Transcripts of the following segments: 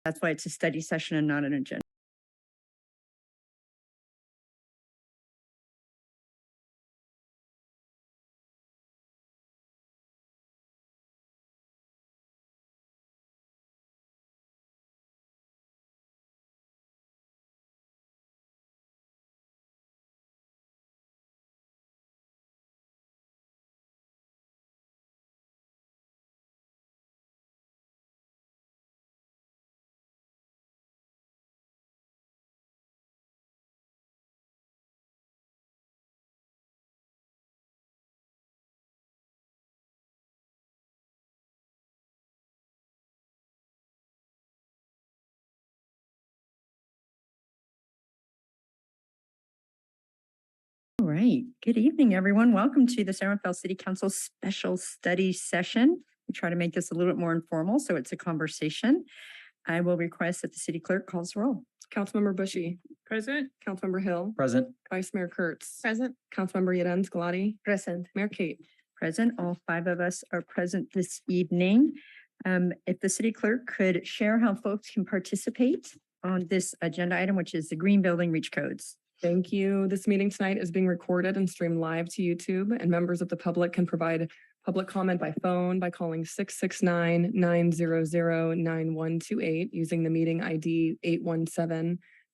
That's why it's a study session and not an agenda. All right. Good evening, everyone. Welcome to the San Rafael City Council special study session. We try to make this a little bit more informal, so it's a conversation. I will request that the city clerk calls the roll. Councilmember Bushy. Present. Councilmember Hill. Present. Vice Mayor Kurtz. Present. Councilmember Yedens Galati. Present. Mayor Kate. Present. All 5 of us are present this evening. If the city clerk could share how folks can participate on this agenda item, which is the green building reach codes. Thank you. This meeting tonight is being recorded and streamed live to YouTube, and members of the public can provide public comment by phone by calling 669-900-9128 using the meeting ID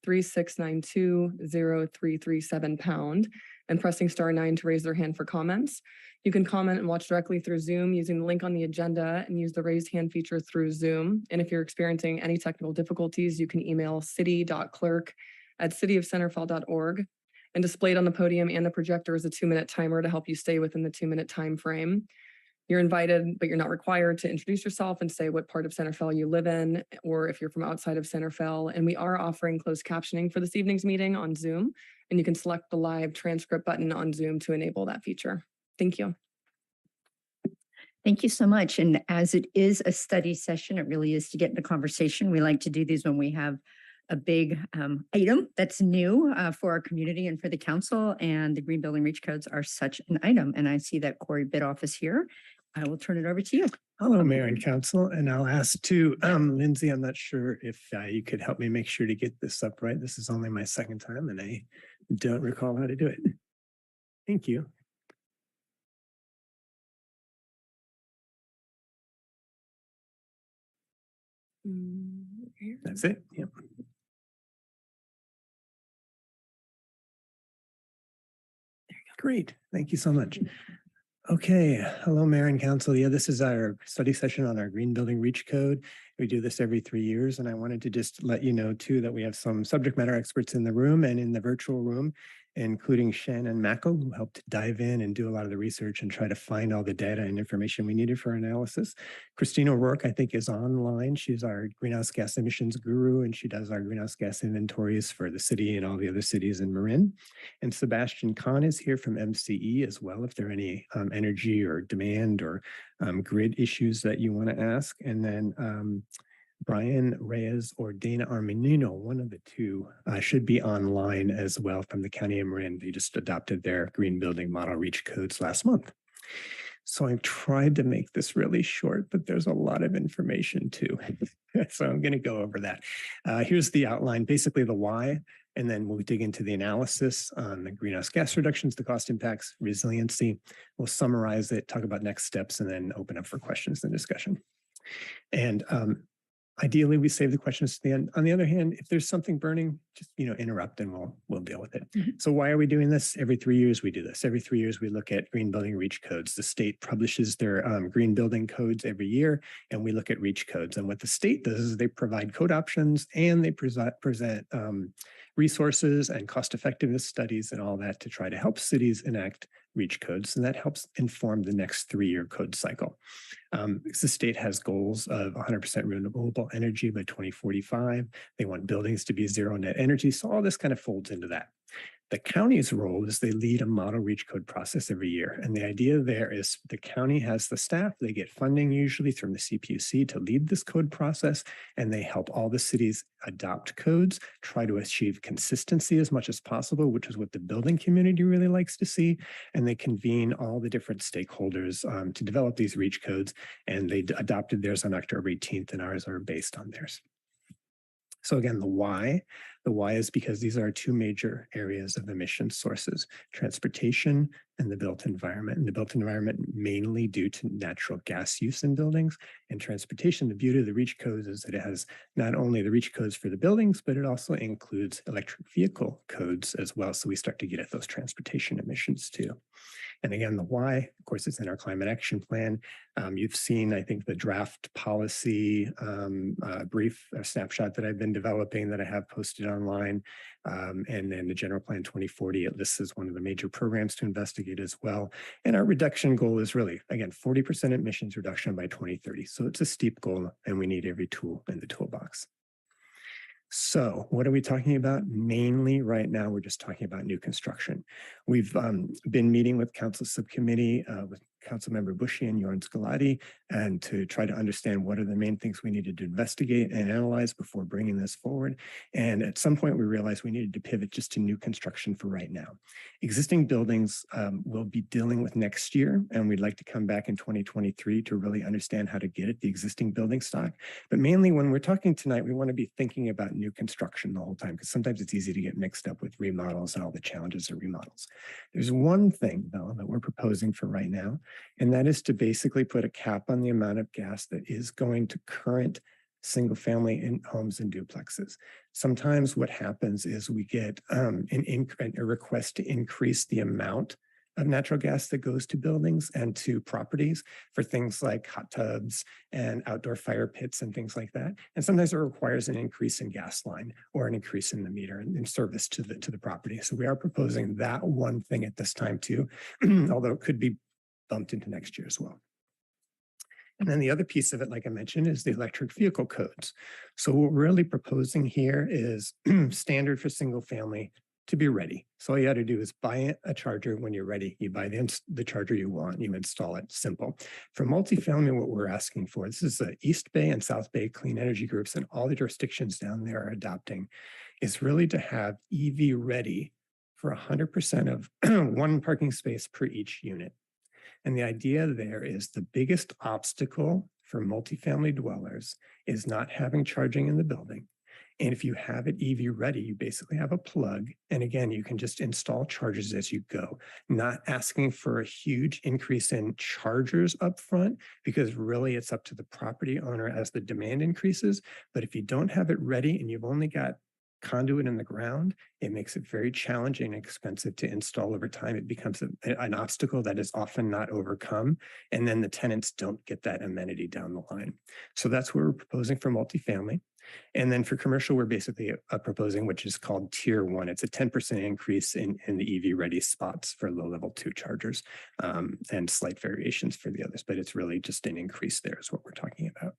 817-3692-0337# and pressing *9 to raise their hand for comments. You can comment and watch directly through Zoom using the link on the agenda and use the raised hand feature through Zoom. And if you're experiencing any technical difficulties, you can email city.clerk@cityofcenterfell.org. And displayed on the podium and the projector is a 2-minute timer to help you stay within the 2-minute time frame. You're invited, but you're not required to introduce yourself and say what part of Centerfell you live in, or if you're from outside of Centerfell. And we are offering closed captioning for this evening's meeting on Zoom, and you can select the live transcript button on Zoom to enable that feature. Thank you. Thank you so much. And as it is a study session, it really is to get in the conversation. We like to do these when we have a big item that's new for our community and for the council, and the green building reach codes are such an item. And I see that Corey Bidoff is here. I will turn it over to you. Hello, Mayor and Council, and I'll ask to Lindsay, I'm not sure if you could help me make sure to get this up right. This is only my second time and I don't recall how to do it. Thank you. That's it. Yep. Great. Thank you so much. Okay. Hello, Mayor and Council. Yeah, this is our study session on our green building reach code. We do this every 3 years, and I wanted to just let you know, too, that we have some subject matter experts in the room and in the virtual room, including Shannon Mackel, who helped dive in and do a lot of the research and try to find all the data and information we needed for analysis. Christina O'Rourke, I think, is online. She's our greenhouse gas emissions guru, and she does our greenhouse gas inventories for the city and all the other cities in Marin. And Sebastian Kahn is here from MCE as well, if there are any energy or demand or grid issues that you want to ask. And then Brian Reyes or Dana Armenino, one of the two, should be online as well from the County of Marin. They just adopted their green building model reach codes last month. So I've tried to make this really short, but there's a lot of information too. So I'm going to go over that. Here's the outline, basically the why, and then we'll dig into the analysis on the greenhouse gas reductions, the cost impacts, resiliency. We'll summarize it, talk about next steps, and then open up for questions and discussion. And ideally, we save the questions to the end. On the other hand, if there's something burning, just interrupt and we'll deal with it. So why are we doing this? Every 3 years we do this. Every 3 years we look at green building reach codes. The state publishes their green building codes every year, and we look at reach codes. And what the state does is they provide code options and they present resources and cost effectiveness studies and all that to try to help cities enact REACH codes, and that helps inform the next 3-year code cycle. Because the state has goals of 100% renewable energy by 2045. They want buildings to be zero net energy. So all this kind of folds into that. The county's role is they lead a model REACH code process every year. And the idea there is the county has the staff, they get funding usually from the CPUC to lead this code process, and they help all the cities adopt codes, try to achieve consistency as much as possible, which is what the building community really likes to see. And they convene all the different stakeholders to develop these REACH codes, and they adopted theirs on October 18th, and ours are based on theirs. So again, the why is because these are 2 major areas of emission sources, transportation and the built environment. And the built environment mainly due to natural gas use in buildings. And transportation, the beauty of the REACH codes is that it has not only the REACH codes for the buildings, but it also includes electric vehicle codes as well. So we start to get at those transportation emissions too. And again, the why, of course, is in our climate action plan. You've seen, I think, the draft policy brief snapshot that I've been developing that I have posted online. And then the general plan 2040, it lists as one of the major programs to investigate as well. And our reduction goal is really, again, 40% emissions reduction by 2030. So it's a steep goal, and we need every tool in the toolbox. So what are we talking about? Mainly right now, we're just talking about new construction. We've been meeting with Council Subcommittee with Councilmember Bushy and Jorn Scalati, and to try to understand what are the main things we needed to investigate and analyze before bringing this forward. And at some point, we realized we needed to pivot just to new construction for right now. Existing buildings we'll be dealing with next year, and we'd like to come back in 2023 to really understand how to get at the existing building stock. But mainly when we're talking tonight, we want to be thinking about new construction the whole time, because sometimes it's easy to get mixed up with remodels and all the challenges of remodels. There's one thing, though, that we're proposing for right now, and that is to basically put a cap on the amount of gas that is going to current single family in homes and duplexes. Sometimes what happens is we get a request to increase the amount of natural gas that goes to buildings and to properties for things like hot tubs and outdoor fire pits and things like that. And sometimes it requires an increase in gas line or an increase in the meter and in service to the property. So we are proposing that one thing at this time too, although it could be bumped into next year as well. And then the other piece of it, like I mentioned, is the electric vehicle codes. So what we're really proposing here is standard for single family to be ready. So all you got to do is buy a charger when you're ready. You buy the charger you want, you install it, simple. For multifamily, what we're asking for, this is the East Bay and South Bay clean energy groups, and all the jurisdictions down there are adopting, is really to have EV ready for 100% of one parking space per each unit. And the idea there is the biggest obstacle for multifamily dwellers is not having charging in the building. And if you have it EV ready, you basically have a plug. And again, you can just install chargers as you go, not asking for a huge increase in chargers up front, because really it's up to the property owner as the demand increases. But if you don't have it ready and you've only got conduit in the ground, it makes it very challenging and expensive to install over time. It becomes an obstacle that is often not overcome. And then the tenants don't get that amenity down the line. So that's what we're proposing for multifamily. And then for commercial, we're basically proposing, which is called Tier 1. It's a 10% increase in the EV ready spots for low level 2 chargers and slight variations for the others. But it's really just an increase there is what we're talking about.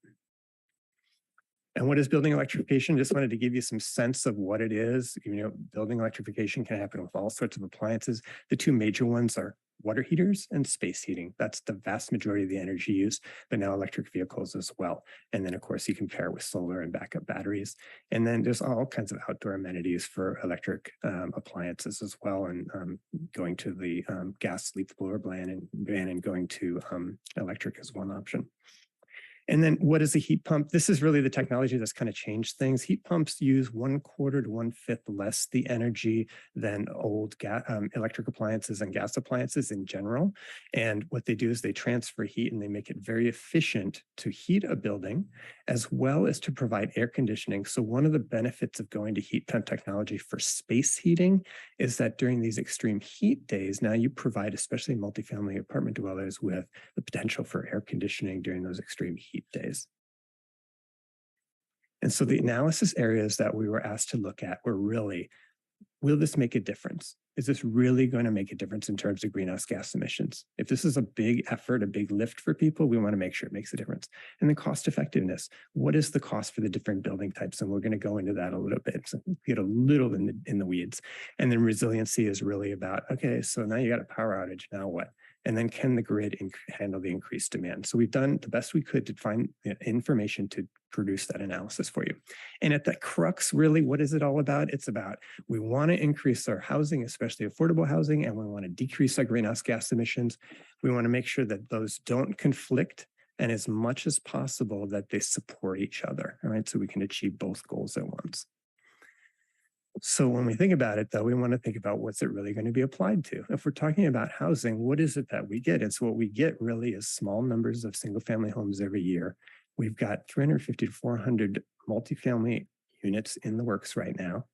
And what is building electrification? Just wanted to give you some sense of what it is. You know, building electrification can happen with all sorts of appliances. The 2 major ones are water heaters and space heating. That's the vast majority of the energy use, but now electric vehicles as well. And then of course you can pair it with solar and backup batteries. And then there's all kinds of outdoor amenities for electric appliances as well. And going to the gas leaf blower ban and going to electric is one option. And then what is a heat pump? This is really the technology that's kind of changed things. Heat pumps use 1/4 to 1/5 less the energy than old electric appliances and gas appliances in general. And what they do is they transfer heat and they make it very efficient to heat a building as well as to provide air conditioning. So one of the benefits of going to heat pump technology for space heating is that during these extreme heat days, now you provide especially multifamily apartment dwellers with the potential for air conditioning during those extreme heat days. And so the analysis areas that we were asked to look at were really will this make a difference? Is this really going to make a difference in terms of greenhouse gas emissions? If this is a big effort, a big lift for people, we want to make sure it makes a difference. And then cost effectiveness. What is the cost for the different building types? And we're going to go into that a little bit, so get a little in the weeds. And then resiliency is really about, okay, so now you got a power outage, now what? And then can the grid handle the increased demand? So we've done the best we could to find information to produce that analysis for you. And at the crux, really, what is it all about? It's about, we want to increase our housing, especially affordable housing, and we want to decrease our greenhouse gas emissions. We want to make sure that those don't conflict, and as much as possible that they support each other, all right? So we can achieve both goals at once. So when we think about it, though, we want to think about what's it really going to be applied to. If we're talking about housing, what is it that we get? And so what we get really is small numbers of single family homes every year. We've got 350 to 400 multifamily units in the works right now.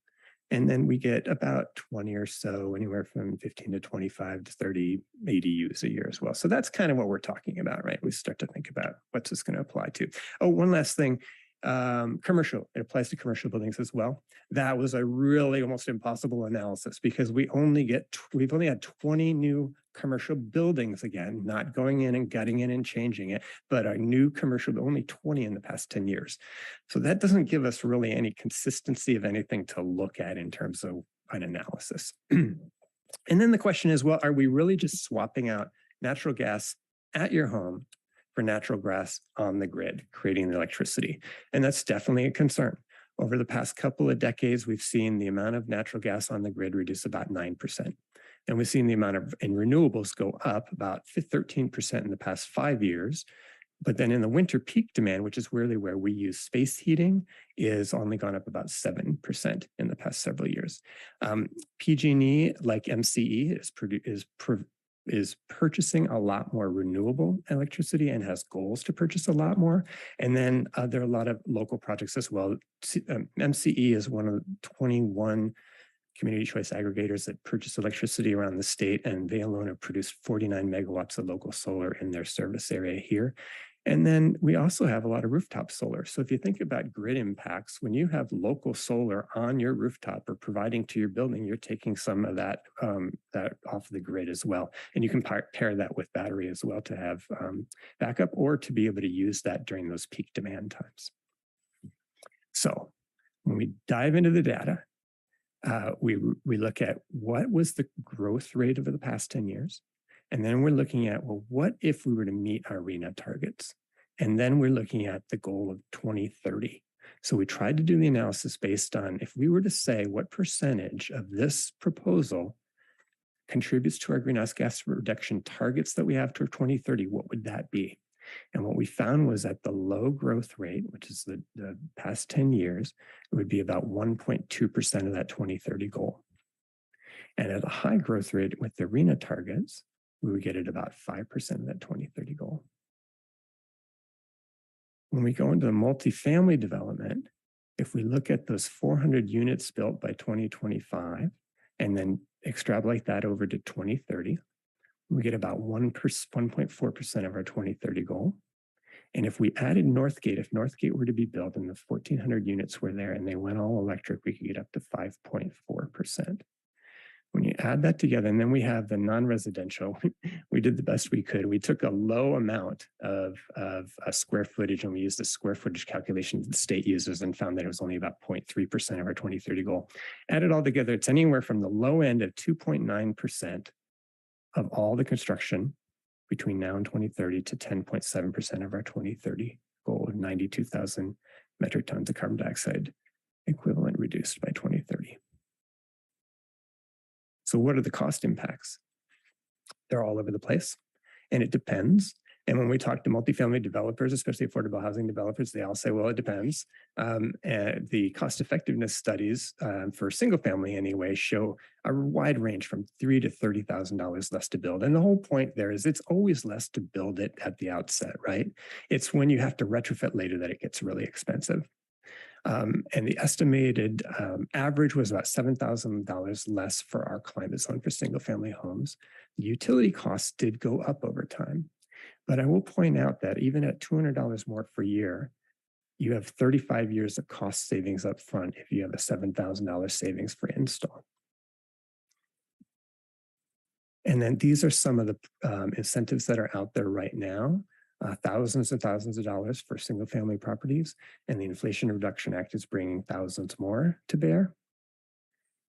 And then we get about 20 or so, anywhere from 15 to 25 to 30 ADUs a year as well. So that's kind of what we're talking about, right? We start to think about what's this going to apply to. Oh, one last thing. Commercial, it applies to commercial buildings as well. That was a really almost impossible analysis because we've only had 20 new commercial buildings, again, not going in and gutting in and changing it, but a new commercial, only 20 in the past 10 years. So that doesn't give us really any consistency of anything to look at in terms of an analysis. And then the question is, well, are we really just swapping out natural gas at your home for natural gas on the grid, creating the electricity? And that's definitely a concern. Over the past couple of decades, we've seen the amount of natural gas on the grid reduce about 9%. And we've seen the amount in renewables go up about 13% in the past 5 years. But then in the winter peak demand, which is really where we use space heating, is only gone up about 7% in the past several years. PG&E, like MCE, is purchasing a lot more renewable electricity and has goals to purchase a lot more. And then there are a lot of local projects as well. MCE is one of the 21 community choice aggregators that purchase electricity around the state, and they alone have produced 49 megawatts of local solar in their service area here. And then we also have a lot of rooftop solar. So if you think about grid impacts, when you have local solar on your rooftop or providing to your building, you're taking some of that, off the grid as well. And you can pair that with battery as well to have backup, or to be able to use that during those peak demand times. So when we dive into the data, we look at what was the growth rate over the past 10 years. And then we're looking at, well, what if we were to meet our RHNA targets? And then we're looking at the goal of 2030. So we tried to do the analysis based on, if we were to say what percentage of this proposal contributes to our greenhouse gas reduction targets that we have to 2030, what would that be? And what we found was at the low growth rate, which is the past 10 years, it would be about 1.2% of that 2030 goal. And at a high growth rate with the RHNA targets, we would get at about 5% of that 2030 goal. When we go into multifamily development, if we look at those 400 units built by 2025, and then extrapolate that over to 2030, we get about 1.4% of our 2030 goal. And if we added Northgate, if Northgate were to be built and the 1,400 units were there and they went all electric, we could get up to 5.4%. When you add that together, and then we have the non-residential, we did the best we could. We took a low amount of square footage, and we used the square footage calculation that the state uses, and found that it was only about 0.3% of our 2030 goal. Add it all together, it's anywhere from the low end of 2.9% of all the construction between now and 2030 to 10.7% of our 2030 goal of 92,000 metric tons of carbon dioxide equivalent reduced by 2030. So what are the cost impacts? They're all over the place, and it depends. And when we talk to multifamily developers, especially affordable housing developers, they all say, well, it depends. The cost effectiveness studies for single family anyway show a wide range from $3,000 to $30,000 less to build. And the whole point there is it's always less to build it at the outset, right? It's when you have to retrofit later that it gets really expensive. And the estimated average was about $7,000 less for our climate zone for single family homes. The utility costs did go up over time. But I will point out that even at $200 more per year, you have 35 years of cost savings up front if you have a $7,000 savings for install. And then these are some of the incentives that are out there right now. Thousands and thousands of dollars for single family properties. And the Inflation Reduction Act is bringing thousands more to bear.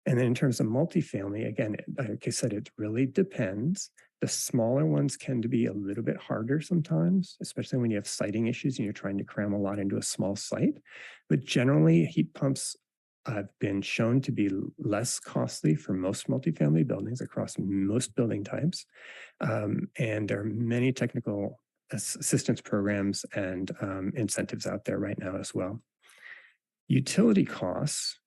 And then in terms of multifamily, again, like I said, it really depends. The smaller ones tend to be a little bit harder sometimes, especially when you have siting issues and you're trying to cram a lot into a small site. But generally, heat pumps have been shown to be less costly for most multifamily buildings across most building types. And there are many technical assistance programs and incentives out there right now as well. Utility costs,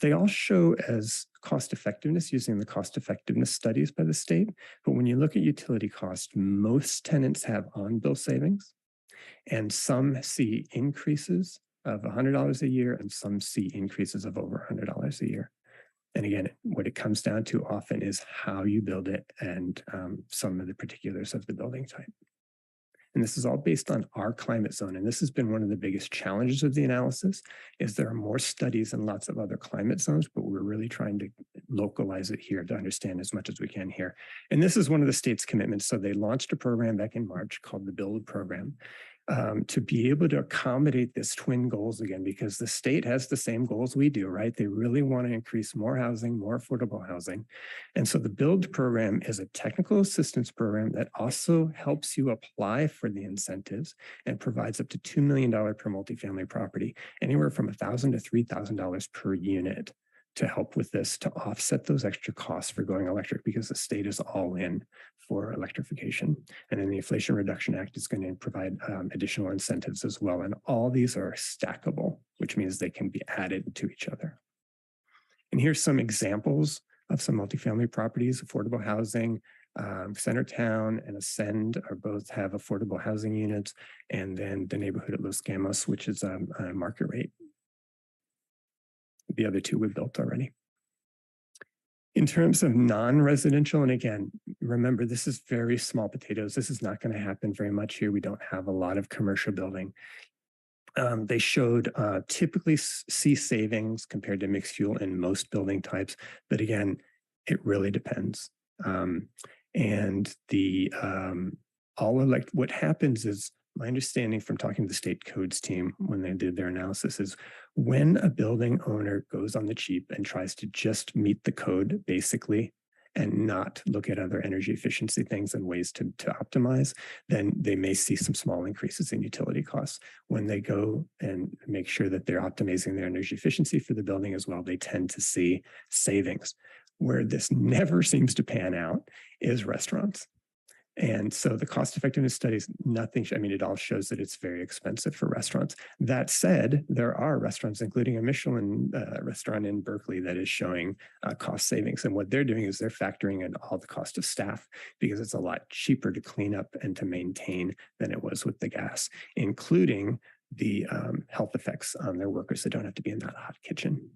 they all show as cost effectiveness using the cost effectiveness studies by the state. But when you look at utility costs, most tenants have on-bill savings, and some see increases of $100 a year, and some see increases of over $100 a year. And again, what it comes down to often is how you build it and some of the particulars of the building type. And this is all based on our climate zone. And this has been one of the biggest challenges of the analysis, is there are more studies in lots of other climate zones, but we're really trying to localize it here to understand as much as we can here. And this is one of the state's commitments. So they launched a program back in March called the Build Program, to be able to accommodate this twin goals again, because the state has the same goals we do, right? They really want to increase more housing, more affordable housing. And so the Build Program is a technical assistance program that also helps you apply for the incentives and provides up to $2 million per multifamily property, anywhere from $1,000 to $3,000 per unit, to help with this, to offset those extra costs for going electric, because the state is all in for electrification. And then the Inflation Reduction Act is going to provide additional incentives as well. And all these are stackable, which means they can be added to each other. And here's some examples of some multifamily properties. Affordable housing, Centertown and Ascend are both have affordable housing units. And then the neighborhood at Los Gamos, which is a market rate. The other two we've built already. In terms of non-residential, and again, remember, this is very small potatoes. This is not going to happen very much here. We don't have a lot of commercial building. They showed typically see savings compared to mixed fuel in most building types. But again, it really depends. And the what happens is, my understanding from talking to the state codes team when they did their analysis is, when a building owner goes on the cheap and tries to just meet the code basically and not look at other energy efficiency things and ways to optimize, then they may see some small increases in utility costs. When they go and make sure that they're optimizing their energy efficiency for the building as well, they tend to see savings. Where this never seems to pan out is restaurants. And so the cost effectiveness studies, it all shows that it's very expensive for restaurants. That said, there are restaurants, including a Michelin restaurant in Berkeley, that is showing cost savings. And what they're doing is they're factoring in all the cost of staff, because it's a lot cheaper to clean up and to maintain than it was with the gas, including the health effects on their workers that don't have to be in that hot kitchen.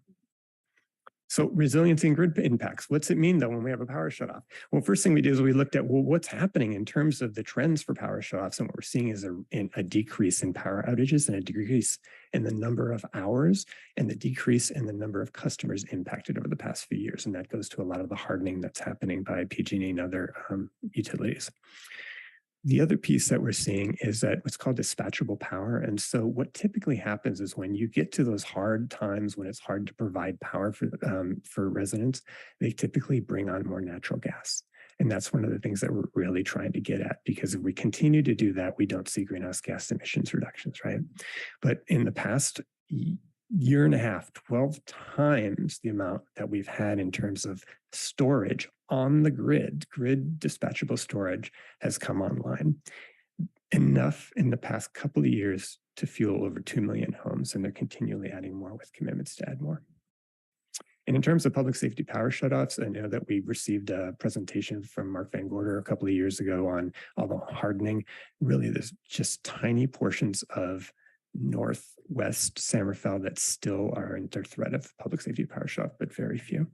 So resiliency and grid impacts. What's it mean though when we have a power shutoff? Well, first thing we did is we looked at, well, what's happening in terms of the trends for power shutoffs, and what we're seeing is a decrease in power outages and a decrease in the number of hours and the decrease in the number of customers impacted over the past few years. And that goes to a lot of the hardening that's happening by PG&E and other utilities. The other piece that we're seeing is that what's called dispatchable power. And so what typically happens is when you get to those hard times when it's hard to provide power for residents, they typically bring on more natural gas. And that's one of the things that we're really trying to get at, because if we continue to do that, we don't see greenhouse gas emissions reductions, right? But in the past year and a half, 12 times the amount that we've had in terms of storage on the grid dispatchable storage has come online. Enough in the past couple of years to fuel over 2 million homes, and they're continually adding more with commitments to add more. And in terms of public safety power shutoffs, I know that we received a presentation from Mark Van Gorder a couple of years ago on all the hardening. Really, there's just tiny portions of northwest San Rafael that still are under threat of public safety power shutoff, but very few.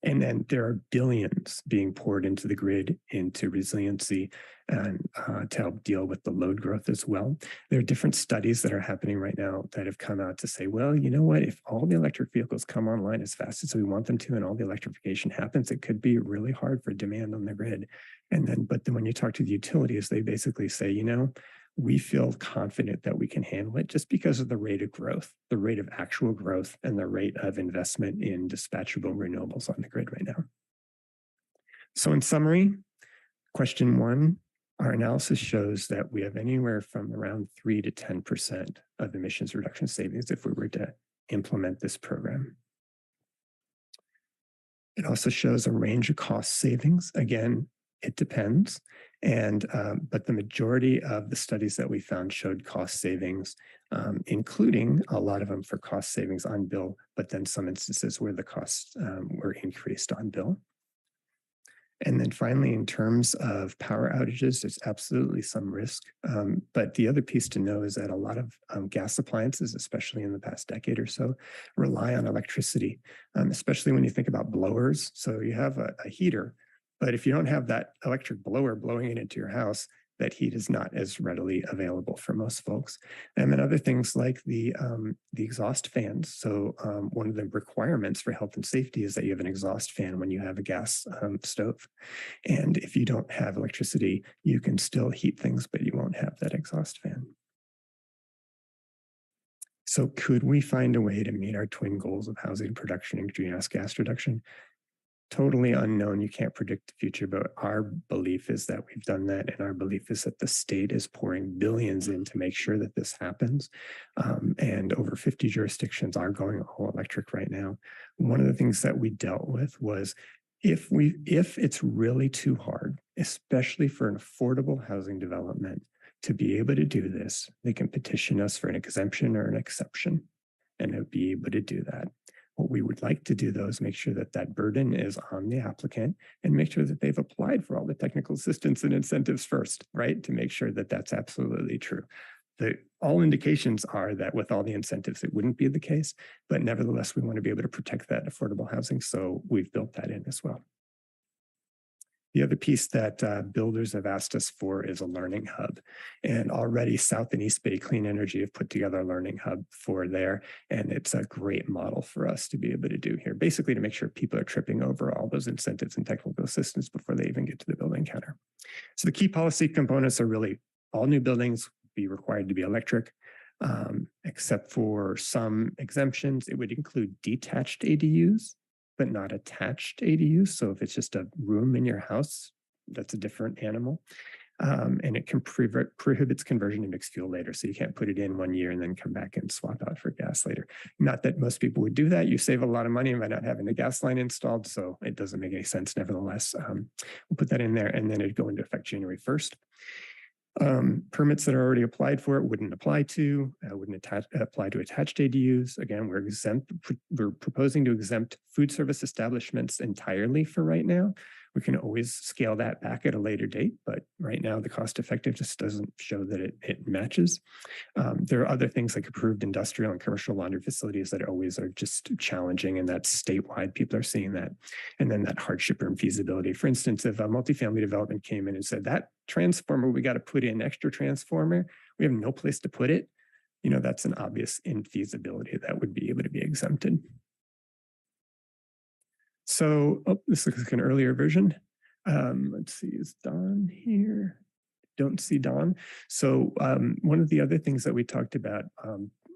And then there are billions being poured into the grid, into resiliency, and to help deal with the load growth as well. There are different studies that are happening right now that have come out to say, well, you know what, if all the electric vehicles come online as fast as we want them to and all the electrification happens, it could be really hard for demand on the grid. But then when you talk to the utilities, they basically say, you know, we feel confident that we can handle it just because of the rate of growth, the rate of actual growth, and the rate of investment in dispatchable renewables on the grid right now. So in summary, question one, our analysis shows that we have anywhere from around 3 to 10% of emissions reduction savings if we were to implement this program. It also shows a range of cost savings. Again, it depends. But the majority of the studies that we found showed cost savings, including a lot of them for cost savings on bill, but then some instances where the costs were increased on bill. And then finally, in terms of power outages, there's absolutely some risk. But the other piece to know is that a lot of gas appliances, especially in the past decade or so, rely on electricity, especially when you think about blowers. So you have a heater, but if you don't have that electric blower blowing it into your house, that heat is not as readily available for most folks. And then other things like the exhaust fans. So one of the requirements for health and safety is that you have an exhaust fan when you have a gas stove. And if you don't have electricity, you can still heat things, but you won't have that exhaust fan. So could we find a way to meet our twin goals of housing production and greenhouse gas reduction? Totally unknown. You can't predict the future, but our belief is that we've done that. And our belief is that the state is pouring billions in to make sure that this happens. And over 50 jurisdictions are going all electric right now. One of the things that we dealt with was if it's really too hard, especially for an affordable housing development, to be able to do this, they can petition us for an exemption or an exception, and they'll be able to do that. What we would like to do, though, is make sure that that burden is on the applicant and make sure that they've applied for all the technical assistance and incentives first, right? To make sure that that's absolutely true. All indications are that with all the incentives, it wouldn't be the case, but nevertheless, we want to be able to protect that affordable housing. So we've built that in as well. The other piece that builders have asked us for is a learning hub. And already South and East Bay Clean Energy have put together a learning hub for there. And it's a great model for us to be able to do here, basically to make sure people are tripping over all those incentives and technical assistance before they even get to the building counter. So the key policy components are really all new buildings be required to be electric, except for some exemptions. It would include detached ADUs, but not attached ADUs. So if it's just a room in your house, that's a different animal. And it can prohibits conversion to mixed fuel later. So you can't put it in 1 year and then come back and swap out for gas later. Not that most people would do that. You save a lot of money by not having the gas line installed. So it doesn't make any sense. Nevertheless, we'll put that in there and then it'd go into effect January 1st. Permits that are already applied for it wouldn't apply to, apply to attached ADUs. Again, we're proposing to exempt food service establishments entirely for right now. We can always scale that back at a later date, but right now the cost effective just doesn't show that it matches. There are other things like approved industrial and commercial laundry facilities that always are just challenging, and that's statewide. People are seeing that. And then that hardship or infeasibility. For instance, if a multifamily development came in and said, that transformer, we got to put in extra transformer, we have no place to put it, you know, that's an obvious infeasibility that would be able to be exempted. So, this looks like an earlier version. Let's see, is Don here? Don't see Don. So one of the other things that we talked about,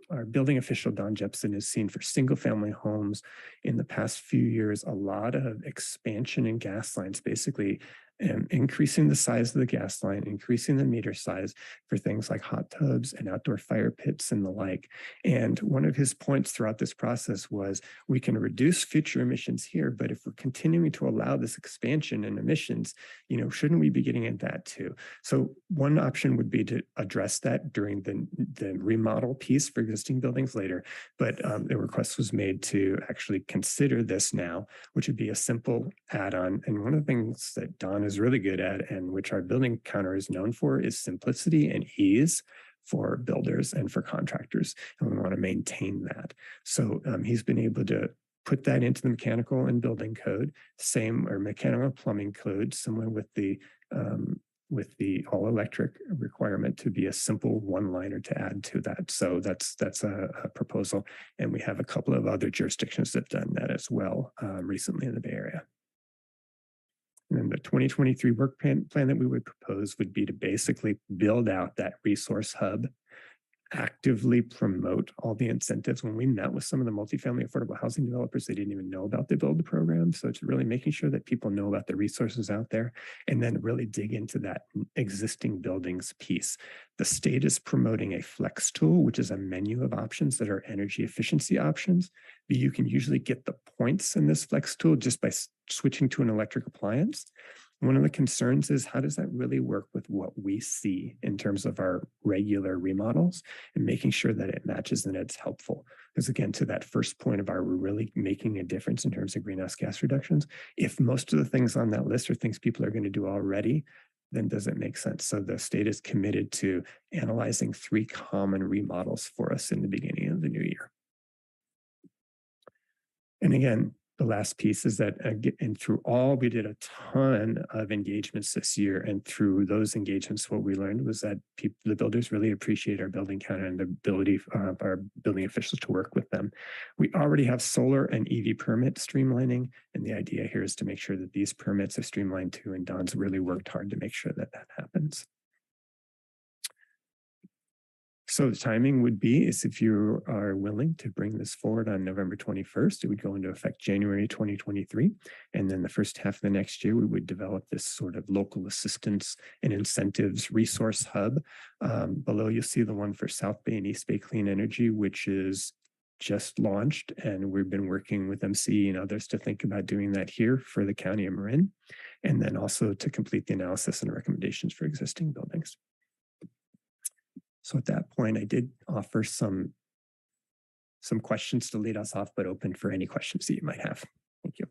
our building official, Don Jepson, has seen for single family homes in the past few years, a lot of expansion in gas lines, basically increasing the size of the gas line, increasing the meter size for things like hot tubs and outdoor fire pits and the like. And one of his points throughout this process was we can reduce future emissions here, but if we're continuing to allow this expansion in emissions, you know, shouldn't we be getting at that too? So one option would be to address that during the remodel piece for existing buildings later, but the request was made to actually consider this now, which would be a simple add-on. And one of the things that Don is really good at, and which our building counter is known for, is simplicity and ease for builders and for contractors. And we want to maintain that. So he's been able to put that into the mechanical and building code, same or mechanical and plumbing code, similar with the all electric requirement to be a simple one-liner to add to that. So that's a proposal. And we have a couple of other jurisdictions that have done that as well recently in the Bay Area. And then the 2023 work plan that we would propose would be to basically build out that resource hub, actively promote all the incentives. When we met with some of the multifamily affordable housing developers, they didn't even know about the build program. So it's really making sure that people know about the resources out there and then really dig into that existing buildings piece. The state is promoting a flex tool, which is a menu of options that are energy efficiency options. But you can usually get the points in this flex tool just by switching to an electric appliance. One of the concerns is how does that really work with what we see in terms of our regular remodels and making sure that it matches and it's helpful. Because again, to that first point of we're really making a difference in terms of greenhouse gas reductions. If most of the things on that list are things people are going to do already, then does it make sense? So the state is committed to analyzing 3 common remodels for us in the beginning of the new year. And again, the last piece is that, and through all, we did a ton of engagements this year. And through those engagements, what we learned was that the builders really appreciate our building counter and the ability of our building officials to work with them. We already have solar and EV permit streamlining. And the idea here is to make sure that these permits are streamlined too. And Don's really worked hard to make sure that that happens. So the timing would be is if you are willing to bring this forward on November 21st, it would go into effect January 2023. And then the first half of the next year, we would develop this sort of local assistance and incentives resource hub. Below, you'll see the one for South Bay and East Bay Clean Energy, which is just launched. And we've been working with MC and others to think about doing that here for the County of Marin. And then also to complete the analysis and recommendations for existing buildings. So at that point, I did offer some questions to lead us off, but open for any questions that you might have. Thank you.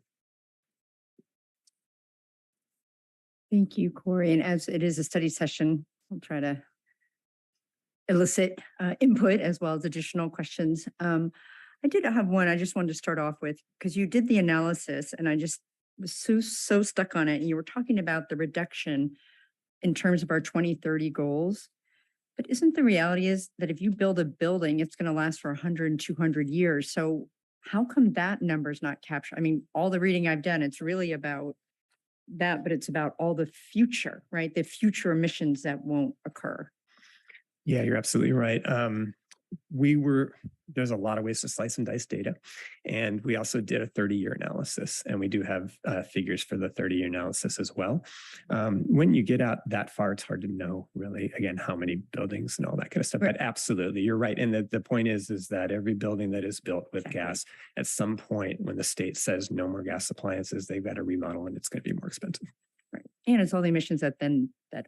Thank you, Corey. And as it is a study session, I'll try to elicit input as well as additional questions. I did have one I just wanted to start off with, because you did the analysis and I just was so stuck on it. And you were talking about the reduction in terms of our 2030 goals. But isn't the reality is that if you build a building, it's going to last for 100 and 200 years. So how come that number is not captured? I mean, all the reading I've done, it's really about that, but it's about all the future, right? The future emissions that won't occur. Yeah, you're absolutely right. There's a lot of ways to slice and dice data. And we also did a 30-year analysis, and we do have figures for the 30-year analysis as well. When you get out that far, it's hard to know really, again, how many buildings and all that kind of stuff, Right. But absolutely, you're right. And the point is that every building that is built with gas, at some point when the state says no more gas appliances, they've got to remodel and it's going to be more expensive. Right. And it's all the emissions that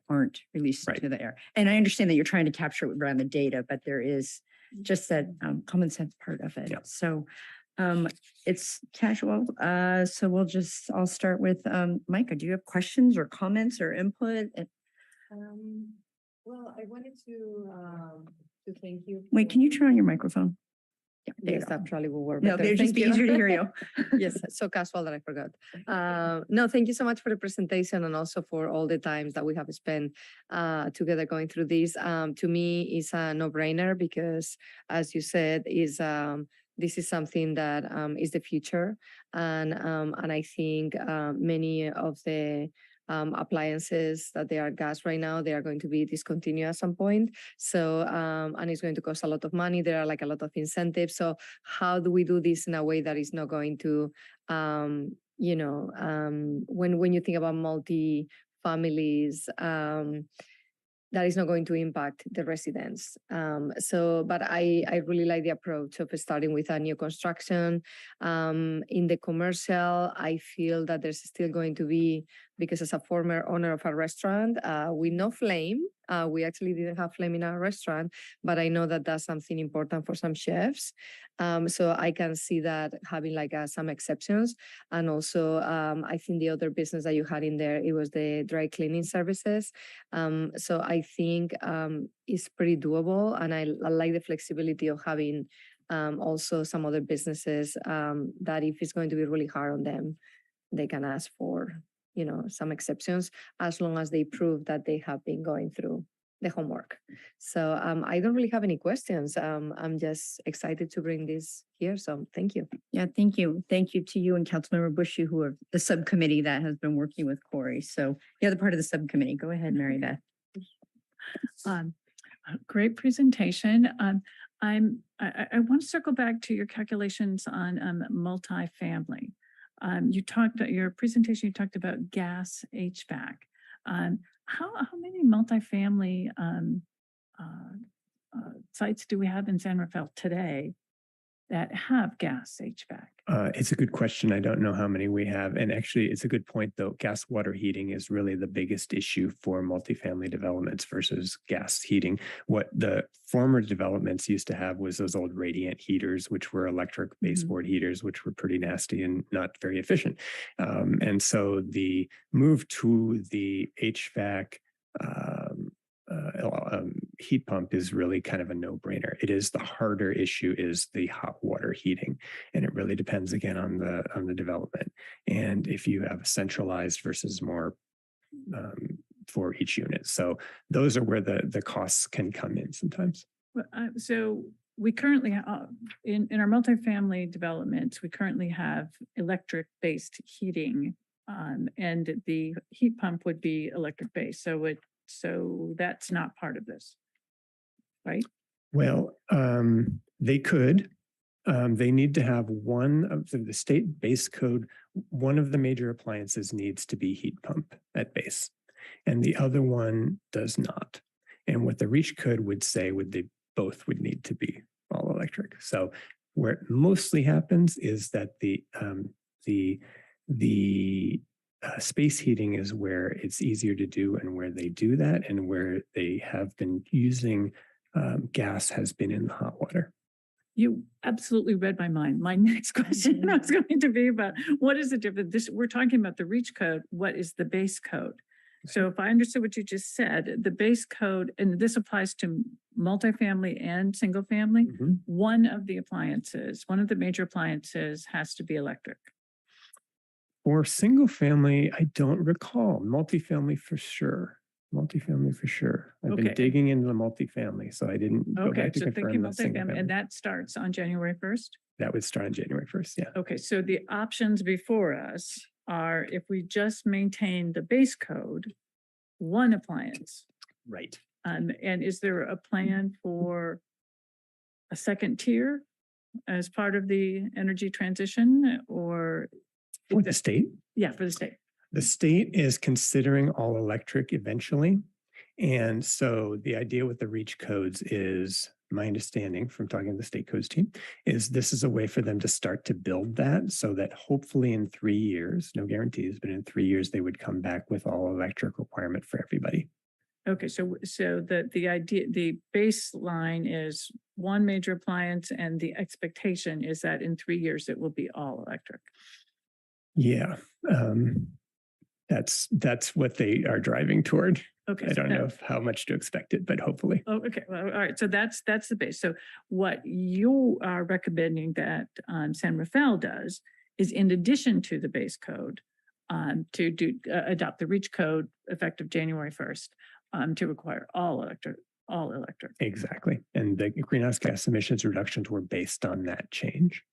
aren't released Right. into the air. And I understand that you're trying to capture it around the data, but there is just that common sense part of it. Yeah. So it's casual. So I'll start with Micah. Do you have questions or comments or input? Well, I wanted to thank you. Wait, can you turn on your microphone? Yeah, there you Yes, go. that probably will work. No, better. it'd just Thank be you. easier to hear you. Yes, so casual that I forgot. No, thank you so much for the presentation and also for all the times that we have spent together going through this. To me, it's a no-brainer because, as you said, this is something that is the future, and I think many of the appliances that they are gas right now, they are going to be discontinued at some point. So, and it's going to cost a lot of money. There are like a lot of incentives. So how do we do this in a way that is not going to, when you think about multi-families, that is not going to impact the residents. But I really like the approach of starting with a new construction. In the commercial, I feel that there's still going to be, because as a former owner of a restaurant, we know flame. We actually didn't have flame in our restaurant, but I know that that's something important for some chefs. So I can see that having like some exceptions. And also, I think the other business that you had in there, it was the dry cleaning services. So I think it's pretty doable. And I like the flexibility of having Also some other businesses that if it's going to be really hard on them, they can ask for, some exceptions as long as they prove that they have been going through the homework. So I don't really have any questions. I'm just excited to bring this here. So thank you. Yeah, thank you. Thank you to you and Councilmember Bushy, who are the subcommittee that has been working with Corey. So the other part of the subcommittee, go ahead, Mary Beth. Great presentation. I want to circle back to your calculations on multifamily. Your presentation, you talked about gas HVAC. How many multifamily sites do we have in San Rafael today that have gas HVAC? It's a good question. I don't know how many we have. And actually, it's a good point, though. Gas water heating is really the biggest issue for multifamily developments versus gas heating. What the former developments used to have was those old radiant heaters, which were electric baseboard heaters, which were pretty nasty and not very efficient. And so the move to the HVAC heat pump is really kind of a no-brainer. It is the harder issue is the hot water heating, and it really depends again on the development. And if you have a centralized versus more for each unit, so those are where the costs can come in sometimes. So we currently in our multifamily developments, we currently have electric-based heating, and the heat pump would be electric-based. So that's not part of this, right? Well, they could. They need to have one of the state base code. One of the major appliances needs to be heat pump at base, and the other one does not. And what the reach code would say they both would need to be all electric. So where it mostly happens is that the space heating is where it's easier to do and where they do that, and where they have been using gas has been in the hot water. You absolutely read my mind. My next question was going to be about what is the difference? We're talking about the reach code. What is the base code? So if I understood what you just said, the base code, and this applies to multifamily and single family, one of the major appliances has to be electric. For single family, I don't recall. Multifamily for sure. I've been digging into the multifamily, so I didn't go back to confirm the single family. And that starts on January 1st? That would start on January 1st, yeah. Okay, so the options before us are if we just maintain the base code, one appliance. Right. And is there a plan for a second tier as part of the energy transition, or? For the state? Yeah, for the state. The state is considering all electric eventually. And so the idea with the reach codes is, my understanding from talking to the state codes team, is this is a way for them to start to build that so that hopefully in 3 years, no guarantees, but in 3 years, they would come back with all electric requirement for everybody. Okay, so the idea, the baseline is one major appliance, and the expectation is that in 3 years, it will be all electric. Yeah, that's what they are driving toward. Okay, I don't know how much to expect it, but hopefully. Oh, okay. Well, all right. So that's the base. So what you are recommending that San Rafael does is, in addition to the base code, to adopt the reach code effective January 1st, to require all electric. Exactly. And the greenhouse gas emissions reductions were based on that change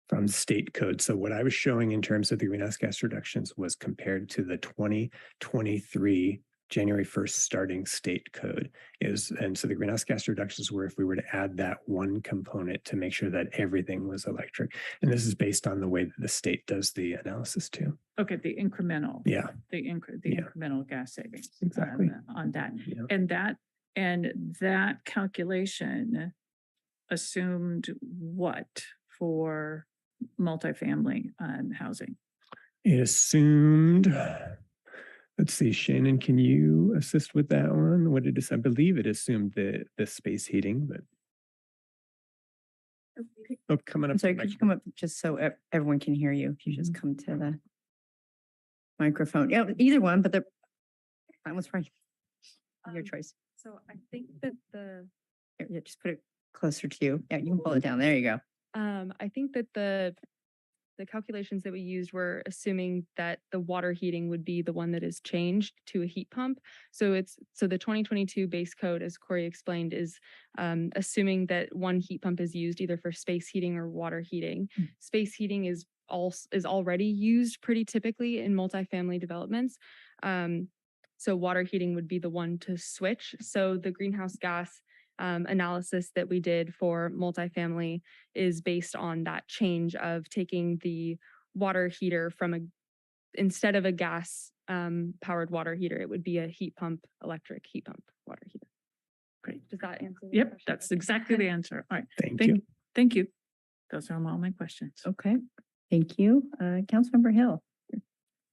from the state code. So what I was showing in terms of the greenhouse gas reductions was compared to the 2023 January 1st starting state code and so the greenhouse gas reductions were if we were to add that one component to make sure that everything was electric. And this is based on the way that the state does the analysis too. Okay, the incremental. Yeah. The incremental gas savings. Exactly. On that. Yeah. And that calculation assumed what for multifamily housing? It assumed, let's see, Shannon, can you assist with that one? What did it? I believe it assumed the space heating, but coming up. I'm sorry, could you come up just so everyone can hear you? If you just come to the microphone. Yeah, either one, but that was right. Your choice. So I think that Yeah, just put it closer to you. Yeah, you can pull it down. There you go. I think that the calculations that we used were assuming that the water heating would be the one that is changed to a heat pump. So the 2022 base code, as Corey explained, is assuming that one heat pump is used either for space heating or water heating. Space heating is already used pretty typically in multifamily developments. So water heating would be the one to switch. So the greenhouse gas analysis that we did for multifamily is based on that change of taking the water heater from instead of a gas powered water heater, it would be a electric heat pump water heater. Great. Does that answer? Yep, that's exactly the answer. All right. Thank you. Thank you. Those are all my questions. Okay, thank you. Councilmember Hill,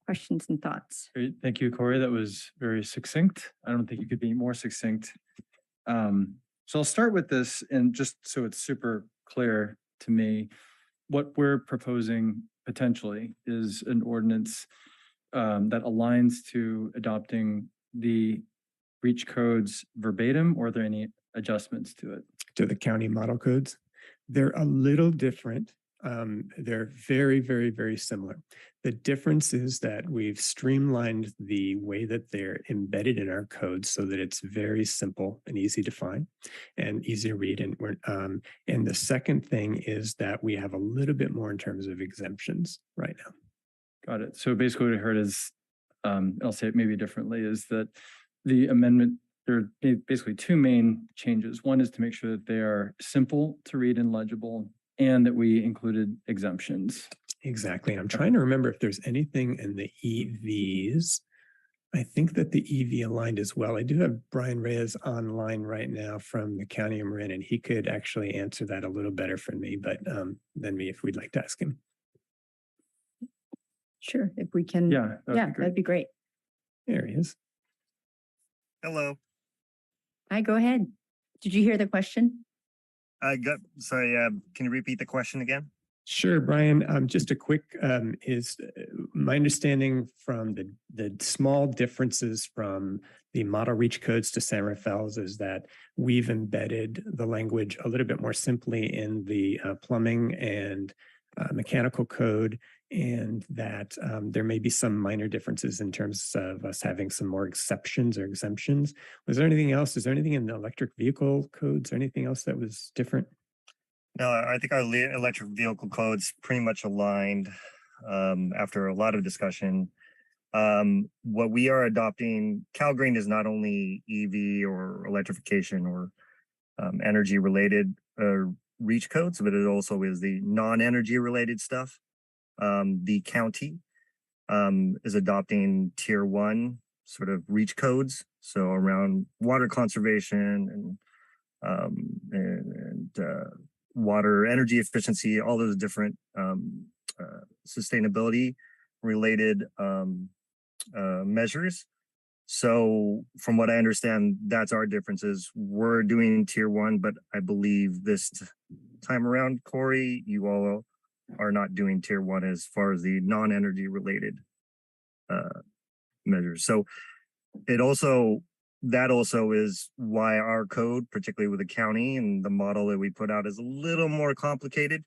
questions and thoughts? Great. Thank you, Corey. That was very succinct. I don't think you could be more succinct. So I'll start with this, and just so it's super clear to me, what we're proposing potentially is an ordinance that aligns to adopting the REACH codes verbatim, or are there any adjustments to it? To the county model codes, they're a little different. They're very, very, very similar. The difference is that we've streamlined the way that they're embedded in our codes so that it's very simple and easy to find and easy to read. And the second thing is that we have a little bit more in terms of exemptions right now. Got it. So basically what I heard is, I'll say it maybe differently, is that the amendment, there are basically two main changes. One is to make sure that they are simple to read and legible, and that we included exemptions. Exactly. I'm trying to remember if there's anything in the EVs. I think that the EV aligned as well. I do have Brian Reyes online right now from the County of Marin, and he could actually answer that a little better for me, but than me if we'd like to ask him. Sure, if we can. Yeah, That'd be great. There he is. Hello. Hi, go ahead. Did you hear the question? Sorry, can you repeat the question again? Sure, Brian. Just a quick, is my understanding from the small differences from the model REACH codes to San Rafael's is that we've embedded the language a little bit more simply in the plumbing and mechanical code, and that there may be some minor differences in terms of us having some more exceptions or exemptions. Was there anything else? Is there anything in the electric vehicle codes or anything else that was different? No, I think our electric vehicle code's pretty much aligned after a lot of discussion. What we are adopting, CalGreen is not only EV or electrification or energy related REACH codes, but it also is the non-energy related stuff. The county is adopting tier 1 sort of REACH codes, so around water conservation and water energy efficiency, all those different sustainability related measures. So from what I understand, that's our differences. We're doing tier 1, but I believe this time around, Corey, you all are not doing tier 1 as far as the non-energy related measures. So that also is why our code, particularly with the county and the model that we put out, is a little more complicated,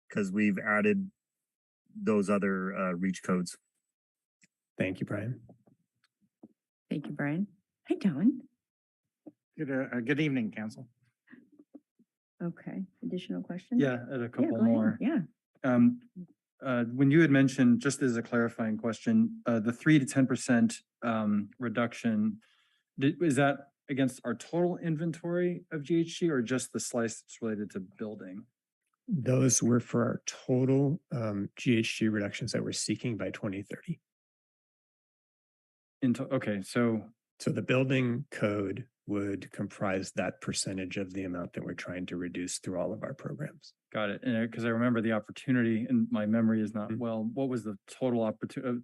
because we've added those other REACH codes. Thank you, Brian. Thank you, Brian. Hi, Don. Good evening, Council. Okay, additional questions? Yeah, and a couple go ahead. more. Yeah. When you had mentioned, just as a clarifying question, the 3 to 10% reduction, is that against our total inventory of GHG or just the slice that's related to building? Those were for our total GHG reductions that we're seeking by 2030. Okay, so the building code would comprise that percentage of the amount that we're trying to reduce through all of our programs. got it. And because I remember the opportunity, and my memory is not well, what was the total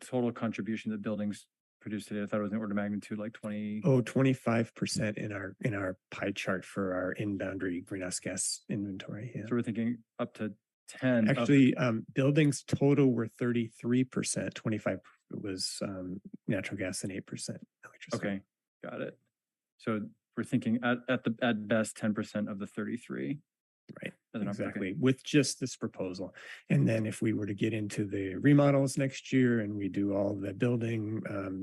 total contribution that buildings produced today? I thought it was an order of magnitude like 20. Oh, 25% in our pie chart for our in-boundary greenhouse gas inventory. Yeah. So we're thinking up to 10. Actually, buildings total were 33%. 25 was natural gas and 8% electricity. Okay, got it. So we're thinking at best 10% of the 33. Right, As an option, okay. exactly, with just this proposal. And then if we were to get into the remodels next year and we do all the building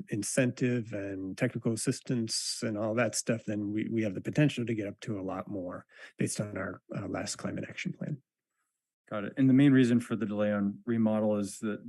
incentive and technical assistance and all that stuff, then we have the potential to get up to a lot more based on our last climate action plan. Got it. And the main reason for the delay on remodel is that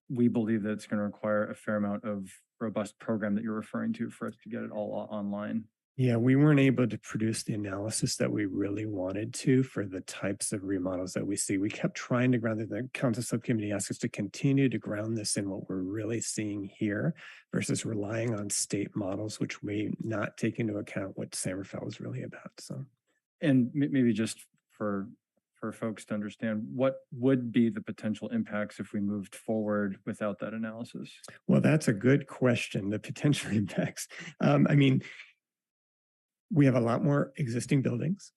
we believe that it's going to require a fair amount of robust program that you're referring to for us to get it all online. Yeah, we weren't able to produce the analysis that we really wanted to for the types of remodels that we see. We kept trying to ground it. The council subcommittee asked us to continue to ground this in what we're really seeing here versus relying on state models, which may not take into account what San Rafael is really about. So, and maybe just for folks to understand, what would be the potential impacts if we moved forward without that analysis? Well, that's a good question. The potential impacts. I mean, we have a lot more existing buildings.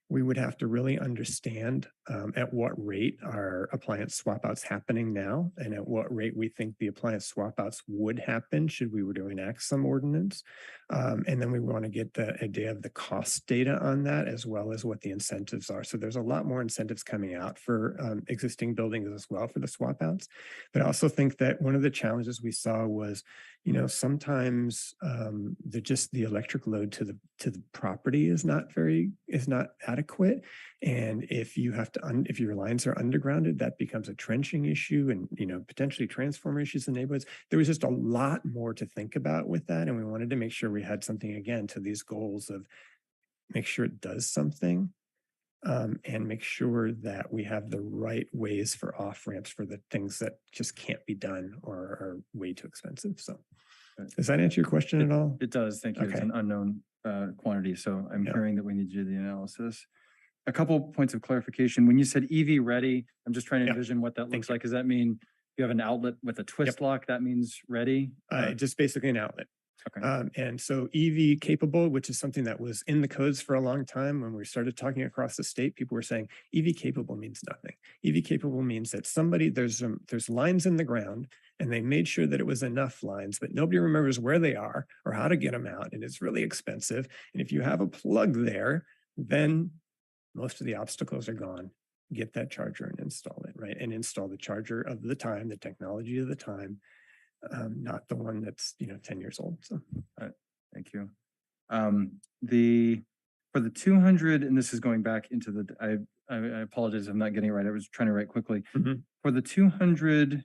We would have to really understand at what rate are appliance swap outs happening now and at what rate we think the appliance swap outs would happen should we were to enact some ordinance. And then we want to get the idea of the cost data on that as well as what the incentives are. So there's a lot more incentives coming out for existing buildings as well for the swap outs. But I also think that one of the challenges we saw was, you know, sometimes the electric load to the property is not adequate. And if you have to, if your lines are undergrounded, that becomes a trenching issue and, you know, potentially transformer issues in neighborhoods. There was just a lot more to think about with that. And we wanted to make sure we had something, again, to these goals of make sure it does something and make sure that we have the right ways for off ramps for the things that just can't be done or are way too expensive. So does that answer your question at all? It does. Thank you. Okay. It's an unknown quantity. So I'm Yeah. hearing that we need to do the analysis. A couple points of clarification. When you said EV ready, I'm just trying to Yeah. envision what that Thank looks you. like. Does that mean you have an outlet with a twist lock? That means ready? Just basically an outlet. Okay. And so EV capable, which is something that was in the codes for a long time. When we started talking across the state, people were saying EV capable means nothing. EV capable means that there's lines in the ground and they made sure that it was enough lines, but nobody remembers where they are or how to get them out. And it's really expensive. And if you have a plug there, then most of the obstacles are gone. Get that charger and install it, right? And install the charger of the time, the technology of the time. Not the one that's 10 years old. So Thank you. For the 200, and this is going back into the, I apologize, I'm not getting it right. I was trying to write quickly. Mhm. For the $200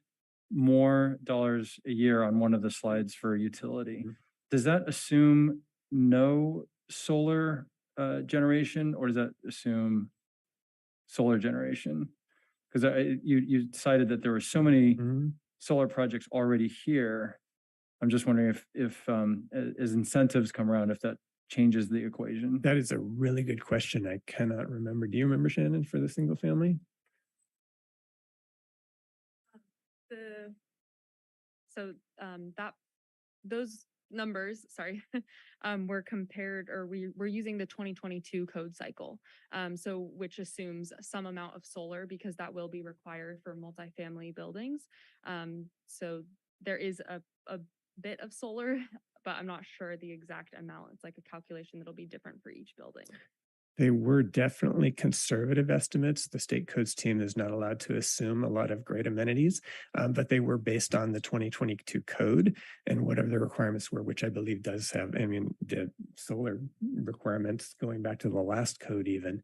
more dollars a year on one of the slides for utility, does that assume no solar generation, or does that assume solar generation? Because you cited that there were so many solar projects already here. I'm just wondering if as incentives come around, if that changes the equation. that is a really good question. I cannot remember. Do you remember, Shannon, for the single family? Those numbers, sorry, were compared, or we're using the 2022 code cycle, so which assumes some amount of solar because that will be required for multifamily buildings. So there is a bit of solar, but I'm not sure the exact amount. It's like a calculation that'll be different for each building. They were definitely conservative estimates. The state codes team is not allowed to assume a lot of great amenities, but they were based on the 2022 code and whatever the requirements were, which I believe does have, I mean, the solar requirements going back to the last code even.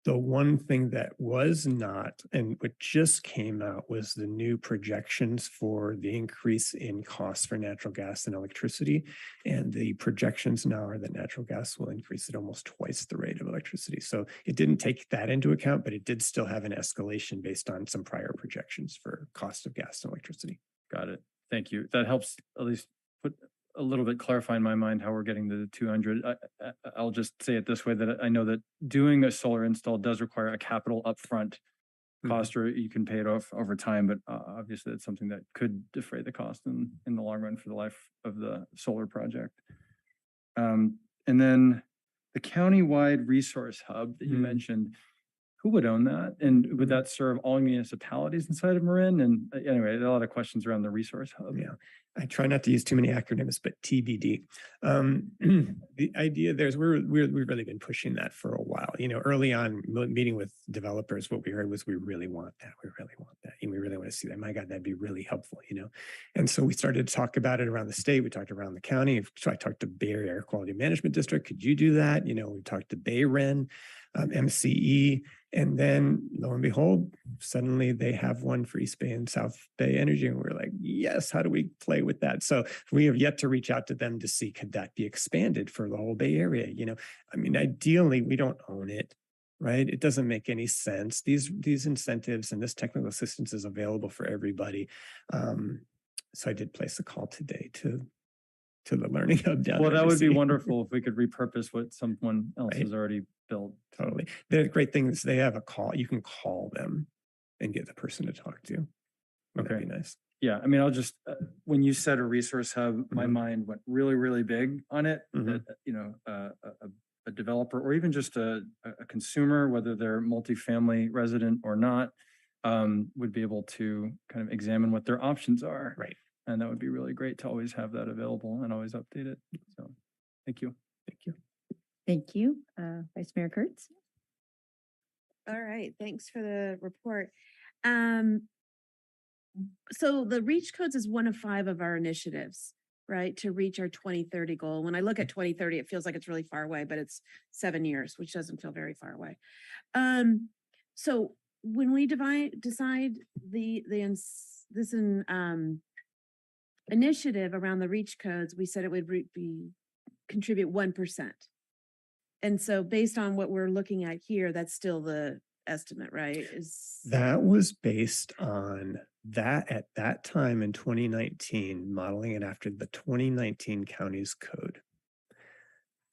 The one thing that was not, and what just came out, was the new projections for the increase in costs for natural gas and electricity. And the projections now are that natural gas will increase at almost twice the rate of electricity. So it didn't take that into account, but it did still have an escalation based on some prior projections for cost of gas and electricity. Got it. Thank you. That helps at least put a little bit clarify in my mind how we're getting to the 200. I'll just say it this way, that I know that doing a solar install does require a capital upfront cost, or you can pay it off over time, but obviously it's something that could defray the cost in the long run for the life of the solar project. And then the countywide resource hub that you mentioned, who would own that? And would that serve all municipalities inside of Marin? And anyway, a lot of questions around the resource hub. Yeah, I try not to use too many acronyms, but TBD. The idea there's we've really been pushing that for a while. You know, early on meeting with developers, what we heard was we really want that, we really want that, and we really want to see that. My God, that'd be really helpful. You know, and so we started to talk about it around the state. We talked around the county. So I talked to Bay Area Air Quality Management District. Could you do that? You know, we talked to Bay Ren, MCE. And then lo and behold, suddenly they have one for East Bay and South Bay Energy. And we're like, yes, how do we play with that? So we have yet to reach out to them to see, could that be expanded for the whole Bay Area? You know, I mean, ideally, we don't own it, right? It doesn't make any sense. These incentives and this technical assistance is available for everybody. So I did place a call today to the Learning Hub down Well, there that to would be see. wonderful if we could repurpose what someone else Right. has already built. Totally. The great thing is they have a call. You can call them and get the person to talk to. That'd Okay. be nice. Yeah, I mean, I'll just, when you said a resource hub, my Mhm. mind went really, really big on it. Mhm. That, you know, a developer or even just a consumer, whether they're multifamily resident or not, would be able to kind of examine what their options are. Right. And that would be really great to always have that available and always update it. So, thank you. Thank you. Thank you. Vice Mayor Kurtz? All right, thanks for the report. So the reach codes is one of 5 of our initiatives, right? To reach our 2030 goal. When I look at 2030, it feels like it's really far away, but it's 7 years, which doesn't feel very far away. So when we decide this initiative around the reach codes, we said it would contribute 1%. And so based on what we're looking at here, that's still the estimate, right? That was based on that at that time in 2019, modeling it after the 2019 county's code.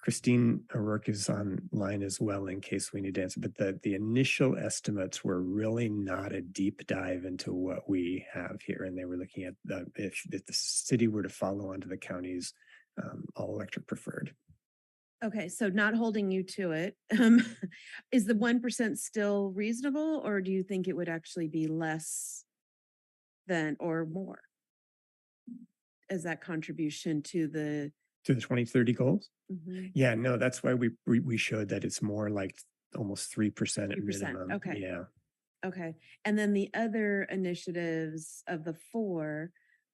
Christine O'Rourke is online as well in case we need to answer, but the initial estimates were really not a deep dive into what we have here. And they were looking at if the city were to follow onto the county's all electric preferred. Okay, so not holding you to it, is the 1% still reasonable, or do you think it would actually be less than or more as that contribution to the? To the 2030 goals? Mhm. Yeah, no, that's why we showed that it's more like almost 3% at 3%, minimum. okay. Yeah. Okay, and then the other initiatives of the 4,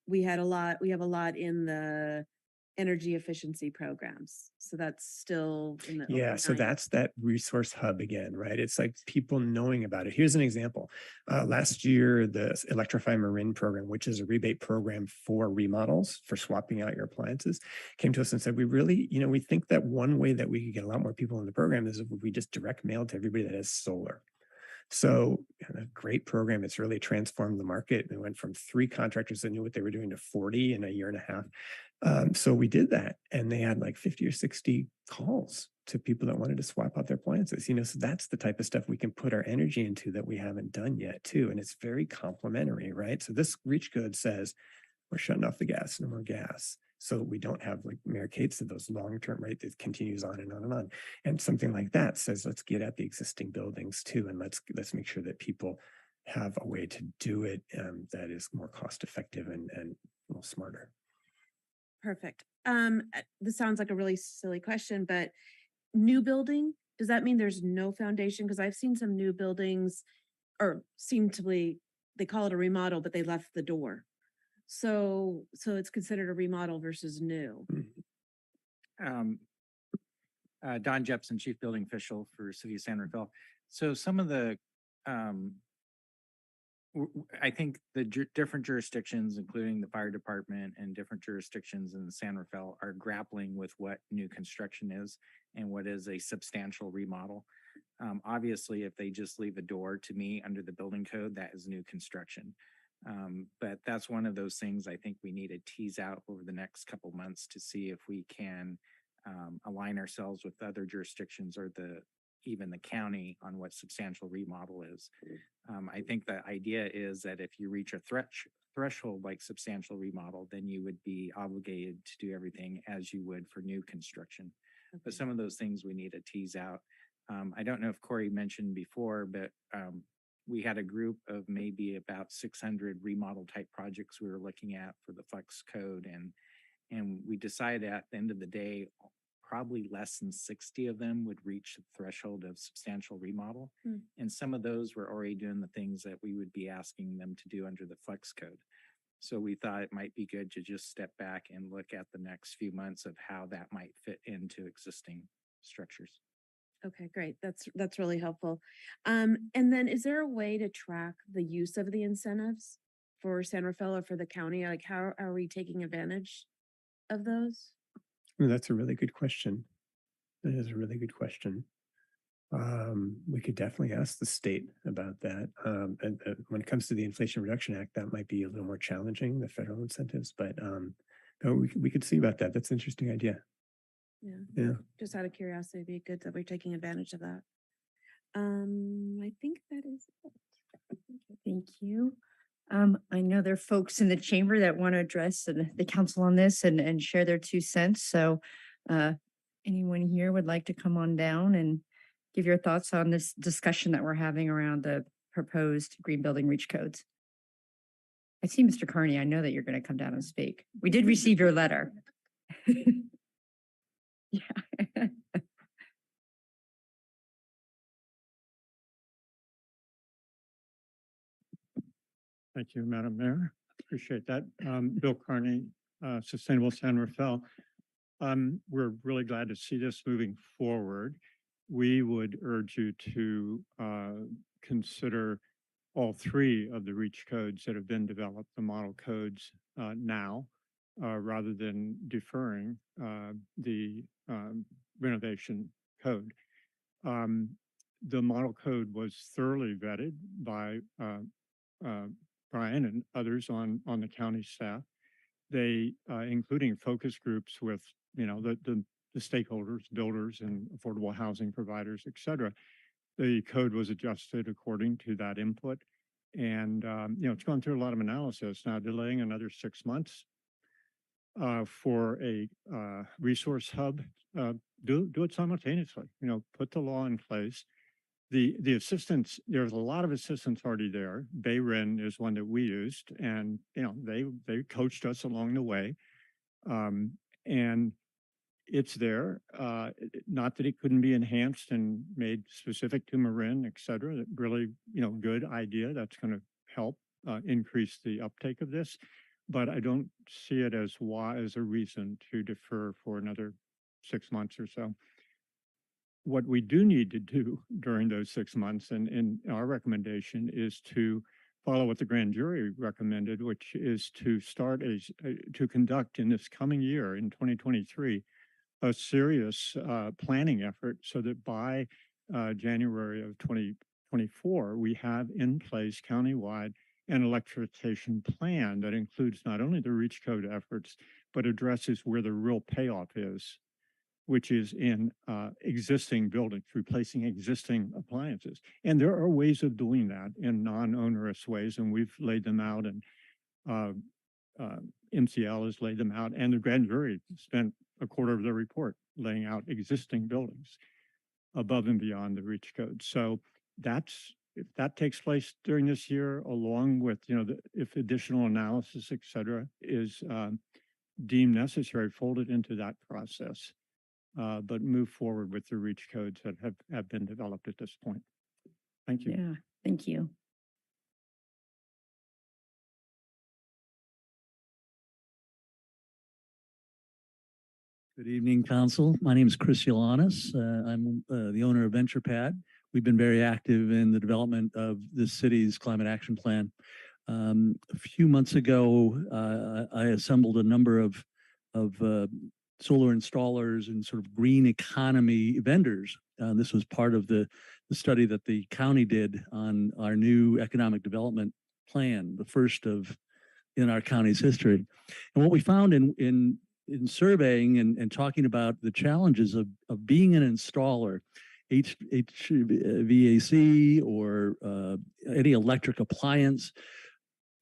we have a lot in the energy efficiency programs. So that's still in the. Yeah, so that's that resource hub again, right? It's like people knowing about it. Here's an example. Last year, the Electrify Marin program, which is a rebate program for remodels, for swapping out your appliances, came to us and said, we really, you know, we think that one way that we could get a lot more people in the program is if we just direct mail to everybody that has solar. So a great program. It's really transformed the market. We went from 3 contractors that knew what they were doing to 40 in a year and a half. So we did that, and they had like 50 or 60 calls to people that wanted to swap out their appliances. You know, so that's the type of stuff we can put our energy into that we haven't done yet too. And it's very complementary, right? So this reach code says we're shutting off the gas, no more gas. So we don't have, like Mayor Kate said, those long-term, right? That continues on and on and on. And something like that says, let's get at the existing buildings too. And let's make sure that people have a way to do it that is more cost effective and a little smarter. Perfect. This sounds like a really silly question, but new building, does that mean there's no foundation? Because I've seen some new buildings or they call it a remodel, but they left the door. So it's considered a remodel versus new. Don Jepson, Chief Building Official for City of San Rafael. So some of the, I think the different jurisdictions, including the fire department and different jurisdictions in San Rafael, are grappling with what new construction is and what is a substantial remodel. Obviously, if they just leave a door, to me, under the building code, that is new construction. But that's one of those things I think we need to tease out over the next couple months to see if we can align ourselves with other jurisdictions or even the county on what substantial remodel is. I think the idea is that if you reach a threshold like substantial remodel, then you would be obligated to do everything as you would for new construction. Okay. But some of those things we need to tease out. I don't know if Corey mentioned before, but we had a group of maybe about 600 remodel type projects we were looking at for the flex code, and we decided at the end of the day, probably less than 60 of them would reach the threshold of substantial remodel. And some of those were already doing the things that we would be asking them to do under the flex code. So we thought it might be good to just step back and look at the next few months of how that might fit into existing structures. Okay, great. That's really helpful. And then is there a way to track the use of the incentives for San Rafael or for the county? Like, how are we taking advantage of those? Well, that's a really good question. That is a really good question. We could definitely ask the state about that. And when it comes to the Inflation Reduction Act, that might be a little more challenging, the federal incentives, but we could see about that. That's an interesting idea. Yeah. Just out of curiosity, it'd be good that we're taking advantage of that. I think that is it. Thank you. I know there are folks in the chamber that want to address the council on this and share their 2 cents. So anyone here would like to come on down and give your thoughts on this discussion that we're having around the proposed green building reach codes? I see Mr. Carney. I know that you're going to come down and speak. We did receive your letter. Yeah. Thank you, Madam Mayor. Appreciate that. Bill Carney, Sustainable San Rafael. We're really glad to see this moving forward. We would urge you to consider all 3 of the REACH codes that have been developed, the model codes now, rather than deferring the renovation code. The model code was thoroughly vetted by Brian and others on the county staff. They, including focus groups with, the stakeholders, builders and affordable housing providers, et cetera. The code was adjusted according to that input. And, it's gone through a lot of analysis. Now delaying another 6 months for a resource hub, do it simultaneously, put the law in place. The assistance, there's a lot of assistance already there. Bayrin is one that we used, and they coached us along the way. And it's there. Not that it couldn't be enhanced and made specific to Marin, et cetera. Really, good idea. That's going to help increase the uptake of this. But I don't see it as a reason to defer for another 6 months or so. What we do need to do during those 6 months, and our recommendation is to follow what the grand jury recommended, which is to start to conduct in this coming year, in 2023, a serious planning effort so that by January of 2024, we have in place countywide an electrification plan that includes not only the REACH code efforts, but addresses where the real payoff is, which is in existing buildings, replacing existing appliances. And there are ways of doing that in non-onerous ways, and we've laid them out, and MCL has laid them out, and the grand jury spent a quarter of their report laying out existing buildings above and beyond the REACH code. So if that takes place during this year, along with, if additional analysis, et cetera, is deemed necessary, fold it into that process. But move forward with the REACH codes that have been developed at this point. Thank you. Yeah, thank you. Good evening, Council. My name is Chris Yolanis. I'm the owner of VenturePad. We've been very active in the development of the city's climate action plan. A few months ago, I assembled a number of solar installers and sort of green economy vendors. This was part of the study that the county did on our new economic development plan, the first in our county's history. And what we found in surveying and talking about the challenges of being an installer, HVAC or any electric appliance,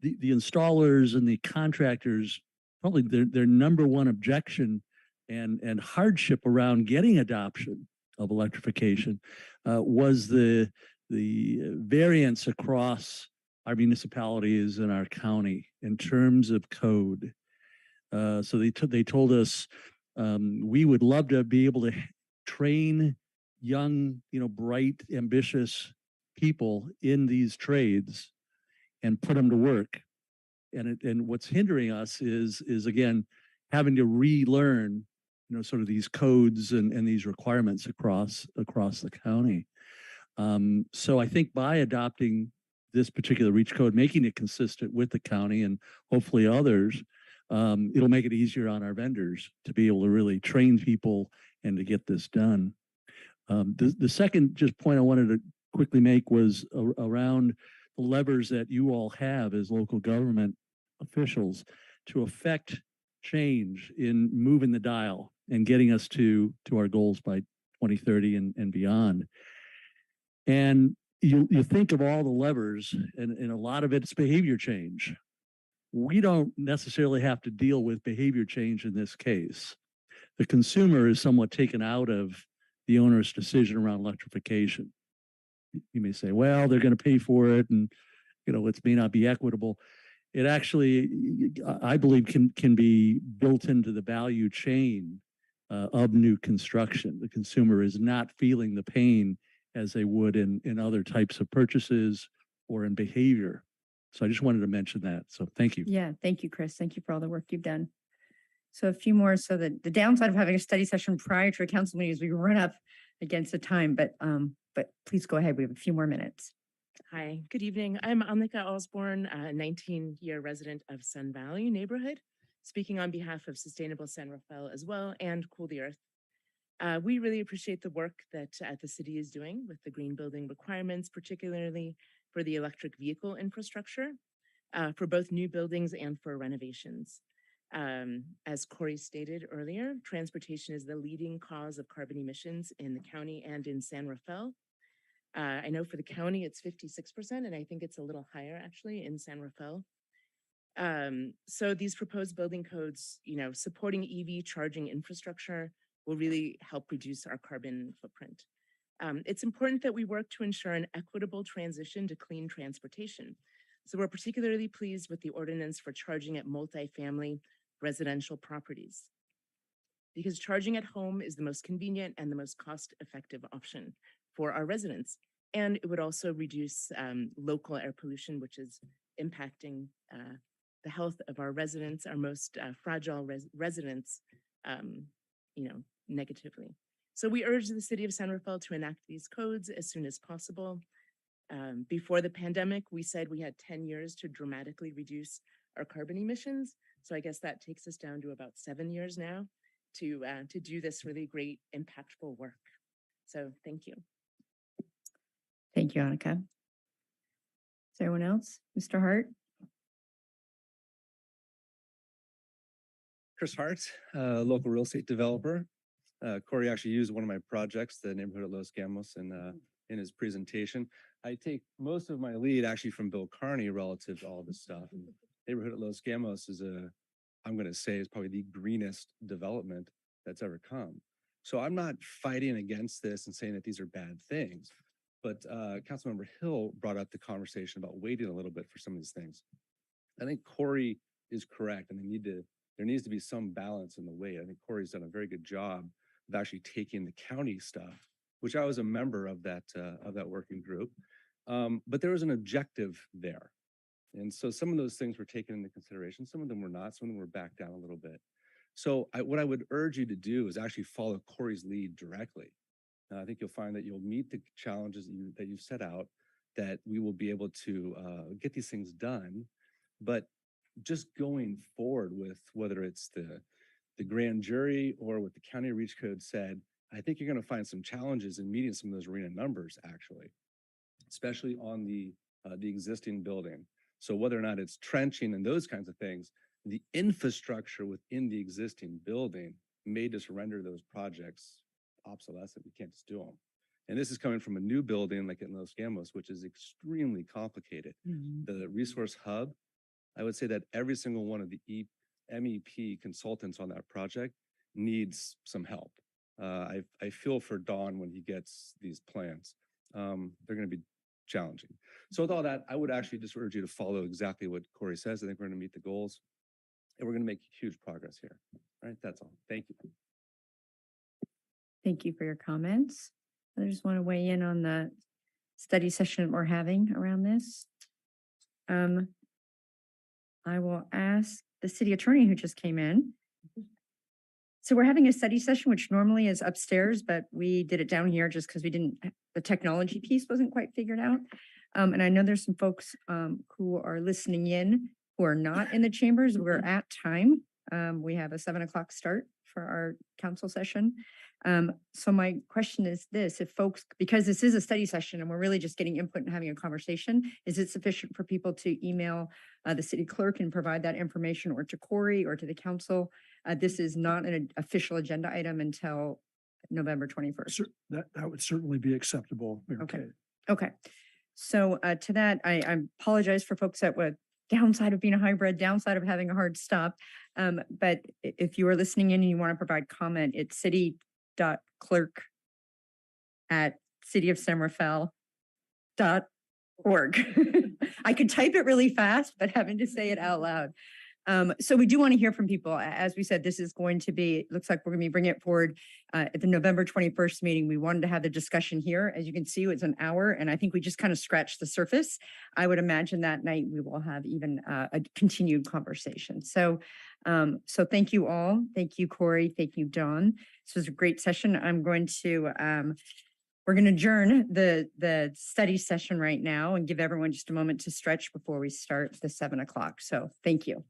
the installers and the contractors, probably their number one objection and hardship around getting adoption of electrification was the variance across our municipalities and our county in terms of code. So they told us we would love to be able to train young, bright, ambitious people in these trades and put them to work. And what's hindering us is again having to relearn, sort of these codes and these requirements across the county. So I think by adopting this particular REACH code, making it consistent with the county and hopefully others, it'll make it easier on our vendors to be able to really train people and to get this done. The second just point I wanted to quickly make was around the levers that you all have as local government officials to affect change in moving the dial and getting us to our goals by 2030 and beyond. And you think of all the levers, and a lot of it's behavior change. We don't necessarily have to deal with behavior change in this case. The consumer is somewhat taken out of the owner's decision around electrification. You may say, well, they're going to pay for it and, it may not be equitable. It actually, I believe, can be built into the value chain of new construction. The consumer is not feeling the pain as they would in other types of purchases or in behavior. So I just wanted to mention that. So thank you. Yeah, thank you, Chris. Thank you for all the work you've done. So a few more. So the downside of having a study session prior to a council meeting is we run up against the time, but please go ahead. We have a few more minutes. Hi, good evening. I'm Amika Osborne, a 19-year resident of Sun Valley neighborhood, speaking on behalf of Sustainable San Rafael as well and Cool the Earth. We really appreciate the work that the city is doing with the green building requirements, particularly for the electric vehicle infrastructure, for both new buildings and for renovations. As Corey stated earlier, transportation is the leading cause of carbon emissions in the county and in San Rafael. I know for the county it's 56%, and I think it's a little higher actually in San Rafael. So these proposed building codes, supporting EV charging infrastructure will really help reduce our carbon footprint. It's important that we work to ensure an equitable transition to clean transportation. So we're particularly pleased with the ordinance for charging at multifamily residential properties, because charging at home is the most convenient and the most cost-effective option for our residents. And it would also reduce local air pollution, which is impacting the health of our residents, our most fragile residents, negatively. So we urge the city of San Rafael to enact these codes as soon as possible. Before the pandemic, we said we had 10 years to dramatically reduce our carbon emissions. So I guess that takes us down to about 7 years now to do this really great, impactful work. So thank you. Thank you, Annika. Is there anyone else? Mr. Hart? Chris Hart, local real estate developer. Corey actually used one of my projects, the neighborhood at Los Gamos, in his presentation. I take most of my lead actually from Bill Carney relative to all this stuff. And neighborhood at Los Gamos is I'm going to say is probably the greenest development that's ever come. So I'm not fighting against this and saying that these are bad things. But Councilmember Hill brought up the conversation about waiting a little bit for some of these things. I think Corey is correct, and there needs to be some balance in the wait. I think Corey's done a very good job of actually taking the county stuff, which I was a member of that working group. But there was an objective there. And so some of those things were taken into consideration. Some of them were not. Some of them were backed down a little bit. So what I would urge you to do is actually follow Corey's lead directly. I think you'll find that you'll meet the challenges that you've set out, that we will be able to get these things done. But just going forward with whether it's the grand jury or what the county reach code said, I think you're going to find some challenges in meeting some of those arena numbers, actually, especially on the existing building. So whether or not it's trenching and those kinds of things, the infrastructure within the existing building may just render those projects obsolescent. We can't just do them. And this is coming from a new building like in Los Gamos, which is extremely complicated. The resource hub, I would say that every single one of the MEP consultants on that project needs some help. I feel for Don when he gets these plans. They're going to be challenging. So with all that, I would actually just urge you to follow exactly what Corey says. I think we're going to meet the goals and we're going to make huge progress here. All right, that's all. Thank you. Thank you for your comments. I just want to weigh in on the study session we're having around this. I will ask the city attorney who just came in. So we're having a study session, which normally is upstairs, but we did it down here just because the technology piece wasn't quite figured out. And I know there's some folks who are listening in who are not in the chambers. We're at time. We have a 7 o'clock start for our council session. So my question is this, if folks, because this is a study session and we're really just getting input and having a conversation, is it sufficient for people to email the city clerk and provide that information, or to Corey or to the council? This is not an official agenda item until November 21st. That would certainly be acceptable. Mayor Okay. Kay. Okay. So to that, I apologize for folks that would downside of being a hybrid, downside of having a hard stop. But if you are listening in and you want to provide comment, it's city.clerk@cityofsanrafael.org. I could type it really fast, but having to say it out loud. So we do want to hear from people. As we said, this is going to be, it looks like we're going to be bringing it forward at the November 21st meeting. We wanted to have the discussion here. As you can see, it's an hour, and I think we just kind of scratched the surface. I would imagine that night we will have even a continued conversation. So thank you all. Thank you, Corey. Thank you, Dawn. This was a great session. We're going to adjourn the study session right now and give everyone just a moment to stretch before we start the 7 o'clock. So thank you.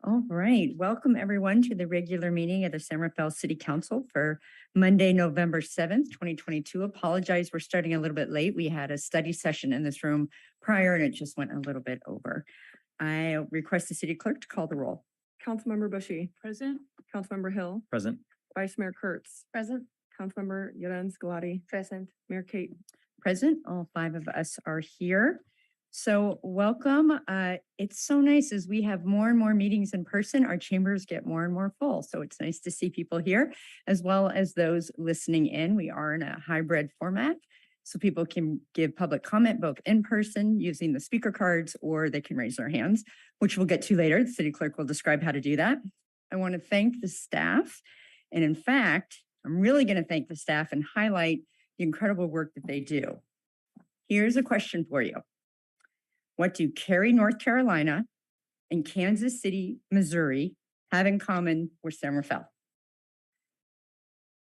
All right, welcome everyone to the regular meeting of the San Rafael City Council for Monday, November 7th, 2022. Apologize, we're starting a little bit late. We had a study session in this room prior and it just went a little bit over. I request the city clerk to call the roll. Councilmember Bushy, Present? Councilmember Hill, Present. Vice Mayor Kurtz, Present. Councilmember Yeren Skalati, Present. Mayor Kate. Present, all 5 of us are here. So welcome. It's so nice as we have more and more meetings in person, our chambers get more and more full. So it's nice to see people here as well as those listening in. We are in a hybrid format. So people can give public comment both in person using the speaker cards, or they can raise their hands, which we'll get to later. The city clerk will describe how to do that. I want to thank the staff. And in fact, I'm really going to thank the staff and highlight the incredible work that they do. Here's a question for you. What do Cary, North Carolina and Kansas City, Missouri have in common with San Rafael?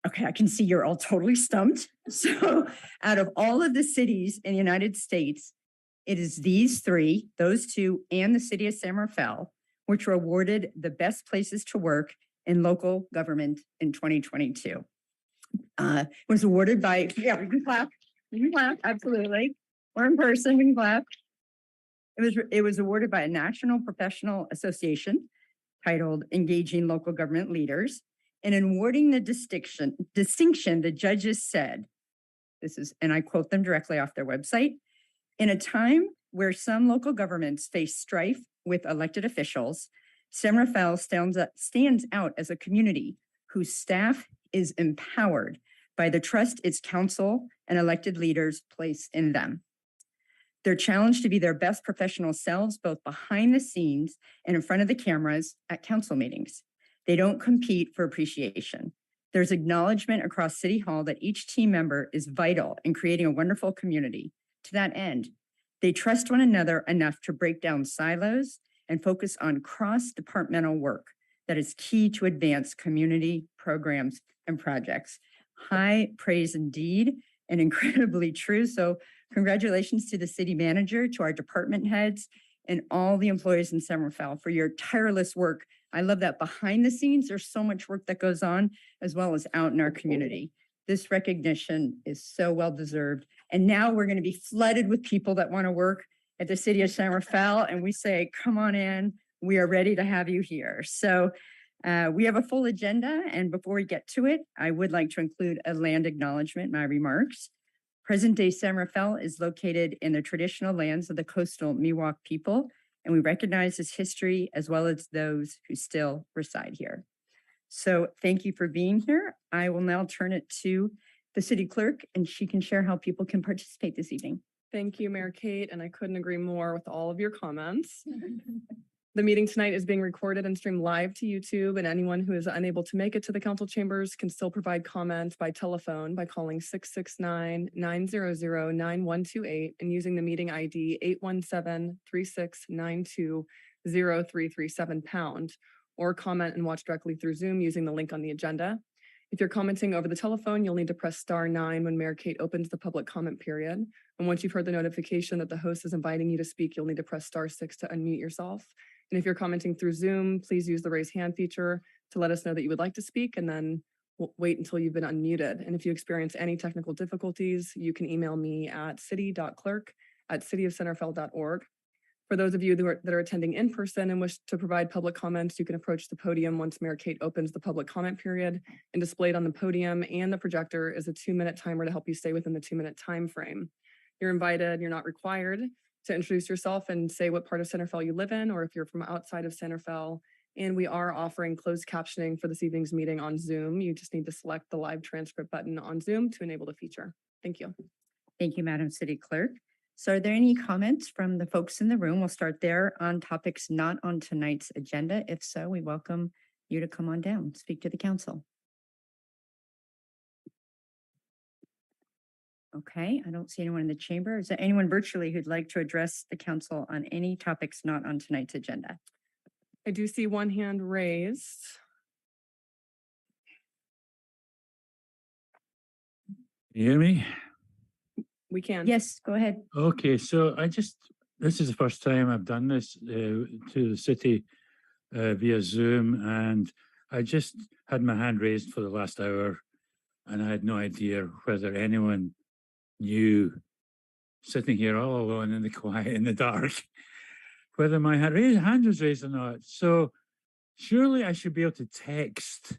Okay, I can see you're all totally stumped. So out of all of the cities in the United States, it is these 3, those 2, and the city of San Rafael, which were awarded the best places to work in local government in 2022. Was awarded by, yeah, we can clap, absolutely. Or in person, we can clap. It was awarded by a national professional association titled Engaging Local Government Leaders. And in awarding the distinction, the judges said, this is, and I quote them directly off their website, in a time where some local governments face strife with elected officials, San Rafael stands out as a community whose staff is empowered by the trust its council and elected leaders place in them. They're challenged to be their best professional selves, both behind the scenes and in front of the cameras at council meetings. They don't compete for appreciation. There's acknowledgement across City Hall that each team member is vital in creating a wonderful community. To that end, they trust one another enough to break down silos and focus on cross-departmental work that is key to advance community programs and projects. High praise indeed, and incredibly true. So congratulations to the city manager, to our department heads, and all the employees in San Rafael for your tireless work. I love that behind the scenes, there's so much work that goes on, as well as out in our community. This recognition is so well deserved. And now we're going to be flooded with people that want to work at the city of San Rafael. And we say, come on in, we are ready to have you here. So we have a full agenda. And before we get to it, I would like to include a land acknowledgement in my remarks. Present-day San Rafael is located in the traditional lands of the coastal Miwok people, and we recognize its history as well as those who still reside here. So thank you for being here. I will now turn it to the city clerk, and she can share how people can participate this evening. Thank you, Mayor Kate, and I couldn't agree more with all of your comments. The meeting tonight is being recorded and streamed live to YouTube, and anyone who is unable to make it to the council chambers can still provide comments by telephone by calling 669-900-9128 and using the meeting ID 817-3692-0337#, or comment and watch directly through Zoom using the link on the agenda. If you're commenting over the telephone, you'll need to press *9 when Mayor Kate opens the public comment period. And once you've heard the notification that the host is inviting you to speak, you'll need to press *6 to unmute yourself. And if you're commenting through Zoom, please use the raise hand feature to let us know that you would like to speak, and then we'll wait until you've been unmuted. And if you experience any technical difficulties, you can email me at city.clerk@cityofsanrafael.org. For those of you that are attending in person and wish to provide public comments, you can approach the podium once Mayor Kate opens the public comment period, and displayed on the podium and the projector is a 2-minute timer to help you stay within the 2-minute time frame. You're invited, you're not required to introduce yourself and say what part of San Rafael you live in, or if you're from outside of San Rafael. And we are offering closed captioning for this evening's meeting on Zoom. You just need to select the live transcript button on Zoom to enable the feature. Thank you. Thank you, Madam City Clerk. So are there any comments from the folks in the room? We'll start there on topics not on tonight's agenda. If so, we welcome you to come on down, speak to the council. Okay, I don't see anyone in the chamber. Is there anyone virtually who'd like to address the council on any topics not on tonight's agenda? I do see one hand raised. You hear me? We can. Yes, go ahead. Okay, so this is the first time I've done this to the city. via Zoom, and I just had my hand raised for the last hour, and I had no idea whether anyone knew, sitting here all alone in the quiet, in the dark, whether my hand was raised or not. So surely I should be able to text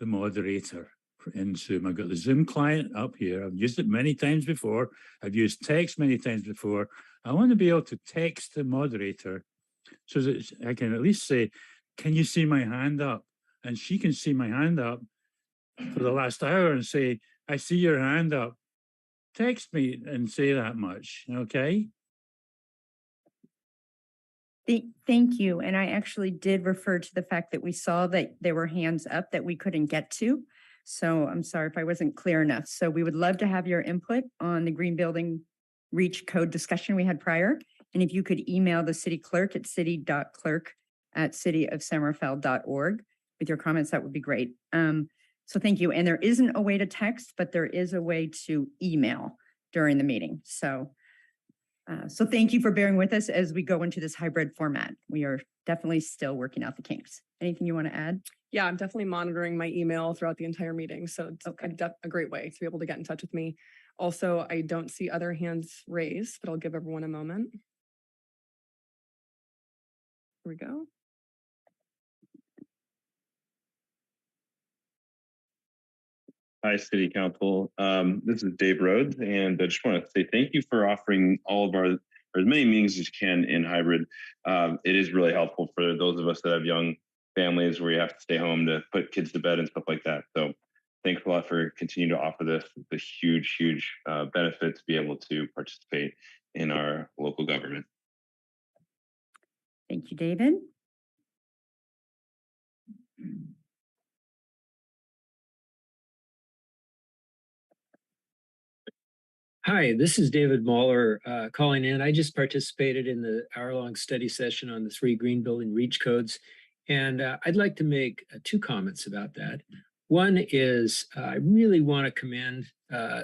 the moderator in Zoom. I've got the Zoom client up here. I've used it many times before. I've used text many times before. I want to be able to text the moderator so that I can at least say, can you see my hand up? And she can see my hand up for the last hour and say, I see your hand up. Text me and say that much, okay? Thank you. And I actually did refer to the fact that we saw that there were hands up that we couldn't get to. So I'm sorry if I wasn't clear enough. So we would love to have your input on the green building reach code discussion we had prior. And if you could email the city clerk at city.clerk@cityofsanrafael.org with your comments, that would be great. So thank you. And there isn't a way to text, but there is a way to email during the meeting. So thank you for bearing with us as we go into this hybrid format. We are definitely still working out the kinks. Anything you want to add? Yeah, I'm definitely monitoring my email throughout the entire meeting. So it's a great way to be able to get in touch with me. Also, I don't see other hands raised, but I'll give everyone a moment. Here we go. Hi, City Council. This is Dave Rhodes, and I just want to say thank you for offering all of or as many meetings as you can in hybrid. It is really helpful for those of us that have young families where you have to stay home to put kids to bed and stuff like that. So thanks a lot for continuing to offer this. It's a huge, huge benefit to be able to participate in our local government. Thank you, David. Hi, this is David Mahler calling in. I just participated in the hour-long study session on the 3 green building reach codes, and I'd like to make 2 comments about that. One is I really want to commend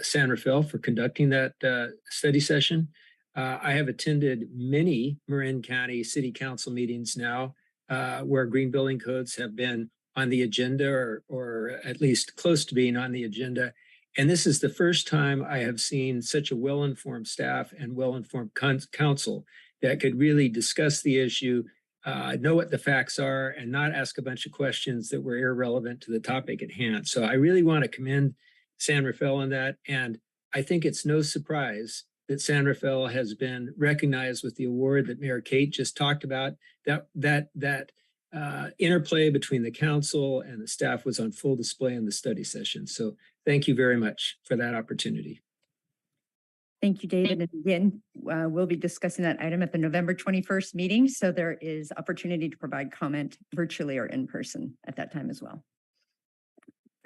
San Rafael for conducting that study session. I have attended many Marin County City Council meetings now where green building codes have been on the agenda or at least close to being on the agenda. And this is the first time I have seen such a well-informed staff and well-informed council that could really discuss the issue, know what the facts are, and not ask a bunch of questions that were irrelevant to the topic at hand. So I really want to commend San Rafael on that. And I think it's no surprise that San Rafael has been recognized with the award that Mayor Kate just talked about. That interplay between the council and the staff was on full display in the study session. So thank you very much for that opportunity. Thank you, David. And again, we'll be discussing that item at the November 21st meeting. So there is opportunity to provide comment virtually or in person at that time as well.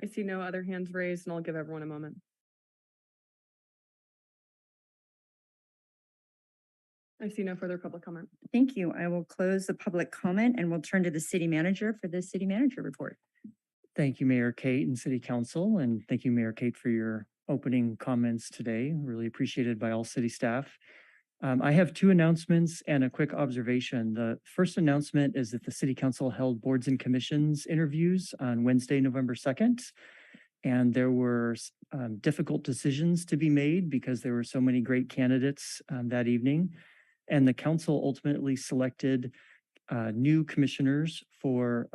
I see no other hands raised, and I'll give everyone a moment. I see no further public comment. Thank you. I will close the public comment and we'll turn to the city manager for the city manager report. Thank you, Mayor Kate and City Council, and thank you, Mayor Kate, for your opening comments today. Really appreciated by all city staff. I have 2 announcements and a quick observation. The first announcement is that the City Council held boards and commissions interviews on Wednesday, November 2nd. And there were difficult decisions to be made because there were so many great candidates that evening. And the council ultimately selected new commissioners for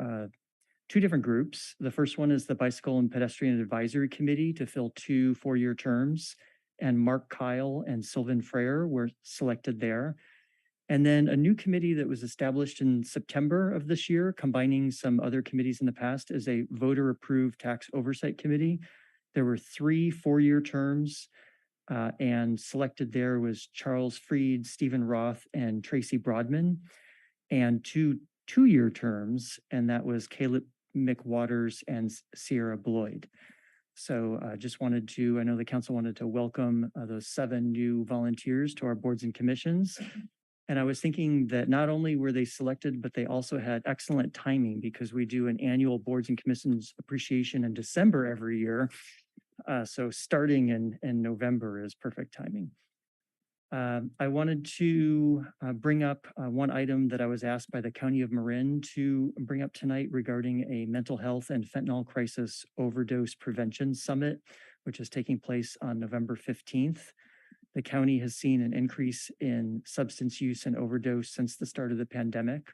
2 different groups. The first one is the Bicycle and Pedestrian Advisory Committee to fill 2 4-year terms, and Mark Kyle and Sylvan Frere were selected there. And then a new committee that was established in September of this year, combining some other committees in the past, is a voter-approved tax oversight committee. There were 3 4-year terms, and selected there was Charles Freed, Stephen Roth, and Tracy Broadman, and 2 2-year terms, and that was Caleb McWaters and Sierra Bloyd. So just wanted to, I know the council wanted to welcome those 7 new volunteers to our boards and commissions. And I was thinking that not only were they selected, but they also had excellent timing because we do an annual boards and commissions appreciation in December every year. So starting in November is perfect timing. I wanted to bring up one item that I was asked by the County of Marin to bring up tonight regarding a mental health and fentanyl crisis overdose prevention summit, which is taking place on November 15th. The county has seen an increase in substance use and overdose since the start of the pandemic.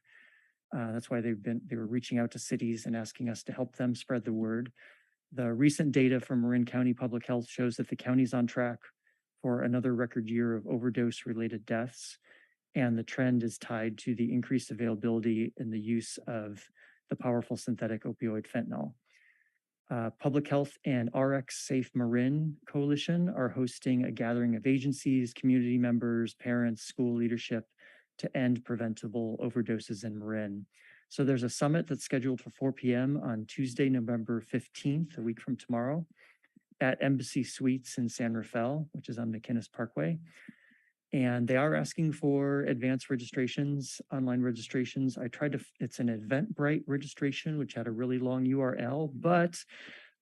That's why they were reaching out to cities and asking us to help them spread the word. The recent data from Marin County Public Health shows that the county's on track for another record year of overdose-related deaths, and the trend is tied to the increased availability in the use of the powerful synthetic opioid fentanyl. Public Health and RX Safe Marin Coalition are hosting a gathering of agencies, community members, parents, school leadership to end preventable overdoses in Marin. So there's a summit that's scheduled for 4 p.m. on Tuesday, November 15th, a week from tomorrow, at Embassy Suites in San Rafael, which is on McInnes Parkway. And they are asking for advanced registrations, online registrations. I tried to, it's an Eventbrite registration, which had a really long URL, but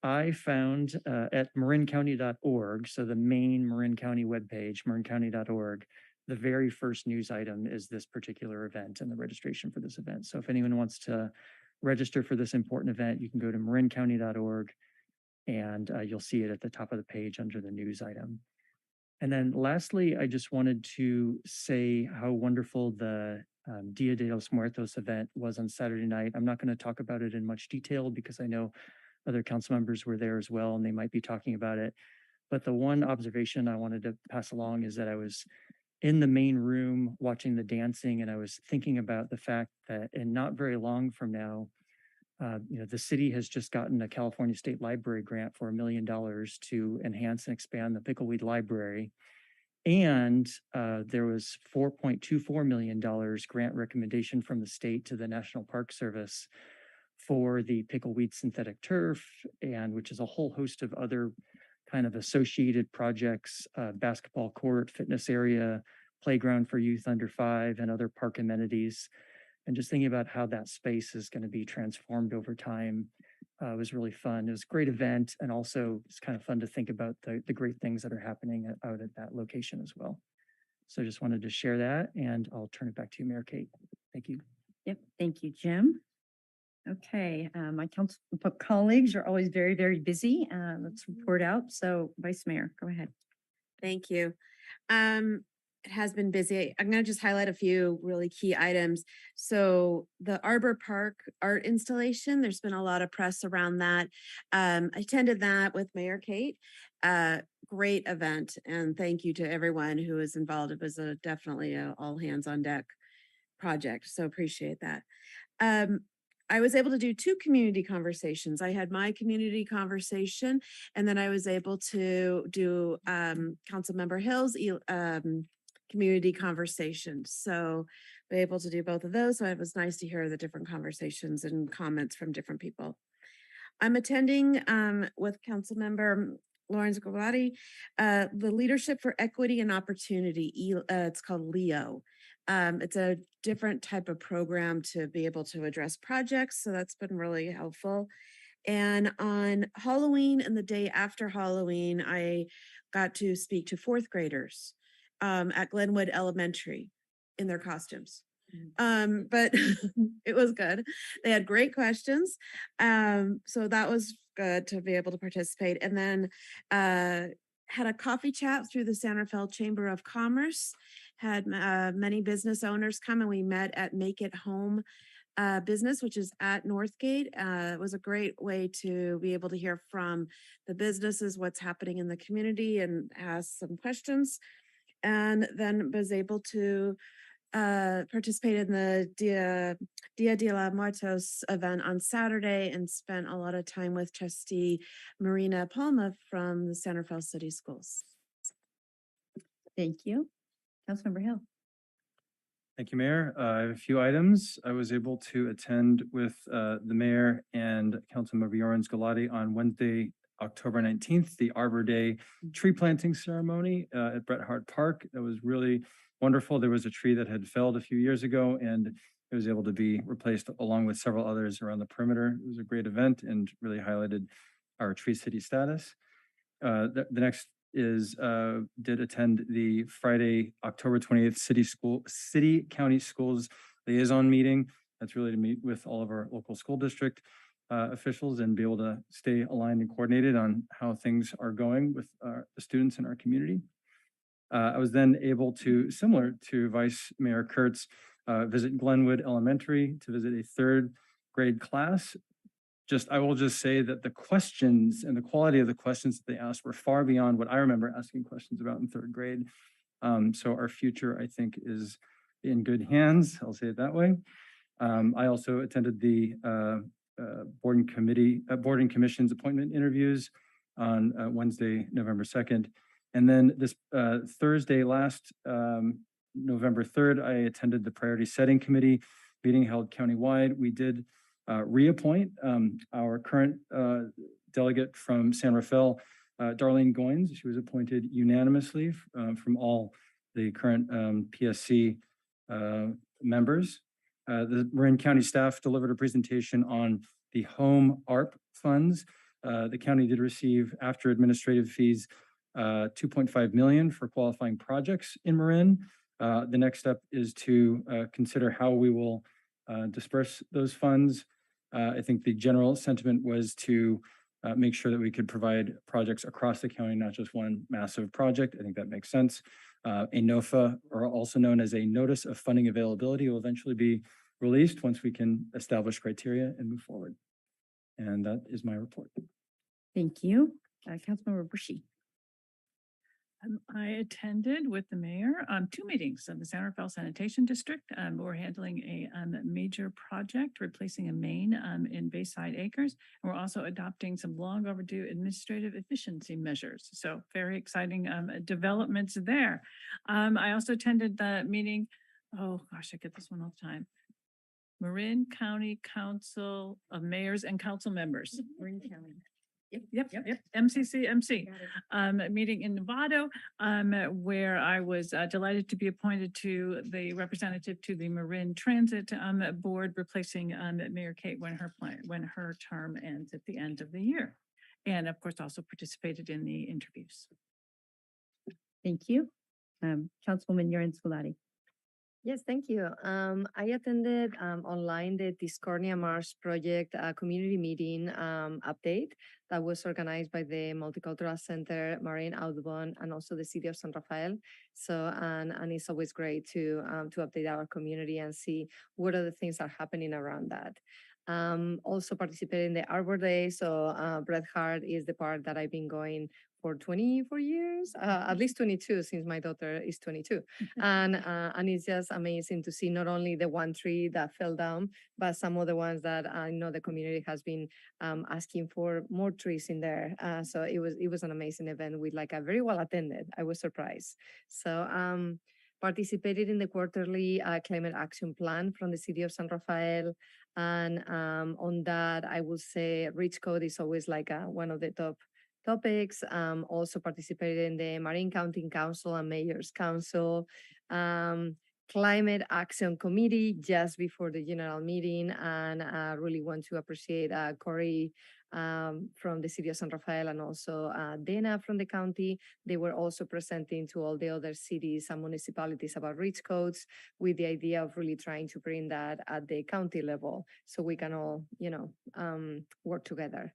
I found at marincounty.org, so the main Marin County webpage, marincounty.org, the very first news item is this particular event and the registration for this event. So if anyone wants to register for this important event, you can go to marincounty.org and you'll see it at the top of the page under the news item. And then lastly, I just wanted to say how wonderful the Dia de los Muertos event was on Saturday night. I'm not going to talk about it in much detail because I know other council members were there as well and they might be talking about it. But the one observation I wanted to pass along is that I was in the main room watching the dancing and I was thinking about the fact that in not very long from now, the city has just gotten a California State Library grant for $1 million to enhance and expand the Pickleweed Library. And there was $4.24 million grant recommendation from the state to the National Park Service for the Pickleweed synthetic turf, and which is a whole host of other kind of associated projects, basketball court, fitness area, playground for youth under 5, and other park amenities. And just thinking about how that space is going to be transformed over time was really fun. It was a great event, and also it's kind of fun to think about the great things that are happening out at that location as well. So I just wanted to share that, and I'll turn it back to you, Mayor Kate. Thank you. Yep, thank you, Jim. Okay, my council colleagues are always very, very busy. Let's report out. So Vice Mayor, go ahead. Thank you. It has been busy. I'm going to just highlight a few really key items. So the Arbor Park art installation, there's been a lot of press around that. I attended that with Mayor Kate. Great event. And thank you to everyone who was involved. It was definitely a all hands on deck project. So appreciate that. I was able to do 2 community conversations. I had my community conversation, and then I was able to do Councilmember Hill's community conversation. So be able to do both of those. So it was nice to hear the different conversations and comments from different people. I'm attending with Councilmember Lawrence Gravati, the Leadership for Equity and Opportunity. It's called LEO. It's a different type of program to be able to address projects. So that's been really helpful. And on Halloween and the day after Halloween, I got to speak to 4th graders at Glenwood Elementary in their costumes. But it was good. They had great questions. So that was good to be able to participate. And then had a coffee chat through the San Rafael Chamber of Commerce, had many business owners come, and we met at Make It Home business, which is at Northgate. It was a great way to be able to hear from the businesses, what's happening in the community, and ask some questions. And then was able to participate in the Dia de los Muertos event on Saturday and spent a lot of time with Trustee Marina Palma from the San Rafael City Schools. Thank you. Councilmember Hill. Thank you, Mayor. I have a few items. I was able to attend with the mayor and Councilmember Jorens Galati on Wednesday, October 19th, the Arbor Day tree planting ceremony at Bret Harte Park. That was really wonderful. There was a tree that had felled a few years ago, and it was able to be replaced along with several others around the perimeter. It was a great event and really highlighted our tree city status. The next did attend the Friday, October 20th City County Schools Liaison Meeting. That's really to meet with all of our local school district officials and be able to stay aligned and coordinated on how things are going with the students in our community. I was then able to, similar to Vice Mayor Kurtz, visit Glenwood Elementary to visit a third grade class. I will just say that the questions and the quality of the questions that they asked were far beyond what I remember asking questions about in third grade. So our future, I think, is in good hands. I'll say it that way. I also attended the board and commission's appointment interviews on Wednesday, November 2nd. And then this Thursday, November 3rd, I attended the priority setting committee meeting held countywide. We did reappoint our current delegate from San Rafael, Darlene Goins. She was appointed unanimously from all the current PSC members. The Marin County staff delivered a presentation on the home ARP funds. The county did receive, after administrative fees, 2.5 million for qualifying projects in Marin. The next step is to consider how we will disperse those funds. I think the general sentiment was to make sure that we could provide projects across the county, not just one massive project. I think that makes sense. A NOFA, or also known as a Notice of Funding Availability, will eventually be released once we can establish criteria and move forward. And that is my report. Thank you. Councilmember Bushy. I attended with the mayor 2 meetings of the San Rafael Sanitation District. We're handling a major project, replacing a main in Bayside Acres. And we're also adopting some long overdue administrative efficiency measures. So very exciting developments there. I also attended the meeting. Oh gosh, I get this one all the time. Marin County Council of Mayors and Council Members. Marin County. Yep. MCC. Meeting in Novato, where I was delighted to be appointed to the representative to the Marin Transit Board, replacing Mayor Kate when her term ends at the end of the year. And of course, also participated in the interviews. Thank you. Councilwoman Yorin Scolati. Yes, thank you. I attended online the Discordia Mars Project community meeting update that was organized by the Multicultural Center, Marin Audubon, and also the City of San Rafael. So, and it's always great to update our community and see what are the things that are happening around that. Also participated in the Arbor Day. So Bret Hart is the part that I've been going for 24 years, at least 22 since my daughter is 22. And it's just amazing to see not only the one tree that fell down, but some of the ones that I know the community has been asking for more trees in there. So it was an amazing event with like a very well attended. I was surprised. So participated in the quarterly climate action plan from the City of San Rafael. And on that, I would say Rich Code is always like one of the top topics. Also participated in the Marin County Council and Mayor's Council, Climate Action Committee just before the general meeting. And really want to appreciate Corey from the City of San Rafael and also Dana from the county. They were also presenting to all the other cities and municipalities about REACH codes with the idea of really trying to bring that at the county level so we can all, work together.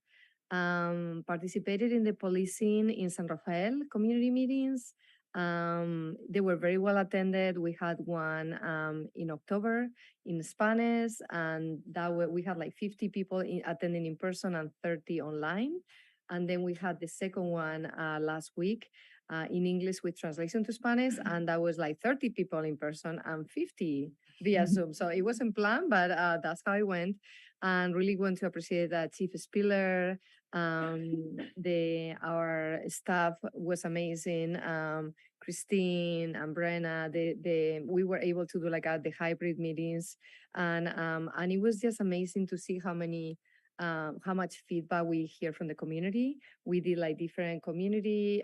Participated in the policing in San Rafael community meetings. They were very well attended. We had one in October in Spanish, and that we had like 50 people attending in person and 30 online. And then we had the second one last week in English with translation to Spanish, and that was like 30 people in person and 50 via Zoom. So it wasn't planned, but that's how it went. And really want to appreciate Chief Spiller. Our staff was amazing. Christine and Brenna, we were able to do like the hybrid meetings, and it was just amazing to see how much feedback we hear from the community. We did like different community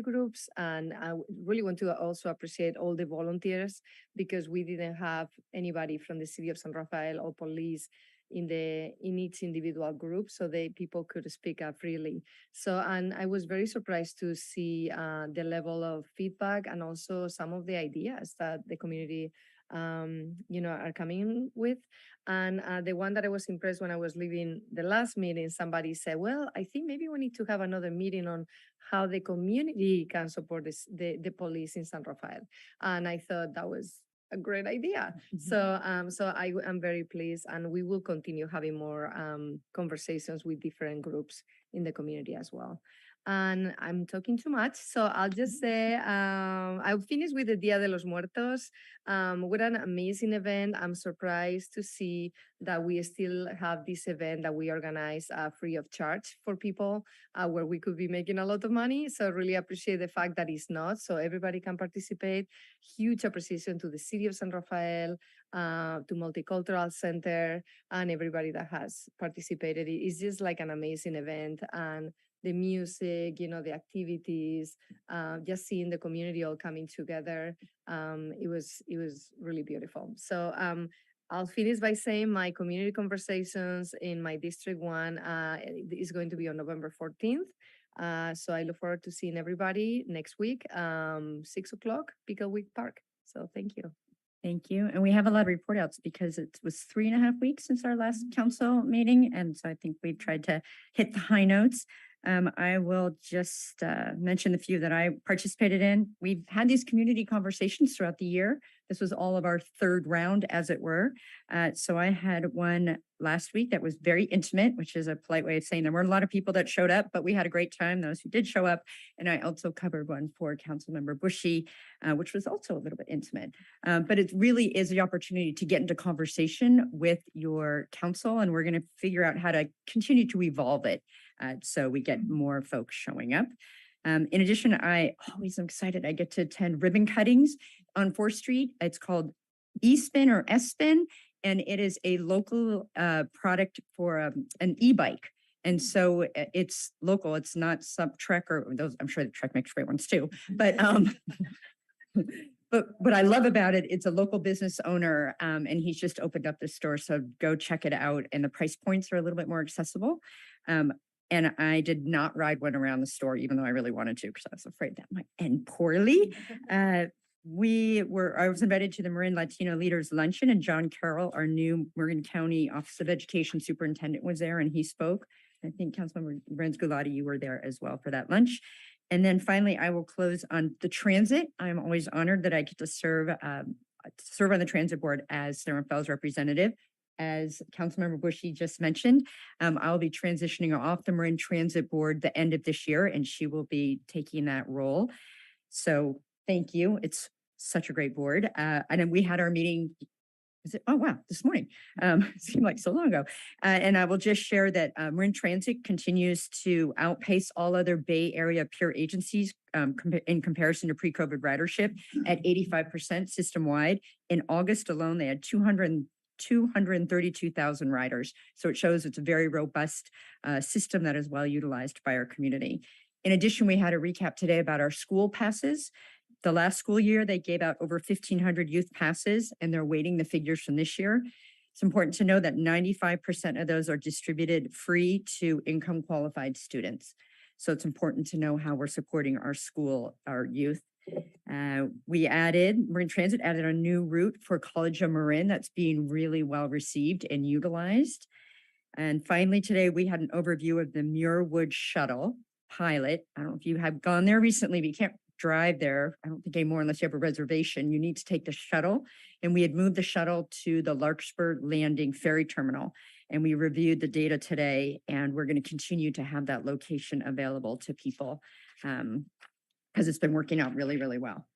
groups, and I really want to also appreciate all the volunteers because we didn't have anybody from the City of San Rafael or police in each individual group, so people could speak up freely. So, and I was very surprised to see the level of feedback and also some of the ideas that the community are coming with. And the one that I was impressed when I was leaving the last meeting, somebody said, well, I think maybe we need to have another meeting on how the community can support the police in San Rafael. And I thought that was a great idea. So I am very pleased, and we will continue having more conversations with different groups in the community as well. And I'm talking too much, so I'll just say I'll finish with the Dia de los Muertos. What an amazing event. I'm surprised to see that we still have this event that we organize free of charge for people, where we could be making a lot of money. So really appreciate the fact that it's not, so everybody can participate. Huge appreciation to the city of San Rafael, to Multicultural Center, and everybody that has participated. It's just like an amazing event, and the music, the activities, just seeing the community all coming together. It was really beautiful. So I'll finish by saying my community conversations in my District 1 is going to be on November 14th. So I look forward to seeing everybody next week, 6 o'clock, Pickle Week Park. So thank you. Thank you. And we have a lot of report outs because it was 3.5 weeks since our last council meeting. And so I think we've tried to hit the high notes. I will just mention the few that I participated in. We've had these community conversations throughout the year. This was all of our third round, as it were. So I had one last week that was very intimate, which is a polite way of saying there weren't a lot of people that showed up, but we had a great time, those who did show up. And I also covered one for Councilmember Bushy, which was also a little bit intimate. But it really is the opportunity to get into conversation with your council, and we're going to figure out how to continue to evolve it. So we get more folks showing up. In addition, I always am excited. I get to attend ribbon cuttings on 4th Street. It's called E-Spin or S-Spin, and it is a local product for an e-bike. And so it's local. It's not some Trek or those. I'm sure the Trek makes great ones too. But but what I love about it, it's a local business owner, and he's just opened up the store. So go check it out. And the price points are a little bit more accessible. And I did not ride one around the store, even though I really wanted to, because I was afraid that might end poorly. I was invited to the Marin Latino Leaders Luncheon, and John Carroll, our new Marin County Office of Education Superintendent, was there, and he spoke. I think Councilmember Renz Gulati, you were there as well for that lunch. And then finally, I will close on the transit. I'm always honored that I get to serve on the transit board as San Rafael's representative. As Councilmember Bushy just mentioned, I'll be transitioning off the Marin Transit Board the end of this year, and she will be taking that role. So thank you. It's such a great board. And then we had our meeting, oh wow, this morning. It seemed like so long ago. And I will just share that Marin Transit continues to outpace all other Bay Area peer agencies in comparison to pre-COVID ridership at 85% system-wide. In August alone, they had 232,000 riders. So it shows it's a very robust system that is well utilized by our community. In addition, we had a recap today about our school passes. The last school year, they gave out over 1,500 youth passes, and they're waiting the figures from this year. It's important to know that 95% of those are distributed free to income qualified students. So it's important to know how we're supporting our school, our youth. Marin Transit added a new route for College of Marin that's being really well received and utilized. And finally, today we had an overview of the Muirwood Shuttle pilot. I don't know if you have gone there recently, but you can't drive there, I don't think anymore unless you have a reservation. You need to take the shuttle. And we had moved the shuttle to the Larkspur Landing Ferry Terminal. And we reviewed the data today, and we're going to continue to have that location available to people because it's been working out really, really well.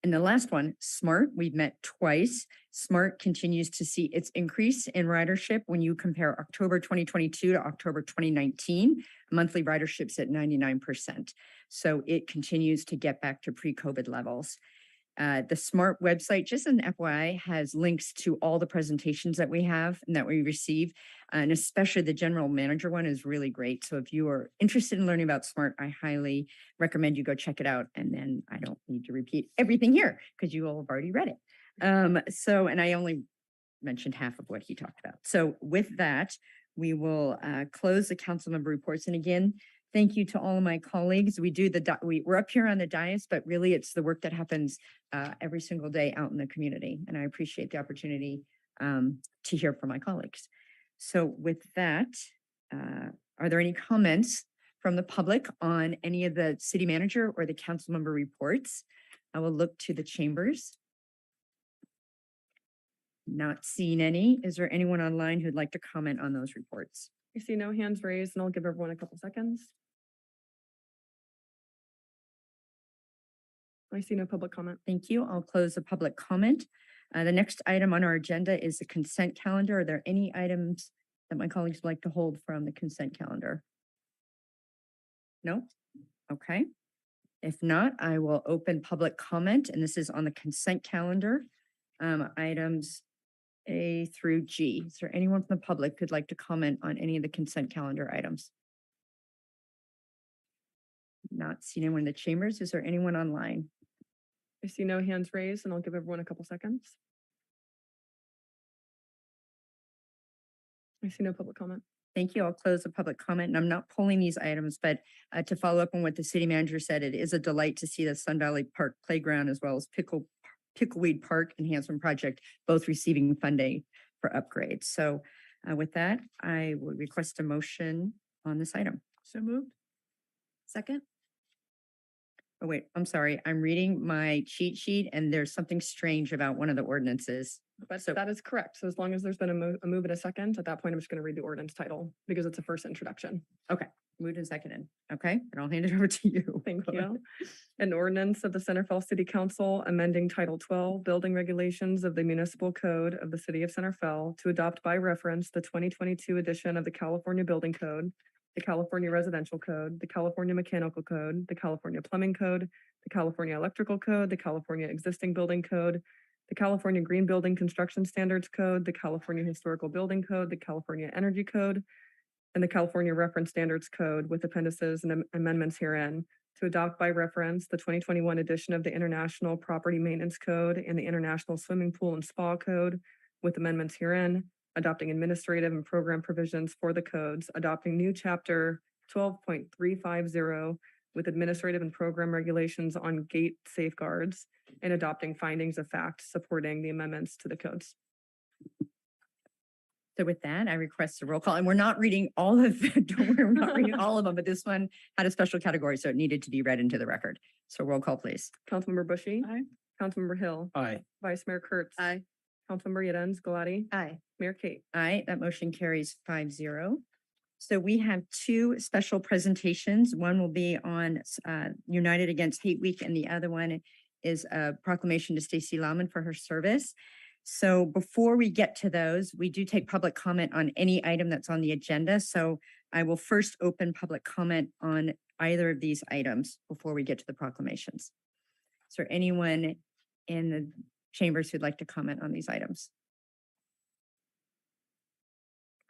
And the last one, SMART, we've met twice. SMART continues to see its increase in ridership when you compare October 2022 to October 2019. Monthly ridership's at 99%. So it continues to get back to pre-COVID levels. The SMART website, just an FYI, has links to all the presentations that we have and that we receive, and especially the general manager one is really great. So if you are interested in learning about SMART, I highly recommend you go check it out. And then I don't need to repeat everything here because you all have already read it. And I only mentioned half of what he talked about. So with that, we will close the council member reports. And again, thank you to all of my colleagues. We do we're up here on the dais, but really it's the work that happens every single day out in the community. And I appreciate the opportunity to hear from my colleagues. So with that, are there any comments from the public on any of the city manager or the council member reports? I will look to the chambers. Not seeing any. Is there anyone online who'd like to comment on those reports? I see no hands raised, and I'll give everyone a couple seconds. I see no public comment. Thank you. I'll close the public comment. The next item on our agenda is the consent calendar. Are there any items that my colleagues would like to hold from the consent calendar? No? Okay. If not, I will open public comment, and this is on the consent calendar. Items A through G. Is there anyone from the public who'd like to comment on any of the consent calendar items? Not seeing anyone in the chambers. Is there anyone online? I see no hands raised, and I'll give everyone a couple seconds. I see no public comment. Thank you. I'll close the public comment, and I'm not pulling these items, but to follow up on what the city manager said, it is a delight to see the Sun Valley Park Playground as well as Pickleweed Park Enhancement Project both receiving funding for upgrades. So with that, I would request a motion on this item. So moved. Second? Oh, wait, I'm sorry. I'm reading my cheat sheet and there's something strange about one of the ordinances. But that is correct. So as long as there's been a move and a second, at that point, I'm just going to read the ordinance title because it's a first introduction. Okay, moved and seconded. Okay, and I'll hand it over to you. Thank you. An ordinance of the Centerville City Council amending Title 12 Building Regulations of the Municipal Code of the City of Centerville to adopt by reference the 2022 edition of the California Building Code, the California Residential Code, the California Mechanical Code, the California Plumbing Code, the California Electrical Code, the California Existing Building Code, the California Green Building Construction Standards Code, the California Historical Building Code, the California Energy Code, and the California Reference Standards Code with appendices and amendments herein to adopt by reference the 2021 edition of the International Property Maintenance Code and the International Swimming Pool and Spa Code with amendments herein, adopting administrative and program provisions for the codes, adopting new chapter 12.350 with administrative and program regulations on gate safeguards, and adopting findings of fact supporting the amendments to the codes. So with that, I request a roll call, and we're not reading all of them. Don't worry, we're not reading all of them, but this one had a special category, so it needed to be read into the record. So roll call, please. Councilmember Bushy. Aye. Councilmember Hill. Aye. Vice Mayor Kurtz. Aye. Councilmember Yeden's Galati. Aye. Mayor Kate. Aye, that motion carries 5-0. So we have two special presentations. One will be on United Against Hate Week, and the other one is a proclamation to Stacey Laumann for her service. So before we get to those, we do take public comment on any item that's on the agenda. So I will first open public comment on either of these items before we get to the proclamations. Is there anyone in the chambers who'd like to comment on these items?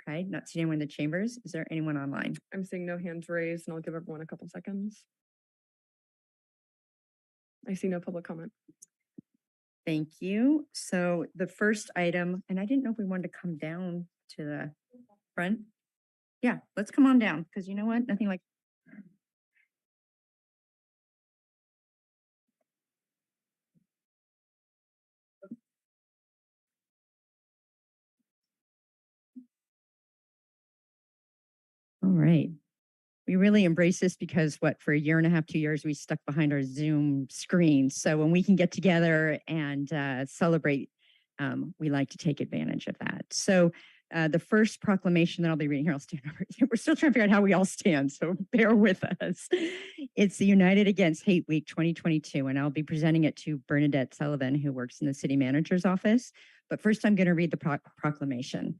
Okay, not seeing anyone in the chambers. Is there anyone online? I'm seeing no hands raised, and I'll give everyone a couple seconds. I see no public comment. Thank you. So the first item, and I didn't know if we wanted to come down to the front. Yeah, let's come on down, because you know what? Nothing like. All right. We really embrace this because for a year and a half, 2 years, we stuck behind our Zoom screens. So when we can get together and celebrate, we like to take advantage of that. So the first proclamation that I'll be reading here, I'll stand over. We're still trying to figure out how we all stand, so bear with us. It's the United Against Hate Week 2022, and I'll be presenting it to Bernadette Sullivan, who works in the city manager's office. But first, I'm going to read the proclamation.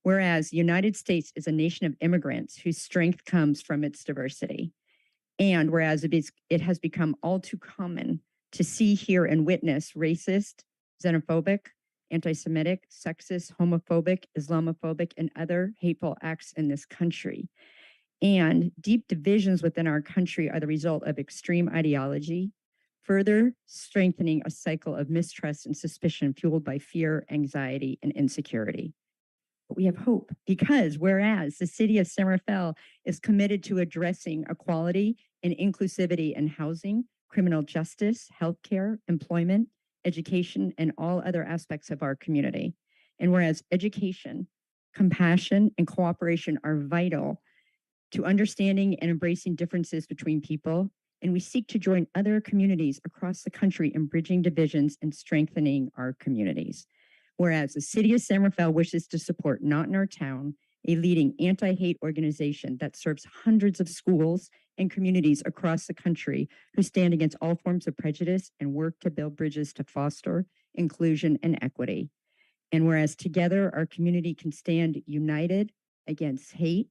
Whereas the United States is a nation of immigrants whose strength comes from its diversity. And whereas it has become all too common to see, hear, and witness racist, xenophobic, anti-Semitic, sexist, homophobic, Islamophobic, and other hateful acts in this country. And deep divisions within our country are the result of extreme ideology, further strengthening a cycle of mistrust and suspicion fueled by fear, anxiety, and insecurity. But we have hope because whereas the city of San Rafael is committed to addressing equality and inclusivity in housing, criminal justice, healthcare, employment, education, and all other aspects of our community. And whereas education, compassion, and cooperation are vital to understanding and embracing differences between people, and we seek to join other communities across the country in bridging divisions and strengthening our communities. Whereas the city of San Rafael wishes to support Not in Our Town, a leading anti-hate organization that serves hundreds of schools and communities across the country who stand against all forms of prejudice and work to build bridges to foster inclusion and equity. And whereas together our community can stand united against hate,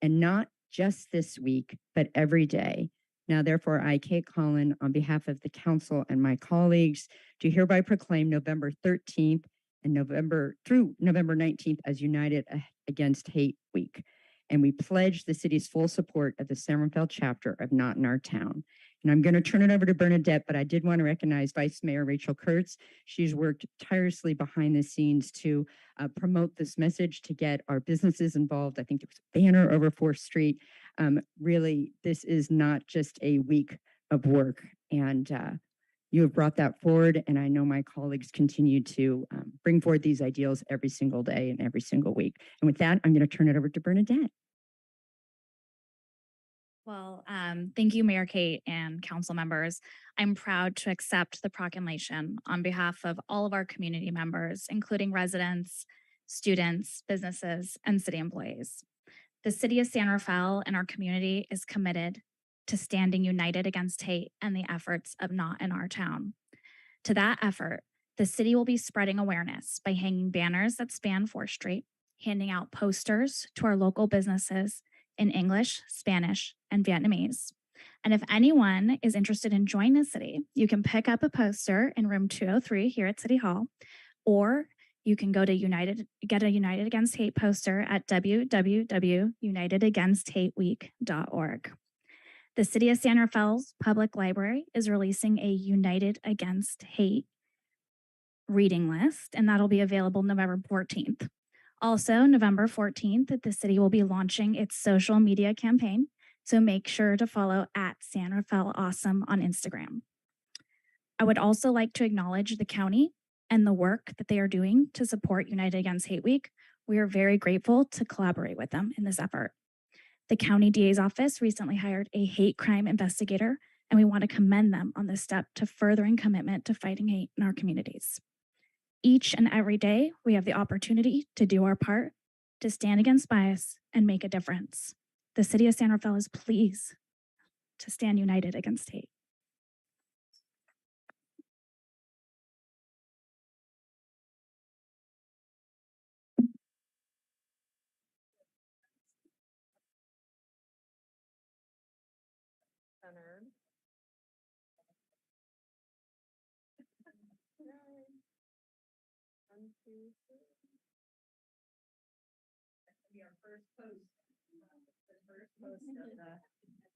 and not just this week, but every day. Now, therefore, I, Kate Collin, on behalf of the council and my colleagues, do hereby proclaim November 13th and November 19th as United Against Hate Week. And we pledge the city's full support of the San Rafael chapter of Not in Our Town. And I'm going to turn it over to Bernadette, but I did want to recognize Vice Mayor Rachel Kurtz. She's worked tirelessly behind the scenes to promote this message, to get our businesses involved. I think there was a banner over 4th Street. Really, this is not just a week of work. And you have brought that forward, and I know my colleagues continue to bring forward these ideals every single day and every single week. And with that, I'm going to turn it over to Bernadette. Well, thank you, Mayor Kate and council members. I'm proud to accept the proclamation on behalf of all of our community members, including residents, students, businesses, and city employees. The city of San Rafael and our community is committed to standing united against hate and the efforts of Not in Our Town. To that effort, the city will be spreading awareness by hanging banners that span 4th Street, handing out posters to our local businesses in English, Spanish, and Vietnamese. And if anyone is interested in joining the city, you can pick up a poster in room 203 here at City Hall, or you can go to get a United Against Hate poster at www.unitedagainsthateweek.org. The City of San Rafael's Public Library is releasing a United Against Hate reading list, and that'll be available November 14th. Also, November 14th, the city will be launching its social media campaign, so make sure to follow at San Rafael Awesome on Instagram. I would also like to acknowledge the county and the work that they are doing to support United Against Hate Week. We are very grateful to collaborate with them in this effort. The county DA's office recently hired a hate crime investigator, and we want to commend them on this step to furthering commitment to fighting hate in our communities. Each and every day, we have the opportunity to do our part, to stand against bias and make a difference. The city of San Rafael is pleased to stand united against hate.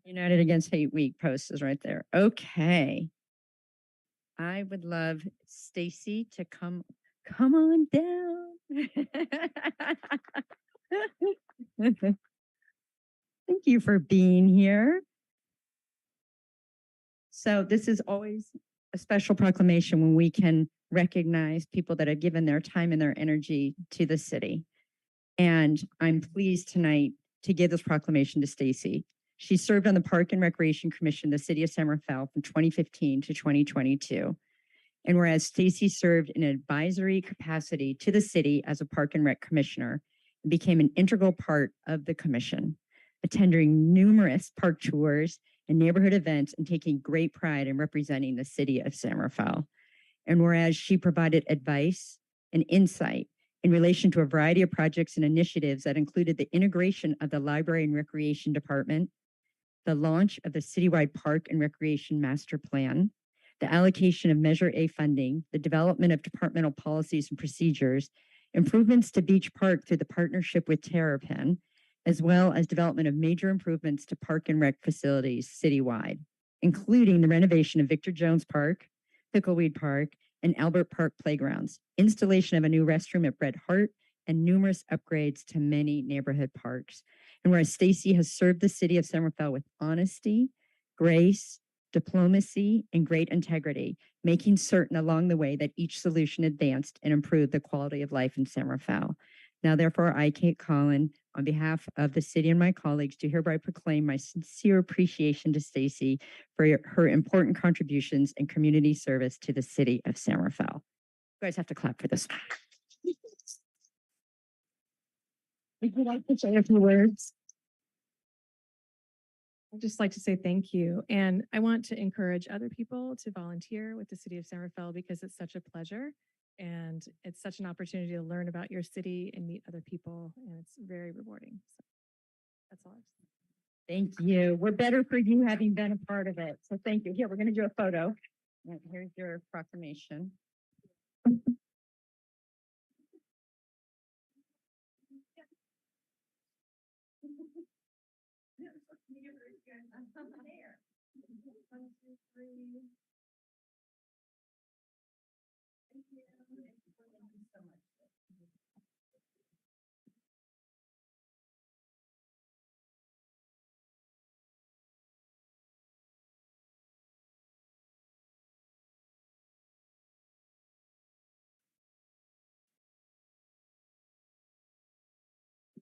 United Against Hate Week post is right there. Okay. I would love Stacey to come on down. Thank you for being here. So this is always a special proclamation when we can recognize people that have given their time and their energy to the city. And I'm pleased tonight to give this proclamation to Stacey. She served on the Park and Recreation Commission, the city of San Rafael from 2015 to 2022. And whereas Stacey served in an advisory capacity to the city as a Park and Rec Commissioner and became an integral part of the commission, attending numerous park tours and neighborhood events and taking great pride in representing the city of San Rafael. And whereas she provided advice and insight in relation to a variety of projects and initiatives that included the integration of the Library and Recreation Department, the launch of the citywide Park and Recreation Master Plan, the allocation of Measure A funding, the development of departmental policies and procedures, improvements to Beach Park through the partnership with Terrapin, as well as development of major improvements to park and rec facilities citywide. including the renovation of Victor Jones Park, Pickleweed Park, and Albert Park playgrounds, installation of a new restroom at Bret Hart, and numerous upgrades to many neighborhood parks. And whereas Stacey has served the city of San Rafael with honesty, grace, diplomacy, and great integrity, making certain along the way that each solution advanced and improved the quality of life in San Rafael. Now, therefore, I, Kate Collin, on behalf of the city and my colleagues, do hereby proclaim my sincere appreciation to Stacey for her important contributions and community service to the city of San Rafael. You guys have to clap for this. Would you like to say a few words? I'd just like to say thank you. And I want to encourage other people to volunteer with the city of San Rafael because it's such a pleasure and it's such an opportunity to learn about your city and meet other people. And it's very rewarding. So that's all. Thank you. We're better for you having been a part of it. So thank you. Here, we're going to do a photo. Here's your proclamation.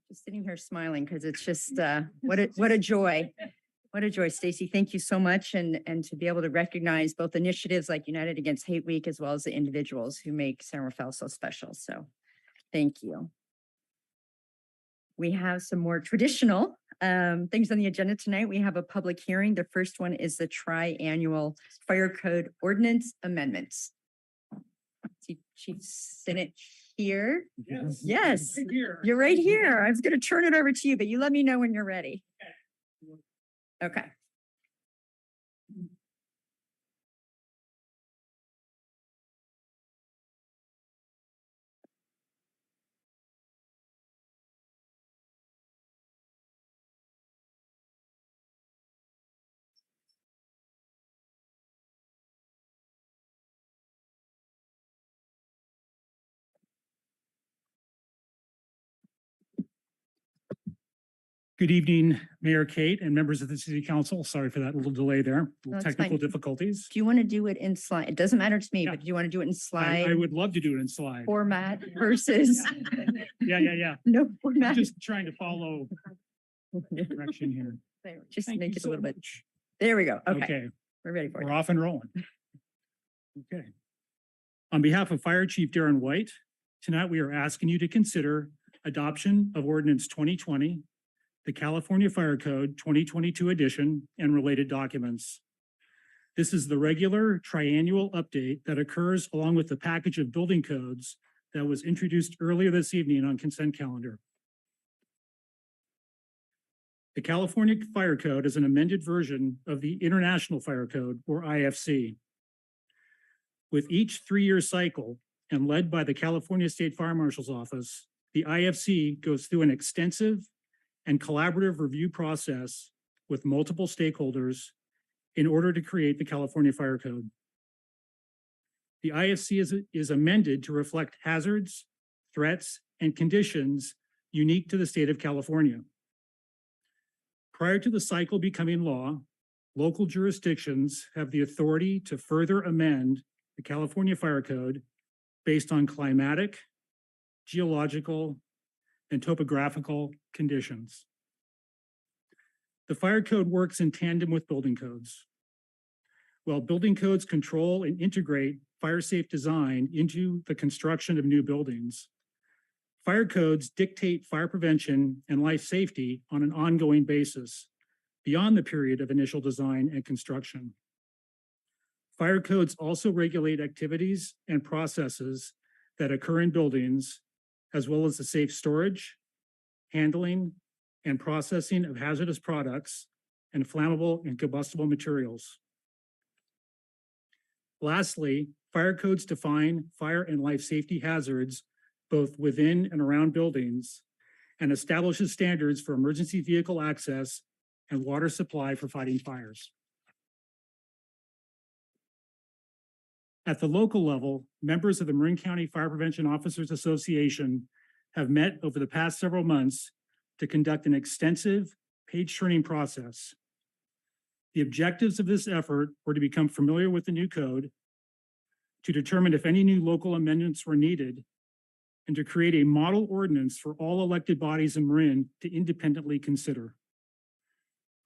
Just sitting here smiling because it's just what a joy. What a joy, Stacey. Thank you so much. And to be able to recognize both initiatives like United Against Hate Week, as well as the individuals who make San Rafael so special. So thank you. We have some more traditional things on the agenda tonight. We have a public hearing. The first one is the Triannual Fire Code Ordinance Amendments. See Chief Senate here. Yes. Yes. Right here. You're right here. I was going to turn it over to you, but you let me know when you're ready. Okay. Good evening, Mayor Kate and members of the City Council. Sorry for that little delay there, No, it's technical fine. difficulties. Do you want to do it in slide? It doesn't matter to me, Yeah. but do you want to do it in slide I would love to do it in slide. format versus Yeah. no format? Just trying to follow direction here. There, just Thank make you it a so little bit. much. There we go. Okay. Okay, We're ready for we're it. off and rolling. Okay. On behalf of Fire Chief Darren White, tonight we are asking you to consider adoption of Ordinance 2020, the California Fire Code 2022 edition, and related documents. This is the regular triannual update that occurs along with the package of building codes that was introduced earlier this evening on consent calendar. The California Fire Code is an amended version of the International Fire Code, or IFC. With each 3-year cycle and led by the California State Fire Marshal's Office, the IFC goes through an extensive and collaborative review process with multiple stakeholders in order to create the California Fire Code. The IFC is amended to reflect hazards, threats, and conditions unique to the state of California. Prior to the cycle becoming law, local jurisdictions have the authority to further amend the California Fire Code based on climatic, geological, and topographical conditions. The fire code works in tandem with building codes. While building codes control and integrate fire safe design into the construction of new buildings, fire codes dictate fire prevention and life safety on an ongoing basis beyond the period of initial design and construction. Fire codes also regulate activities and processes that occur in buildings, as well as the safe storage, handling, and processing of hazardous products and flammable and combustible materials. Lastly, fire codes define fire and life safety hazards both within and around buildings and establishes standards for emergency vehicle access and water supply for fighting fires. At the local level, members of the Marin County Fire Prevention Officers Association have met over the past several months to conduct an extensive page-turning process. The objectives of this effort were to become familiar with the new code, to determine if any new local amendments were needed, and to create a model ordinance for all elected bodies in Marin to independently consider.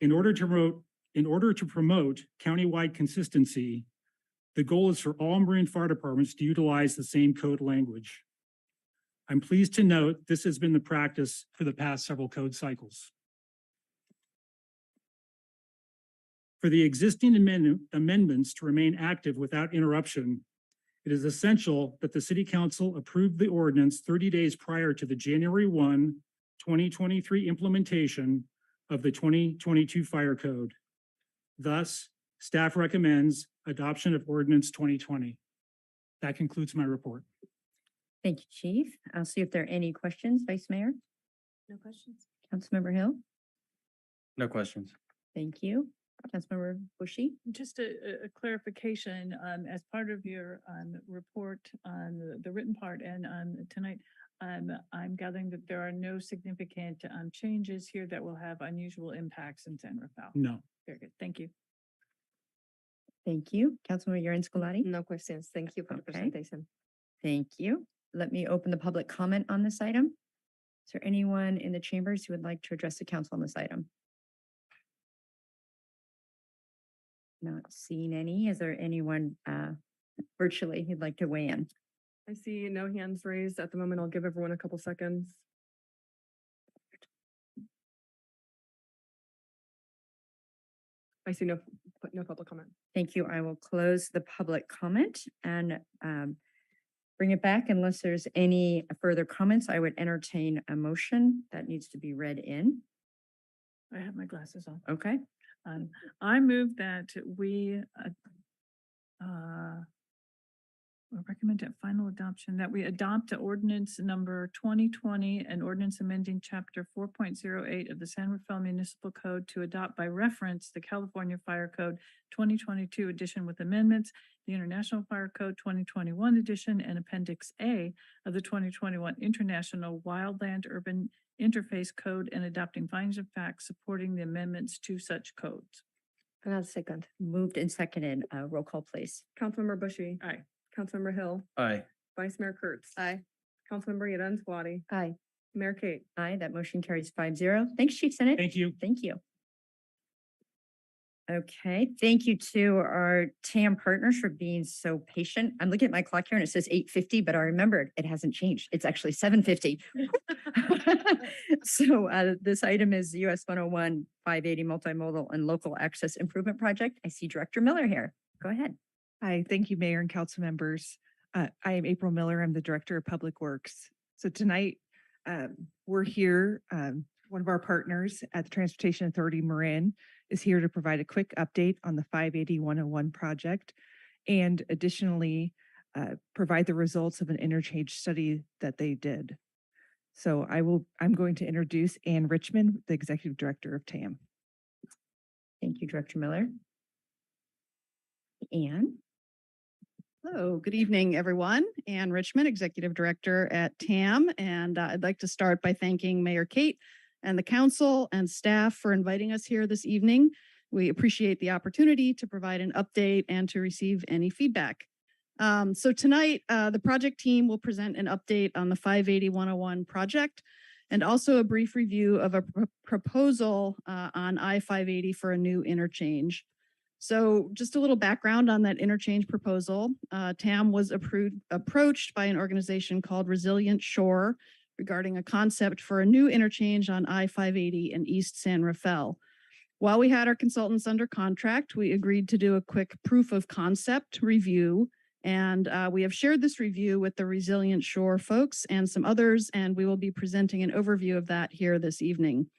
In order to promote countywide consistency, the goal is for all Marin fire departments to utilize the same code language. I'm pleased to note this has been the practice for the past several code cycles. For the existing amendments to remain active without interruption, it is essential that the City Council approve the ordinance 30 days prior to the January 1, 2023 implementation of the 2022 Fire Code. Thus, staff recommends adoption of Ordinance 2020. That concludes my report. Thank you, Chief. I'll see if there are any questions, Vice Mayor. No questions. Councilmember Hill. No questions. Thank you. Councilmember Bushy. Just a clarification, as part of your report on the written part and tonight, I'm gathering that there are no significant changes here that will have unusual impacts in San Rafael. No. Very good. Thank you. Thank you. Councilmember Scolati. No questions. Thank you for the presentation. Thank you. Let me open the public comment on this item. Is there anyone in the chambers who would like to address the council on this item? Not seeing any. Is there anyone virtually who'd like to weigh in? I see no hands raised at the moment. I'll give everyone a couple seconds. I see no public comment. Thank you. I will close the public comment and bring it back unless there's any further comments. I would entertain a motion that needs to be read in. I have my glasses on. Okay. I move that we recommend at final adoption that we adopt ordinance number 2020 and ordinance amending chapter 4.08 of the San Rafael Municipal Code to adopt by reference the California Fire Code 2022 edition with amendments, the International Fire Code 2021 edition, and Appendix A of the 2021 International Wildland Urban Interface Code, and adopting findings of fact supporting the amendments to such codes. And I'll second. Moved and seconded. Roll call, please. Councilmember Bushy. Aye. Councilmember Hill. Aye. Vice Mayor Kurtz. Aye. Councilmember Scolati. Aye. Mayor Kate. Aye, that motion carries 5-0. Thanks, Chief Senate. Thank you. Thank you. Okay, thank you to our TAM partners for being so patient. I'm looking at my clock here and it says 8:50, but I remembered it hasn't changed. It's actually 7:50. So this item is US 101 580 Multimodal and Local Access Improvement Project. I see Director Miller here. Go ahead. Hi, thank you, Mayor and council members. I am April Miller. I'm the Director of Public Works. So tonight, we're here. One of our partners at the Transportation Authority, Marin, is here to provide a quick update on the 580-101 project, and additionally, provide the results of an interchange study that they did. So I'm going to introduce Ann Richmond, the Executive Director of TAM. Thank you, Director Miller. Ann. Hello, good evening, everyone. Ann Richmond, Executive Director at TAM. And I'd like to start by thanking Mayor Kate and the council and staff for inviting us here this evening. We appreciate the opportunity to provide an update and to receive any feedback. So tonight, the project team will present an update on the 580-101 project and also a brief review of a proposal on I-580 for a new interchange. So just a little background on that interchange proposal. TAM was approached by an organization called Resilient Shore regarding a concept for a new interchange on I-580 in East San Rafael. While we had our consultants under contract, we agreed to do a quick proof of concept review, and we have shared this review with the Resilient Shore folks and some others, and we will be presenting an overview of that here this evening.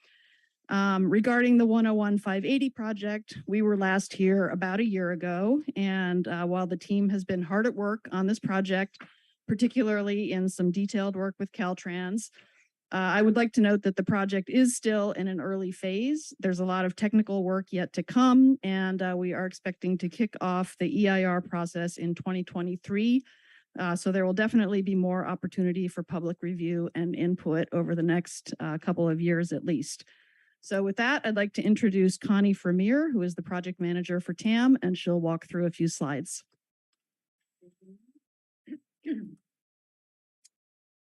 Regarding the 101-580 project, we were last here about a year ago, and while the team has been hard at work on this project, particularly in some detailed work with Caltrans, I would like to note that the project is still in an early phase. There's a lot of technical work yet to come, and we are expecting to kick off the EIR process in 2023. So there will definitely be more opportunity for public review and input over the next couple of years at least. So with that, I'd like to introduce Connie Vermeer, who is the project manager for TAM, and she'll walk through a few slides.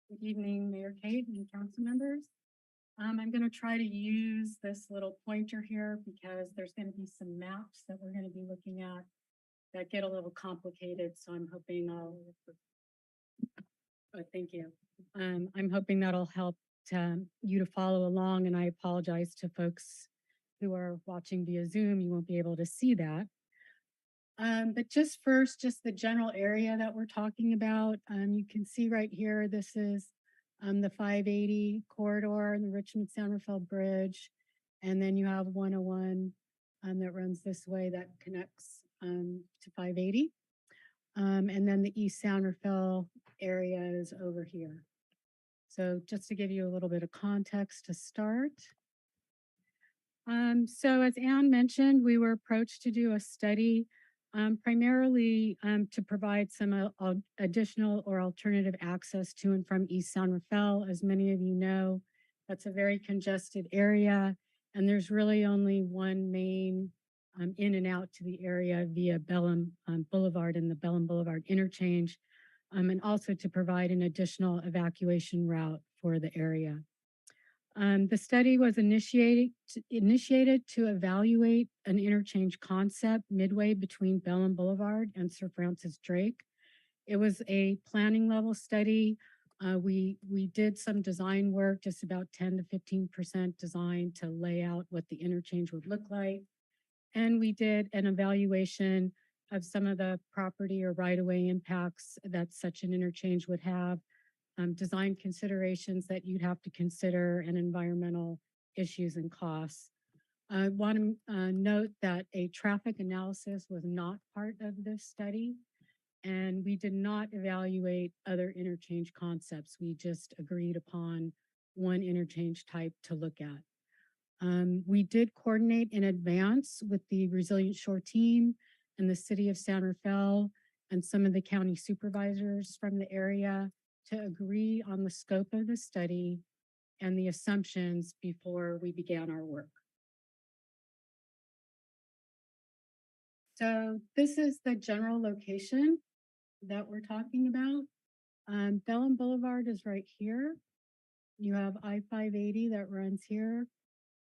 Good evening, Mayor Kate and council members. I'm going to try to use this little pointer here because there's going to be some maps that we're going to be looking at that get a little complicated. So I'm hoping thank you. I'm hoping that'll help you to follow along, and I apologize to folks who are watching via Zoom. You won't be able to see that. But just first, just the general area that we're talking about. You can see right here, this is the 580 corridor and the Richmond San Rafael Bridge. And then you have 101 that runs this way that connects to 580. And then the East San Rafael area is over here. So just to give you a little bit of context to start. So as Anne mentioned, we were approached to do a study primarily to provide some additional or alternative access to and from East San Rafael. As many of you know, that's a very congested area, and there's really only one main in and out to the area via Bellum Boulevard and the Bellum Boulevard interchange, and also to provide an additional evacuation route for the area. The study was initiated to evaluate an interchange concept midway between Bellum Boulevard and Sir Francis Drake. It was a planning level study. We did some design work, just about 10 to 15% design to lay out what the interchange would look like. And we did an evaluation of some of the property or right-of-way impacts that such an interchange would have. Design considerations that you'd have to consider, and environmental issues and costs. I want to note that a traffic analysis was not part of this study, and we did not evaluate other interchange concepts. We just agreed upon one interchange type to look at. We did coordinate in advance with the Resilient Shore team and the city of San Rafael and some of the county supervisors from the area to agree on the scope of the study and the assumptions before we began our work. So this is the general location that we're talking about. Bellum Boulevard is right here. You have I-580 that runs here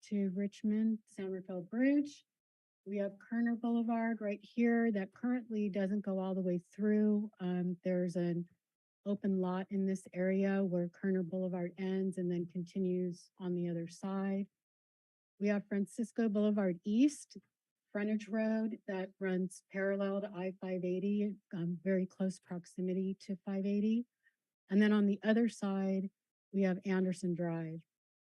to Richmond San Rafael Bridge. We have Kerner Boulevard right here that currently doesn't go all the way through. There's an open lot in this area where Kerner Boulevard ends and then continues on the other side. We have Francisco Boulevard East, frontage road that runs parallel to I-580, very close proximity to 580. And then on the other side, we have Anderson Drive.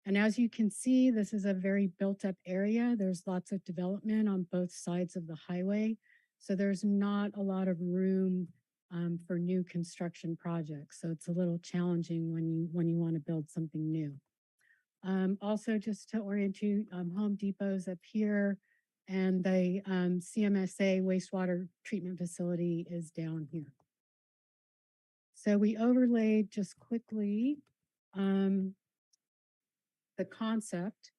And as you can see, this is a very built up area. There's lots of development on both sides of the highway. So there's not a lot of room for new construction projects. So it's a little challenging when you want to build something new. Also, just to orient you, Home Depot's up here, and the CMSA wastewater treatment facility is down here. So we overlaid just quickly the concept,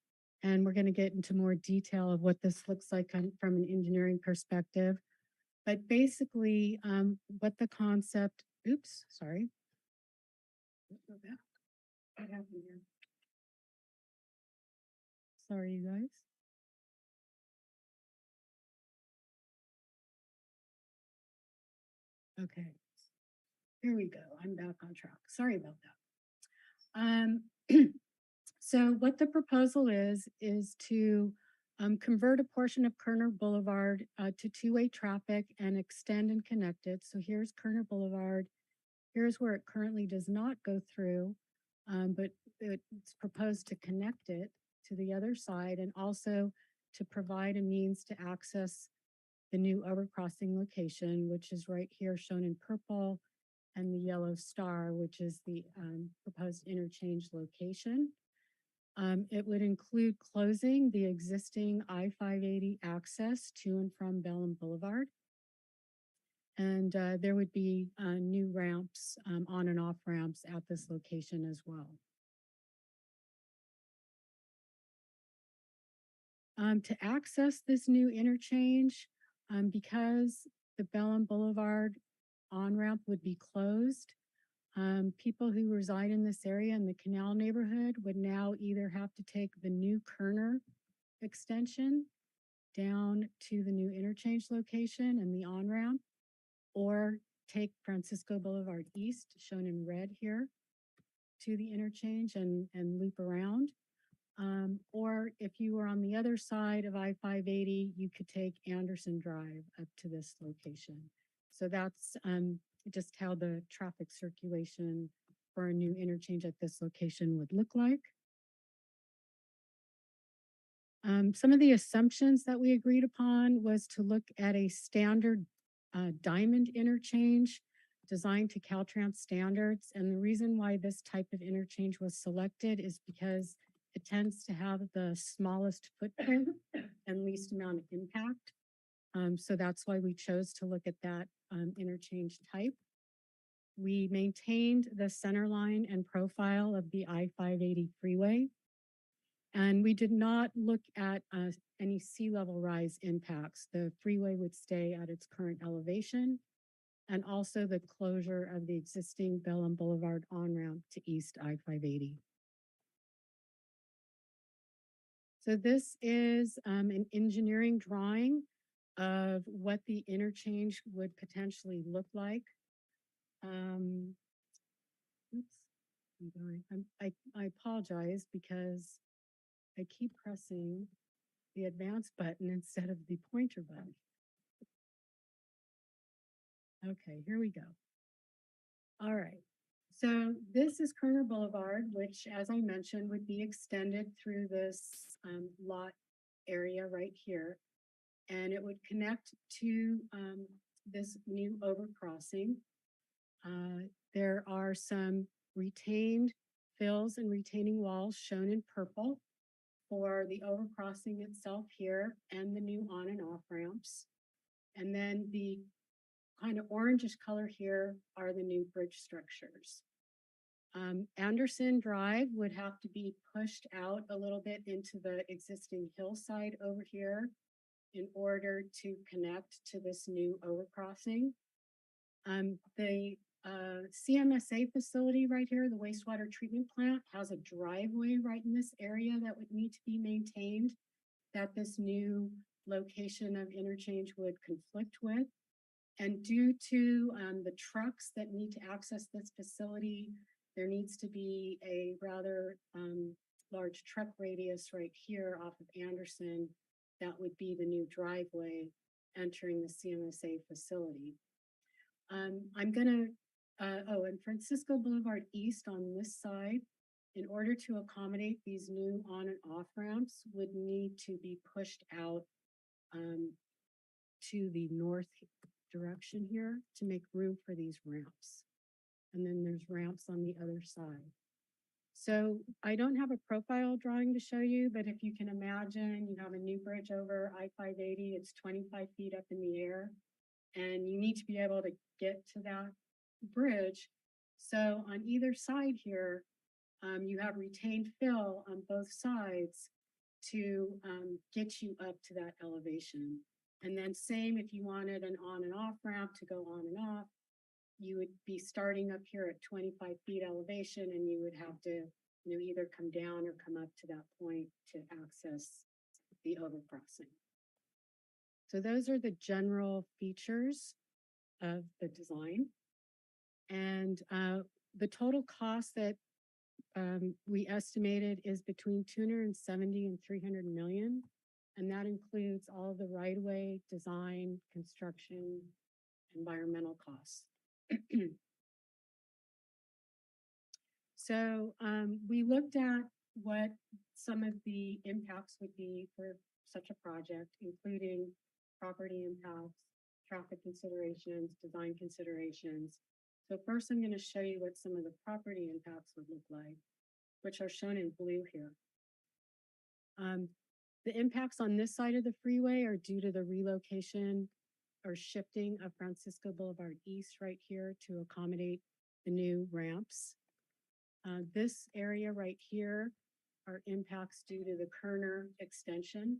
and we're going to get into more detail of what this looks like from an engineering perspective. But basically, what the concept, oops, sorry. What happened here? Sorry, you guys. Okay, here we go. I'm back on track. Sorry about that. So what the proposal is to convert a portion of Kerner Boulevard to two-way traffic and extend and connect it. So here's Kerner Boulevard. Here's where it currently does not go through, but it's proposed to connect it to the other side and also to provide a means to access the new overcrossing location, which is right here shown in purple. and the yellow star, which is the proposed interchange location. It would include closing the existing I-580 access to and from Bellem Boulevard. And there would be new ramps, on and off ramps at this location as well. To access this new interchange, because the Bellem Boulevard on-ramp would be closed, people who reside in this area in the Canal neighborhood would now either have to take the new Kerner extension down to the new interchange location and the on-ramp, or take Francisco Boulevard East, shown in red here, to the interchange and loop around. Or if you were on the other side of I-580, you could take Anderson Drive up to this location. So that's just how the traffic circulation for a new interchange at this location would look like. Some of the assumptions that we agreed upon was to look at a standard diamond interchange designed to Caltrans standards. And the reason why this type of interchange was selected is because it tends to have the smallest footprint and least amount of impact. So that's why we chose to look at that interchange type. We maintained the center line and profile of the I-580 freeway. And we did not look at any sea level rise impacts. The freeway would stay at its current elevation, and also the closure of the existing Bellem Boulevard on-ramp to East I-580. So this is an engineering drawing of what the interchange would potentially look like. Oops, I apologize because I keep pressing the advance button instead of the pointer button. Okay, here we go. All right. So this is Kerner Boulevard, which, as I mentioned, would be extended through this lot area right here. And it would connect to this new overcrossing. There are some retained fills and retaining walls shown in purple for the overcrossing itself here and the new on and off ramps. And then the kind of orangish color here are the new bridge structures. Anderson Drive would have to be pushed out a little bit into the existing hillside over here in order to connect to this new overcrossing. The CMSA facility right here, the wastewater treatment plant, has a driveway right in this area that would need to be maintained, that this new location of interchange would conflict with. And due to the trucks that need to access this facility, there needs to be a rather large truck radius right here off of Anderson. That would be the new driveway entering the CMSA facility. I'm gonna, and Francisco Boulevard East on this side, in order to accommodate these new on and off ramps, would need to be pushed out to the north direction here to make room for these ramps. And then there's ramps on the other side. So I don't have a profile drawing to show you, but if you can imagine, you have a new bridge over I-580, it's 25 feet up in the air, and you need to be able to get to that bridge. So on either side here, you have retained fill on both sides to get you up to that elevation. And then same if you wanted an on and off ramp to go on and off, you would be starting up here at 25 feet elevation, and you would have to, you know, either come down or come up to that point to access the overcrossing. So those are the general features of the design. And the total cost that we estimated is between 270 and 300 million. And that includes all the right-of-way, design, construction, environmental costs. So we looked at what some of the impacts would be for such a project, including property impacts, traffic considerations, design considerations. So first, I'm going to show you what some of the property impacts would look like, which are shown in blue here. The impacts on this side of the freeway are due to the relocation or shifting of Francisco Boulevard East right here to accommodate the new ramps. This area right here are impacts due to the Kerner extension.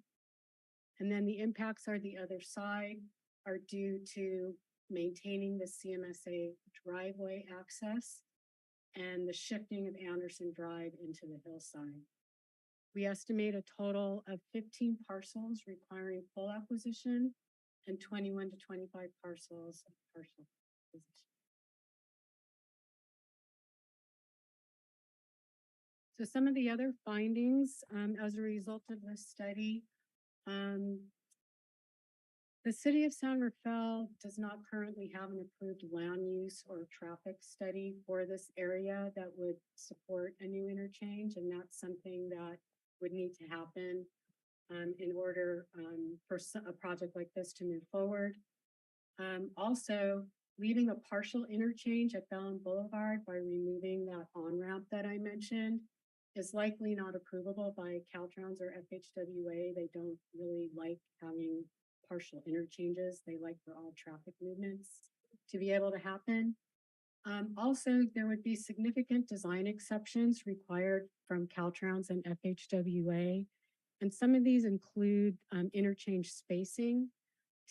And then the impacts are the other side are due to maintaining the CMSA driveway access and the shifting of Anderson Drive into the hillside. We estimate a total of 15 parcels requiring full acquisition and 21 to 25 parcels of partial acquisition. So some of the other findings as a result of this study, the city of San Rafael does not currently have an approved land use or traffic study for this area that would support a new interchange, and that's something that would need to happen in order for a project like this to move forward. Also, leaving a partial interchange at Bellin Boulevard by removing that on-ramp that I mentioned is likely not approvable by Caltrans or FHWA. They don't really like having partial interchanges. They like for all traffic movements to be able to happen. Also, there would be significant design exceptions required from Caltrans and FHWA. And some of these include interchange spacing.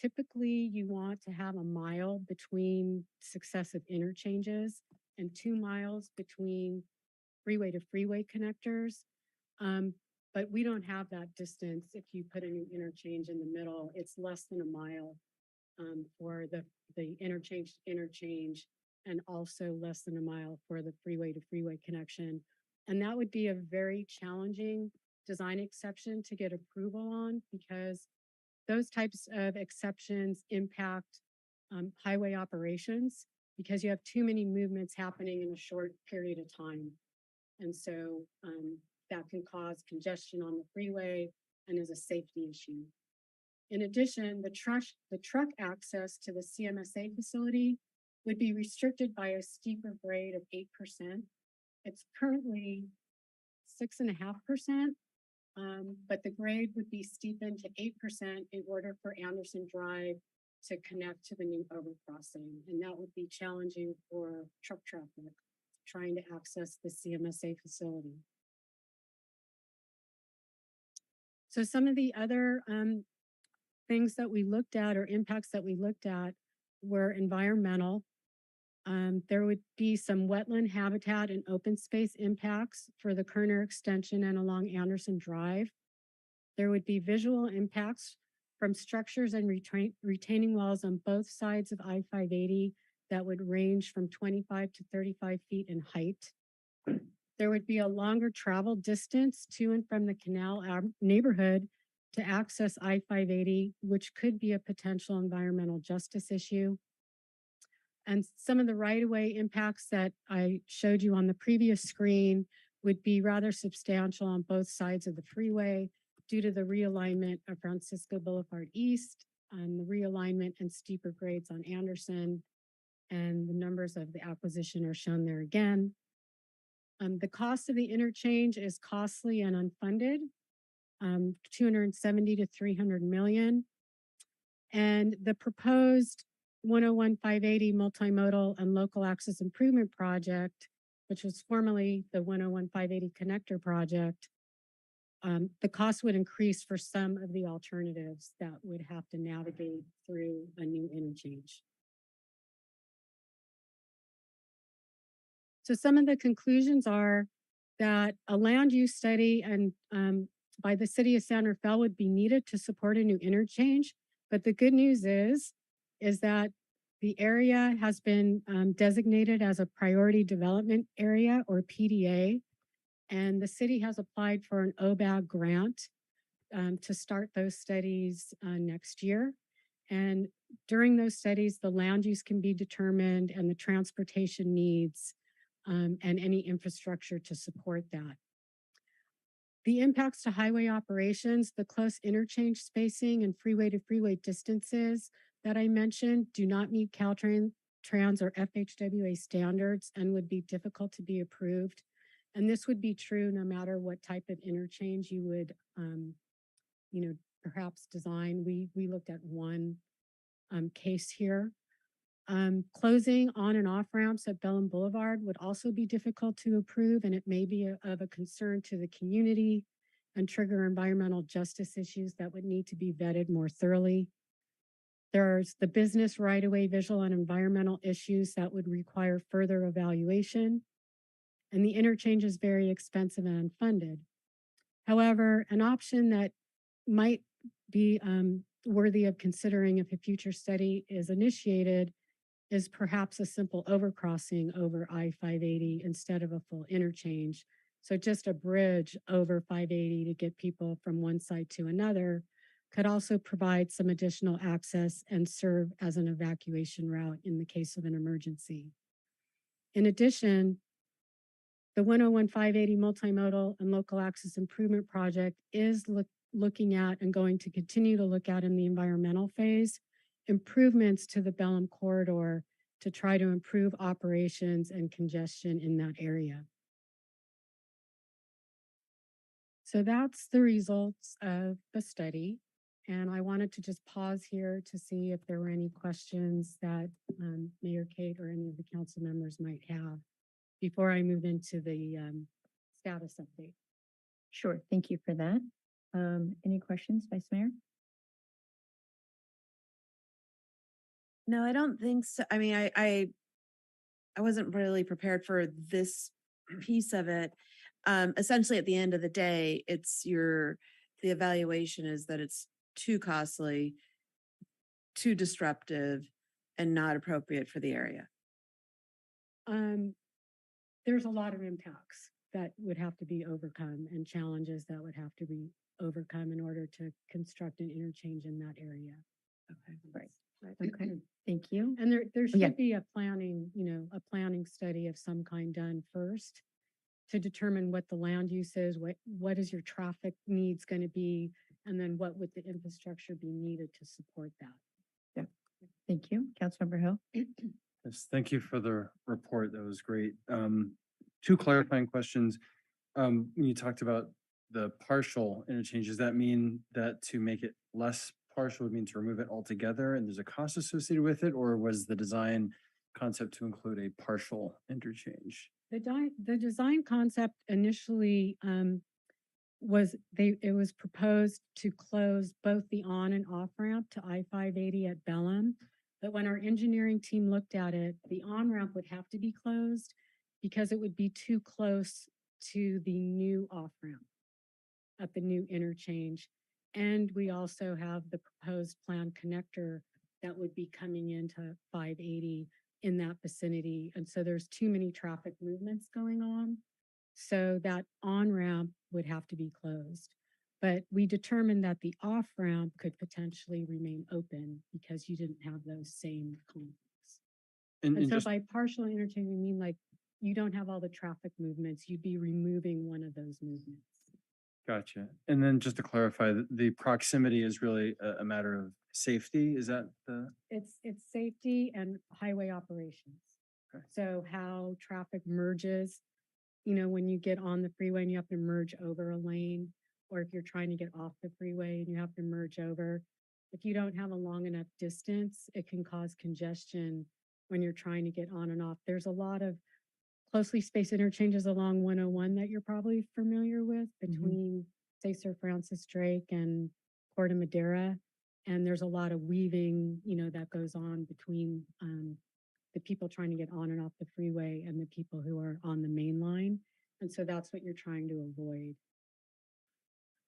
Typically, you want to have a mile between successive interchanges and 2 miles between freeway to freeway connectors. But we don't have that distance. If you put a new interchange in the middle, it's less than a mile for the interchange to interchange, and also less than a mile for the freeway to freeway connection. And that would be a very challenging design exception to get approval on, because those types of exceptions impact highway operations, because you have too many movements happening in a short period of time. And so that can cause congestion on the freeway and is a safety issue. In addition, the truck access to the CMSA facility would be restricted by a steeper grade of 8%. It's currently 6.5%, but the grade would be steepened to 8% in order for Anderson Drive to connect to the new overcrossing. And that would be challenging for truck traffic trying to access the CMSA facility. So some of the other things that we looked at, or impacts that we looked at, were environmental. There would be some wetland habitat and open space impacts for the Kerner extension and along Anderson Drive. There would be visual impacts from structures and retaining walls on both sides of I-580 that would range from 25 to 35 feet in height. There would be a longer travel distance to and from the canal neighborhood to access I-580, which could be a potential environmental justice issue. And some of the right-of-way impacts that I showed you on the previous screen would be rather substantial on both sides of the freeway due to the realignment of Francisco Boulevard East and the realignment and steeper grades on Anderson. And the numbers of the acquisition are shown there again. The cost of the interchange is costly and unfunded, 270 to 300 million. And the proposed 101-580 multimodal and local access improvement project, which was formerly the 101-580 connector project, the cost would increase for some of the alternatives that would have to navigate through a new interchange. So some of the conclusions are that a land use study and by the city of San Rafael would be needed to support a new interchange. But the good news is that the area has been designated as a priority development area, or PDA, and the city has applied for an OBAG grant to start those studies next year. And during those studies, the land use can be determined and the transportation needs and any infrastructure to support that. The impacts to highway operations, the close interchange spacing and freeway to freeway distances that I mentioned do not meet Caltrans trans or FHWA standards and would be difficult to be approved. And this would be true no matter what type of interchange you would, perhaps design. We looked at one case here. Closing on and off ramps at Bellum Boulevard would also be difficult to approve, and it may be of a concern to the community and trigger environmental justice issues that would need to be vetted more thoroughly. There's the business right-of-way visual and environmental issues that would require further evaluation. And the interchange is very expensive and unfunded. However, an option that might be worthy of considering if a future study is initiated is perhaps a simple overcrossing over I-580 instead of a full interchange. So just a bridge over 580 to get people from one side to another could also provide some additional access and serve as an evacuation route in the case of an emergency. In addition, the 101-580 Multimodal and Local Access Improvement Project is looking at and going to continue to look at in the environmental phase improvements to the Bellum corridor to try to improve operations and congestion in that area. So that's the results of the study. And I wanted to just pause here to see if there were any questions that Mayor Kate or any of the council members might have before I move into the status update. Sure, thank you for that. Any questions, Vice Mayor? No, I don't think so. I mean, I wasn't really prepared for this piece of it. Essentially, at the end of the day, the evaluation is that it's too costly, too disruptive, and not appropriate for the area. There's a lot of impacts that would have to be overcome and challenges that would have to be overcome in order to construct an interchange in that area. Okay, right. Okay, thank you. And there should Yeah. be a planning, a planning study of some kind done first to determine what the land use is, what is your traffic needs going to be, and then what would the infrastructure be needed to support that. Yeah, thank you. Councilmember Hill. Yes, thank you for the report. That was great. Two clarifying questions. When you talked about the partial interchange, does that mean that to make it less partial would mean to remove it altogether and there's a cost associated with it, or was the design concept to include a partial interchange? The design concept initially it was proposed to close both the on and off ramp to I-580 at Bellum. But when our engineering team looked at it, the on ramp would have to be closed because it would be too close to the new off ramp at the new interchange. And we also have the proposed planned connector that would be coming into 580 in that vicinity. And so there's too many traffic movements going on. So that on-ramp would have to be closed. But we determined that the off-ramp could potentially remain open because you didn't have those same conflicts. And so by partial interchange, we mean like you don't have all the traffic movements. You'd be removing one of those movements. Gotcha. And then just to clarify, the proximity is really a matter of safety. Is that the? It's safety and highway operations. Okay. So how traffic merges, when you get on the freeway and you have to merge over a lane, or if you're trying to get off the freeway and you have to merge over, if you don't have a long enough distance, it can cause congestion when you're trying to get on and off. There's a lot of closely spaced interchanges along 101 that you're probably familiar with between, say, Sir Francis Drake and Corte Madera. And there's a lot of weaving, that goes on between the people trying to get on and off the freeway and the people who are on the main line. And so that's what you're trying to avoid.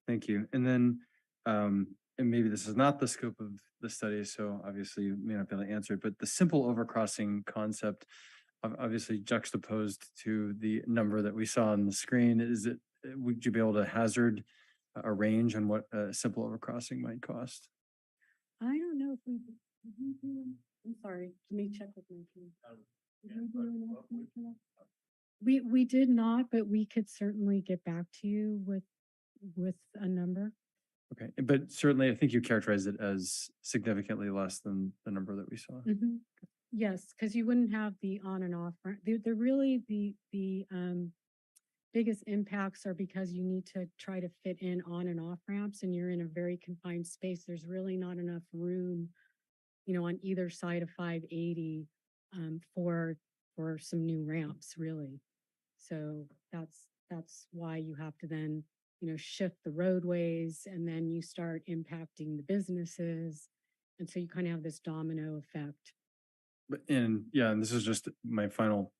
Thank you. And then, and maybe this is not the scope of the study, so obviously you may not be able to answer it, but the simple overcrossing concept, obviously juxtaposed to the number that we saw on the screen, would you be able to hazard a range on what a simple overcrossing might cost? I don't know if I'm sorry, let me check with my team. We did not, but we could certainly get back to you with a number. Okay, but certainly I think you characterized it as significantly less than the number that we saw. Yes, because you wouldn't have the on and off. They're really the biggest impacts are because you need to try to fit in on and off ramps and you're in a very confined space. There's really not enough room, on either side of 580 for some new ramps, really. So that's why you have to then, shift the roadways and then you start impacting the businesses. And so you kind of have this domino effect. And this is just my final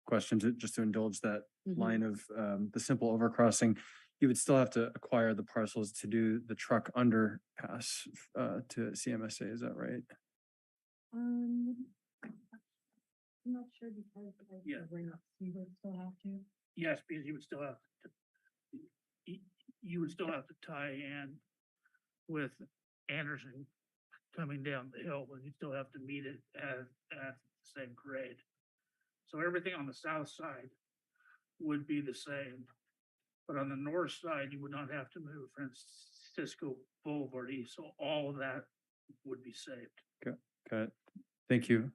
question just to indulge that line of the simple overcrossing. You would still have to acquire the parcels to do the truck underpass to CMSA. Is that right? I'm not sure because Yeah. you would still have to. Yes, because you would still have you would still have to tie in with Anderson coming down the hill, but you still have to meet it at the same grade. So everything on the south side would be the same. But on the north side, you would not have to move Francisco Boulevard East. So all of that would be saved. Okay, got it. Thank you.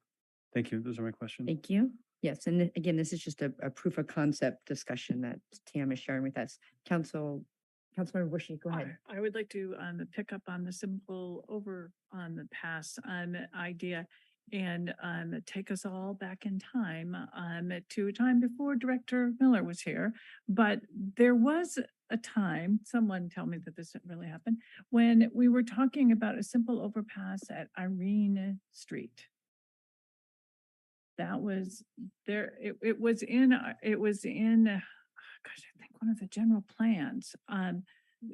Thank you. Those are my questions. Thank you. Yes, and again, this is just a proof of concept discussion that Tam is sharing with us. Councilmember Bushy, go ahead. I would like to pick up on the simple over on the pass idea and take us all back in time to a time before Director Miller was here. But there was a time, someone tell me that this didn't really happen, when we were talking about a simple overpass at Irene Street. That was there, it was in, gosh, I think one of the general plans.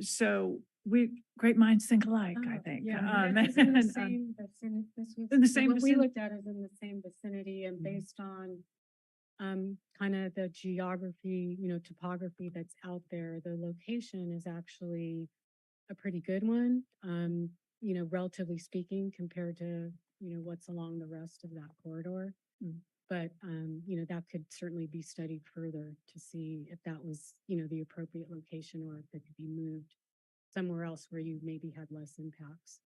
So great minds think alike, I think. Yeah, this is in the same vicinity. in the same What we vicinity. looked at is in the same vicinity and based on kind of the geography, topography that's out there, the location is actually a pretty good one, relatively speaking, compared to, what's along the rest of that corridor. But, that could certainly be studied further to see if that was, the appropriate location or if it could be moved somewhere else where you maybe had less impacts.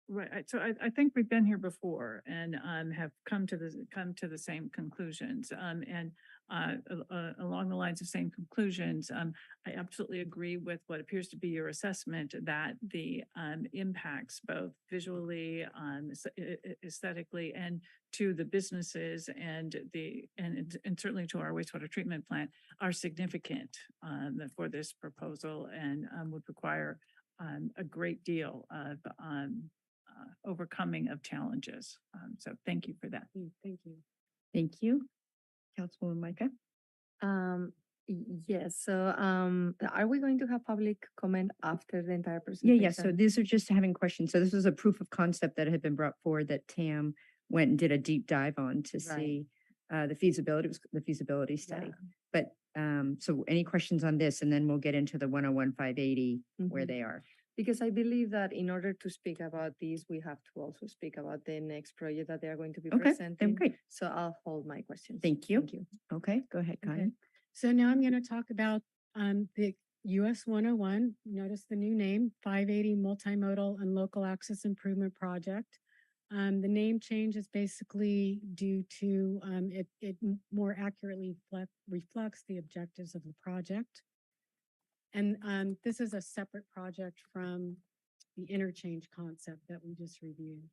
Right. So I think we've been here before and have come to the same conclusions. And along the lines of same conclusions, I absolutely agree with what appears to be your assessment that the impacts both visually, aesthetically, and to the businesses and certainly to our wastewater treatment plant are significant for this proposal and would require a great deal of overcoming of challenges. So thank you for that. Thank you. Thank you. Councilwoman Micah? Yes, so are we going to have public comment after the entire presentation? Yeah. So these are just having questions. So this was a proof of concept that had been brought forward that Tam went and did a deep dive on to see the feasibility, the feasibility study. But so any questions on this, and then we'll get into the 101 580 where they are. Because I believe that in order to speak about these, we have to also speak about the next project that they are going to be presenting. Then great. So I'll hold my questions. Thank you. Okay, go ahead, Connie. Okay. So now I'm going to talk about the US 101. Notice the new name, 580 Multimodal and Local Access Improvement Project. The name change is basically due to it more accurately reflects the objectives of the project. And this is a separate project from the interchange concept that we just reviewed.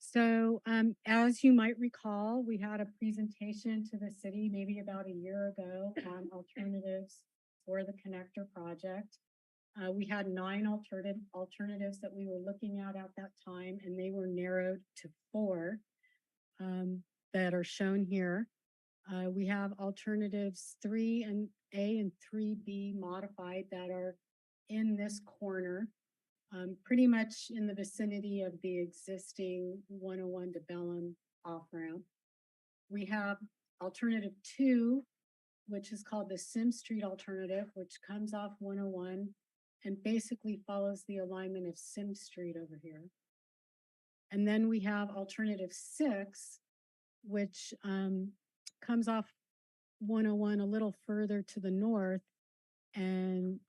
So as you might recall, we had a presentation to the city maybe about a year ago on alternatives for the connector project. We had 9 alternatives that we were looking at that time, and they were narrowed to 4 that are shown here. We have alternatives 3A and 3B modified that are in this corner, pretty much in the vicinity of the existing 101 to Bellum off-ramp. We have alternative 2, which is called the Sim Street alternative, which comes off 101 and basically follows the alignment of Sim Street over here. And then we have alternative 6, which comes off 101 a little further to the north and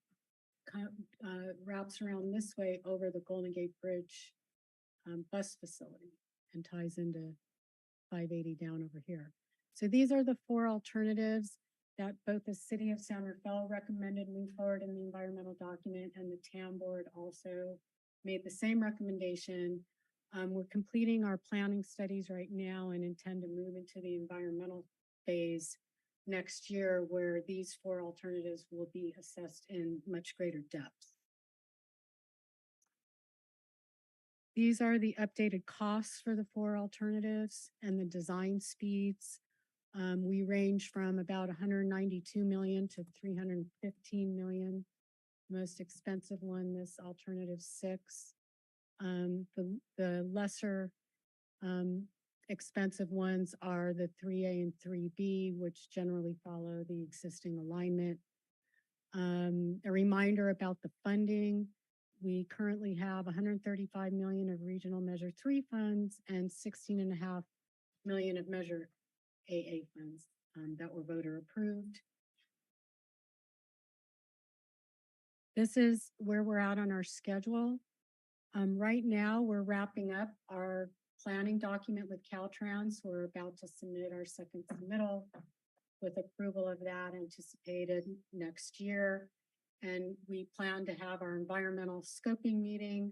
wraps around this way over the Golden Gate Bridge bus facility and ties into 580 down over here. So these are the four alternatives that both the city of San Rafael recommended move forward in the environmental document, and the TAM board also made the same recommendation. We're completing our planning studies right now and intend to move into the environmental phase next year, where these four alternatives will be assessed in much greater depth. These are the updated costs for the four alternatives and the design speeds. We range from about 192 million to 315 million. Most expensive one, this alternative 6. The lesser expensive ones are the 3A and 3B, which generally follow the existing alignment. A reminder about the funding. We currently have 135 million of regional measure 3 funds and 16.5 million of measure AA funds that were voter approved. This is where we're at on our schedule. Right now, we're wrapping up our planning document with Caltrans. We're about to submit our second submittal with approval of that anticipated next year. And we plan to have our environmental scoping meeting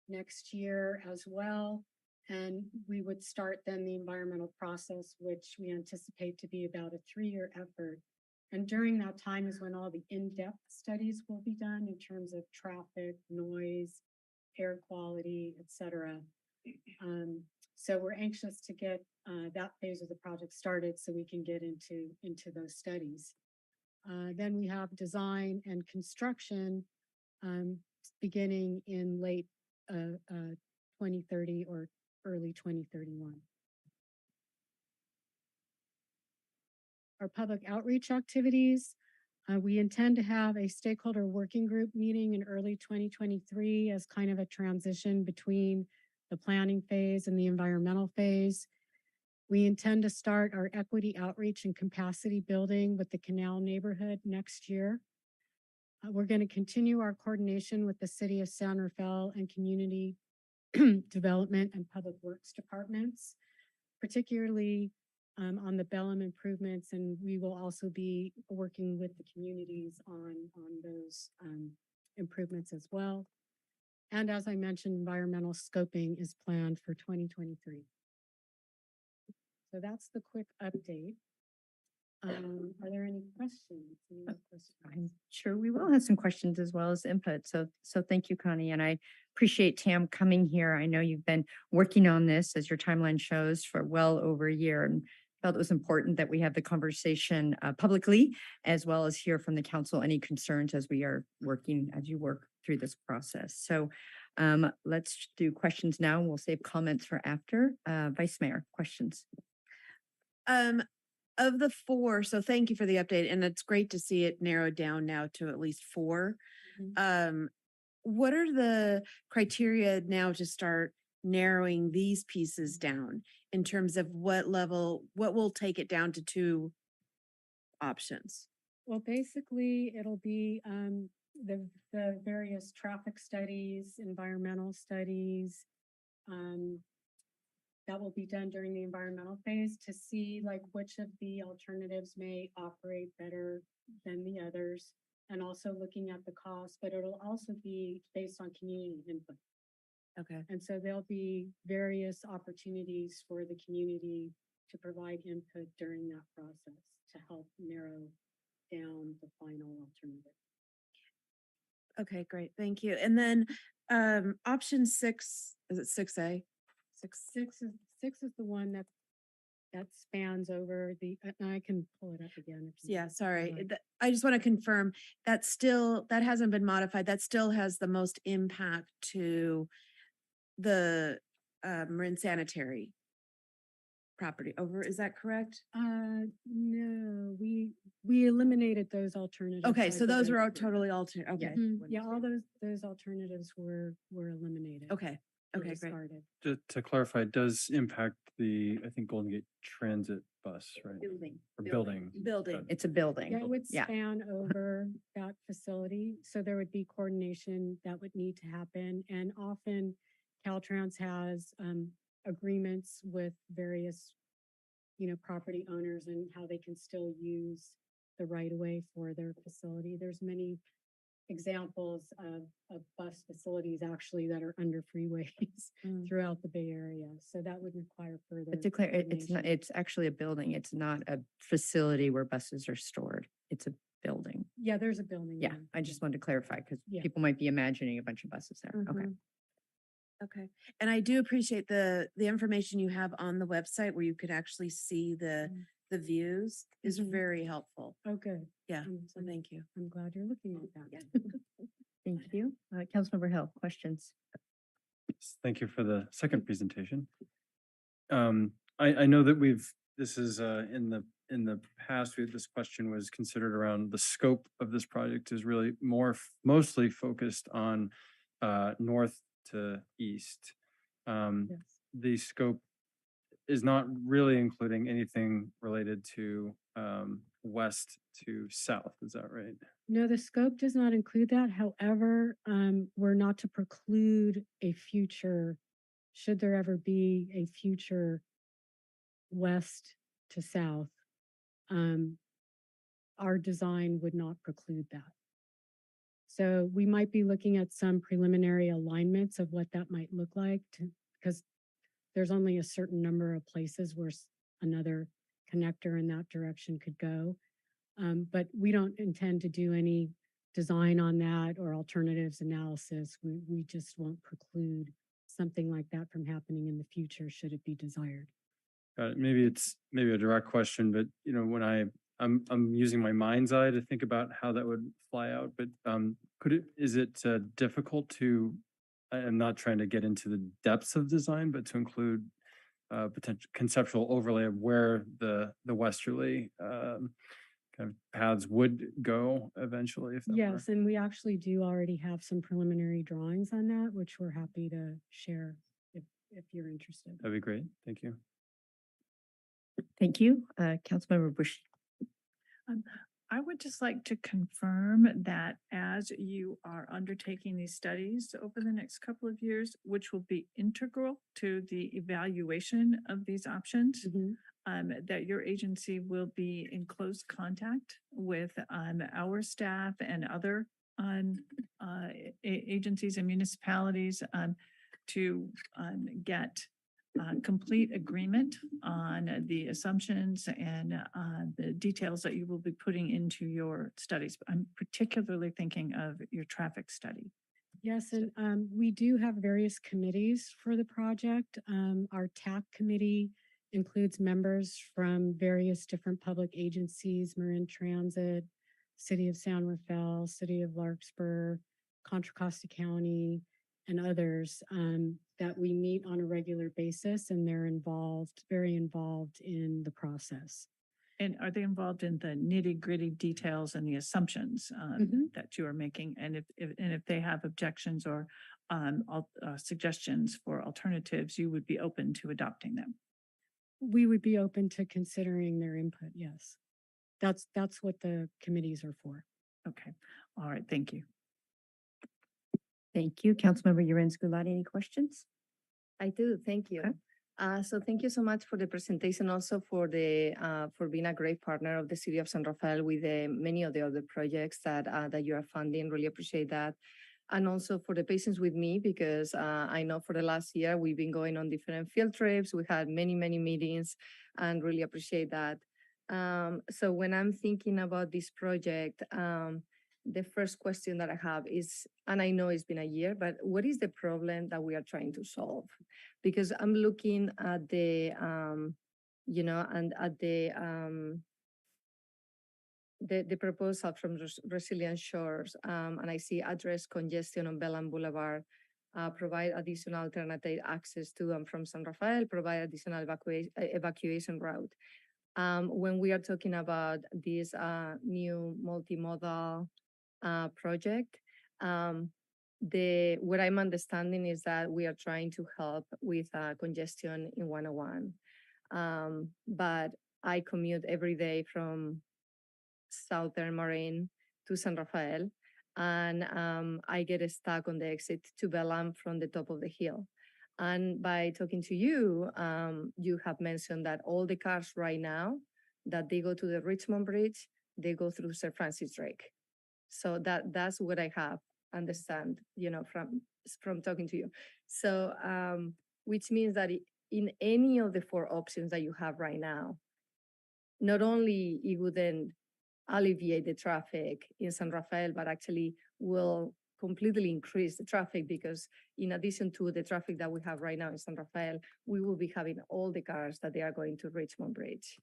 next year as well. And we would start then the environmental process, which we anticipate to be about a 3-year effort. And during that time is when all the in-depth studies will be done in terms of traffic, noise, air quality, et cetera. So we're anxious to get that phase of the project started so we can get into those studies. Then we have design and construction beginning in late 2030 or early 2031. Our public outreach activities. We intend to have a stakeholder working group meeting in early 2023 as kind of a transition between the planning phase and the environmental phase. We intend to start our equity outreach and capacity building with the Canal neighborhood next year. We're going to continue our coordination with the City of San Rafael and Community Development and Public Works departments, particularly on the Bellum improvements, and we will also be working with the communities on those improvements as well. And as I mentioned, environmental scoping is planned for 2023. So that's the quick update. Are there any questions? I'm sure we will have some questions as well as input. So thank you, Connie. And I appreciate Tam coming here. I know you've been working on this, as your timeline shows, for well over a year, and felt it was important that we have the conversation publicly, as well as hear from the council any concerns as we are working, as you work through this process. So let's do questions now. We'll save comments for after. Vice Mayor, questions. Of the 4, so thank you for the update, and it's great to see it narrowed down now to at least 4. What are the criteria now to start narrowing these pieces down in terms of what will take it down to 2 options? Well, basically, it'll be the various traffic studies, environmental studies, that will be done during the environmental phase to see like which of the alternatives may operate better than the others, and also looking at the cost, but it'll also be based on community input. Okay. And so there'll be various opportunities for the community to provide input during that process to help narrow down the final alternative. Okay, great. Thank you. And then option 6, is it 6A? 6 is the one that spans over the, and I can pull it up again. Yeah, sorry. I just want to confirm that hasn't been modified. That still has the most impact to the Marin Sanitary property over. Is that correct? No, we eliminated those alternatives. Okay, so those were all totally alternate. Okay. Yeah, all those alternatives were eliminated. Okay. Okay, great. To clarify, it does impact the, I think, Golden Gate Transit bus, right? Building. It's a building. Yeah, it would span over that facility. So there would be coordination that would need to happen. And often Caltrans has agreements with various property owners and how they can still use the right of way for their facility. There's many examples of bus facilities actually that are under freeways throughout the Bay Area. So that would require further. But to clear, it's not, coordination. it's actually a building. It's not a facility where buses are stored. It's a building. Yeah, there's a building. Yeah, there. I just wanted to clarify because Yeah. people might be imagining a bunch of buses there. Okay. Mhm. Okay. And I do appreciate the information you have on the website where you could actually see the views is Mhm. very helpful. Oh, good. Yeah. I'm- So thank you. I'm glad you're looking at that. Thank you. Councilmember Hill, questions? Thank you for the second presentation. I know that this is in the past, this question was considered around the scope of this project is really mostly focused on north to east. The scope is not really including anything related to west to south. Is that right? No, the scope does not include that. However, we're not to preclude a future, should there ever be a future west to south, our design would not preclude that. So we might be looking at some preliminary alignments of what that might look like because there's only a certain number of places where another connector in that direction could go. But we don't intend to do any design on that or alternatives analysis. We just won't preclude something like that from happening in the future should it be desired. Got it. Maybe it's a direct question, but when I'm using my mind's eye to think about how that would fly out, but is it difficult to, I'm not trying to get into the depths of design, but to include potential conceptual overlay of where the westerly kind of paths would go eventually if that were. Yes, and we actually do already have some preliminary drawings on that, which we're happy to share if you're interested. That'd be great. Thank you. Thank you. Councilmember Bush. I would just like to confirm that as you are undertaking these studies over the next couple of years, which will be integral to the evaluation of these options, that your agency will be in close contact with our staff and other agencies and municipalities to get complete agreement on the assumptions and the details that you will be putting into your studies. I'm particularly thinking of your traffic study. Yes, and we do have various committees for the project. Our TAC committee includes members from various different public agencies, Marin Transit, City of San Rafael, City of Larkspur, Contra Costa County, and others that we meet on a regular basis, and they're very involved in the process. And are they involved in the nitty-gritty details and the assumptions that you are making? And if they have objections or suggestions for alternatives, you would be open to adopting them? We would be open to considering their input, yes. That's what the committees are for. Okay, all right, thank you. Thank you. Councilmember Urens-Gulati, any questions? I do, thank you. So thank you so much for the presentation, also for being a great partner of the City of San Rafael with many of the other projects that you are funding. Really appreciate that. And also for the patience with me, because I know for the last year we've been going on different field trips. We had many meetings and really appreciate that. So when I'm thinking about this project, the first question that I have is, and I know it's been a year, but what is the problem that we are trying to solve? Because I'm looking at the, and at the proposal from Resilient Shores, and I see address congestion on Bellan Boulevard, provide additional alternative access to and from San Rafael, provide additional evacuation route. When we are talking about this new multimodal project, what I'm understanding is that we are trying to help with congestion in 101. But I commute every day from Southern Marin to San Rafael, and I get stuck on the exit to Bellam from the top of the hill. And by talking to you, you have mentioned that all the cars right now that they go to the Richmond Bridge, they go through Sir Francis Drake. So that's what I have understand, from talking to you. So which means that in any of the four options that you have right now, not only it would then alleviate the traffic in San Rafael, but actually will completely increase the traffic because in addition to the traffic that we have right now in San Rafael, we will be having all the cars that they are going to Richmond Bridge.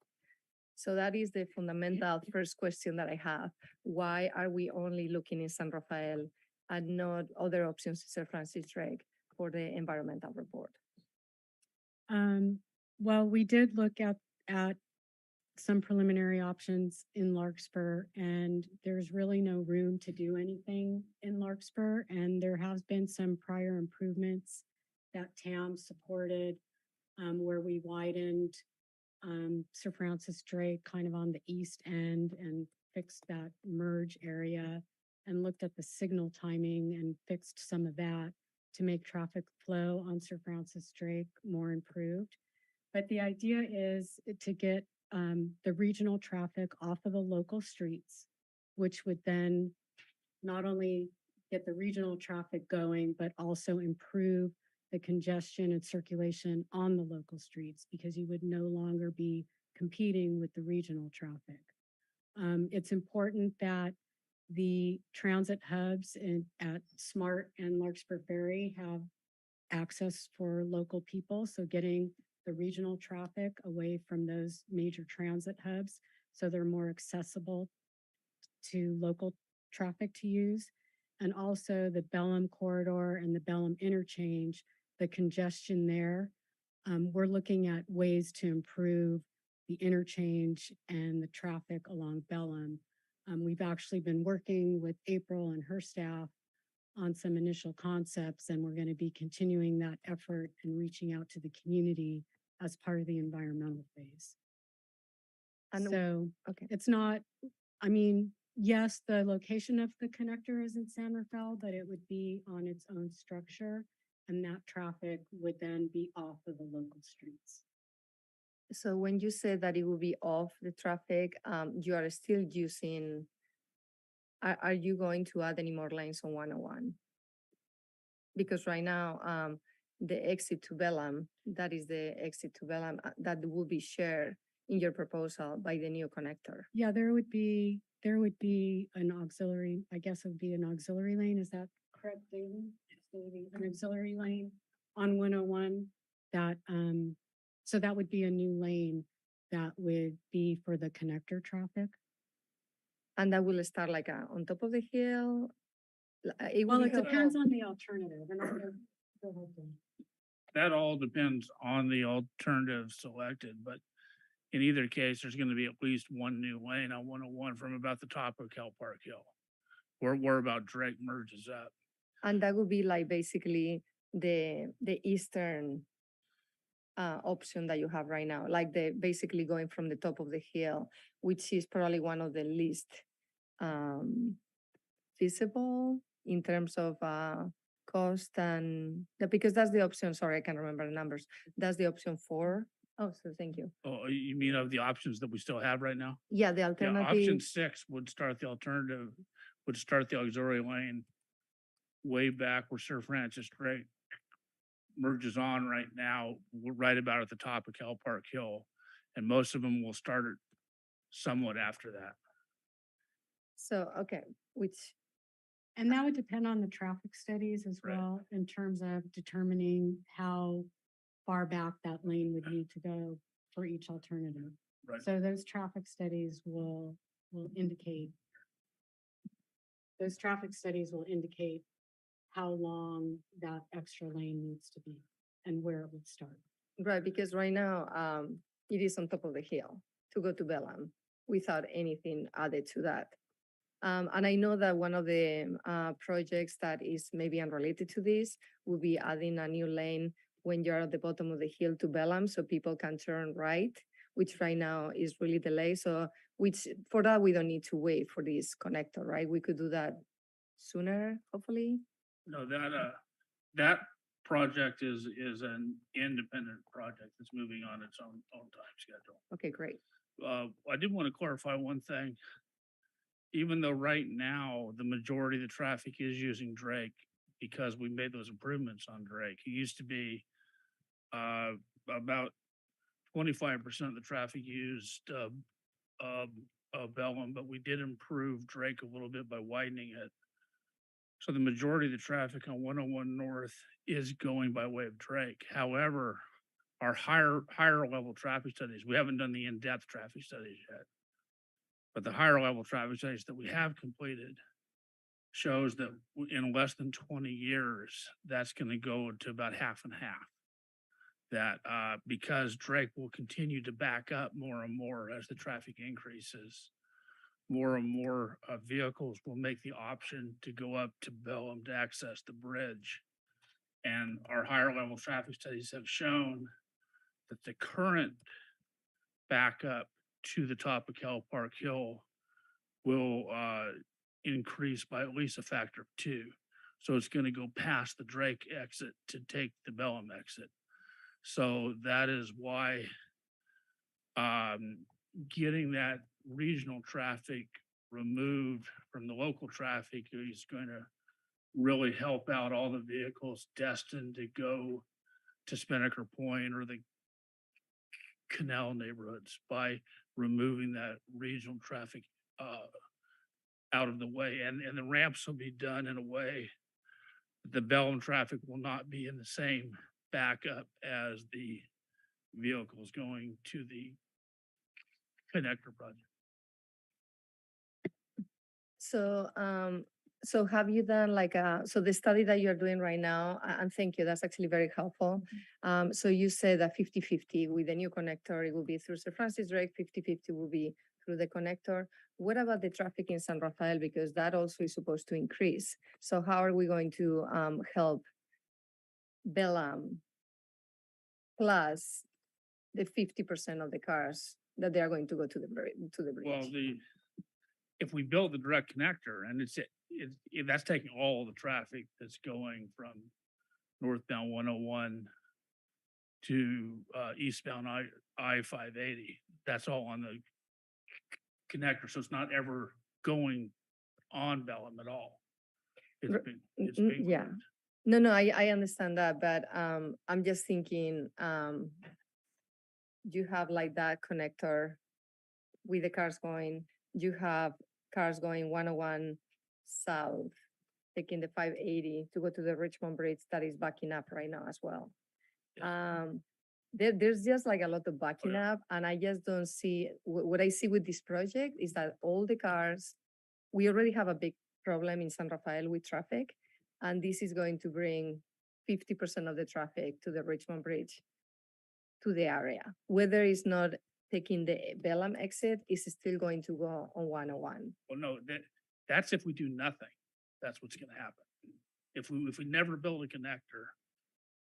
So that is the fundamental first question that I have. Why are we only looking in San Rafael and not other options in Sir Francis Drake for the environmental report? Well, we did look at some preliminary options in Larkspur, and there's really no room to do anything in Larkspur. And there has been some prior improvements that TAM supported, where we widened Sir Francis Drake kind of on the east end and fixed that merge area and looked at the signal timing and fixed some of that to make traffic flow on Sir Francis Drake more improved. But the idea is to get the regional traffic off of the local streets, which would then not only get the regional traffic going, but also improve the congestion and circulation on the local streets because you would no longer be competing with the regional traffic. It's important that the transit hubs at Smart and Larkspur Ferry have access for local people. So getting the regional traffic away from those major transit hubs so they're more accessible to local traffic to use. And also the Bellum corridor and the Bellum interchange, the congestion there. We're looking at ways to improve the interchange and the traffic along Bellum. We've actually been working with April and her staff on some initial concepts, and we're going to be continuing that effort and reaching out to the community as part of the environmental phase. And So okay. it's not, I mean, yes, the location of the connector is in San Rafael, but it would be on its own structure, and that traffic would then be off of the local streets. So when you say that it will be off the traffic, you are still using, are you going to add any more lanes on 101? Because right now, the exit to Bellum, that is the exit to Bellum, that will be shared in your proposal by the new connector. Yeah, there would be an auxiliary, I guess it would be an auxiliary lane. Is that correct, David? So it would be an auxiliary lane on 101 that, so that would be a new lane that would be for the connector traffic. And that will start like on top of the hill. Well, it depends on the alternative. And go ahead, Dan. That all depends on the alternative selected, but in either case, there's going to be at least one new lane on 101 from about the top of Cal Park Hill, where about Drake merges up. And that would be like basically the eastern option that you have right now, like the basically going from the top of the hill, which is probably one of the least feasible in terms of cost and because that's the option. Sorry, I can't remember the numbers. That's the option 4. Oh, so thank you. Oh, you mean of the options that we still have right now? Yeah, the Yeah, alternative. option 6 would start the alternative, would start the auxiliary lane way back where Sir Francis Drake merges on right now. We're right about at the top of Cal Park Hill, and most of them will start somewhat after that. So, okay, and that would depend on the traffic studies as Right. well, in terms of determining how far back that lane would need to go for each alternative. Right. So those traffic studies will indicate, how long that extra lane needs to be and where it would start. right, because right now it is on top of the hill to go to Bellum without anything added to that. And I know that one of the projects that is maybe unrelated to this will be adding a new lane when you're at the bottom of the hill to Bellum so people can turn right, which right now is really delayed. So for that, we don't need to wait for this connector, right? We could do that sooner, hopefully. No, that project is an independent project that's moving on its own time schedule. Okay, great. I did want to clarify one thing. Even though right now, the majority of the traffic is using Drake because we made those improvements on Drake. It used to be about 25% of the traffic used Bellum, but we did improve Drake a little bit by widening it. So the majority of the traffic on 101 North is going by way of Drake. However, our higher level traffic studies, we haven't done the in-depth traffic studies yet, but the higher level traffic studies that we have completed shows that in less than 20 years, that's going to go to about half and half. That because Drake will continue to back up more and more as the traffic increases, more and more vehicles will make the option to go up to Bellum to access the bridge. And our higher level traffic studies have shown that the current backup to the top of Cal Park Hill will increase by at least a factor of 2. So it's going to go past the Drake exit to take the Bellum exit. So that is why getting that regional traffic removed from the local traffic is going to really help out all the vehicles destined to go to Spinnaker Point or the Canal neighborhoods by removing that regional traffic out of the way. And the ramps will be done in a way that the Bellum traffic will not be in the same backup as the vehicles going to the connector project. So, so have you done like so the study that you're doing right now, and thank you, that's actually very helpful. So you said that 50-50 with the new connector, it will be through Sir Francis Drake, 50-50 will be through the connector. What about the traffic in San Rafael? Because that also is supposed to increase. So how are we going to help Bellum plus the 50% of the cars that they are going to go to the bridge? Well, if we build the direct connector and that's taking all the traffic that's going from northbound 101 to eastbound I-580, that's all on the connector. So it's not ever going on Bellum at all. It's being Yeah. moved. No, I understand that, but I'm just thinking, you have like that connector with the cars going, you have cars going 101 south, taking the 580 to go to the Richmond Bridge that is backing up right now as well. There's just like a lot of backing up, and I just don't see, what I see with this project is that all the cars, we already have a big problem in San Rafael with traffic, and this is going to bring 50% of the traffic to the Richmond Bridge, to the area. Whether it's not taking the Bellum exit, is still going to go on 101. Well, no, that's if we do nothing. That's what's going to happen. If we never build a connector,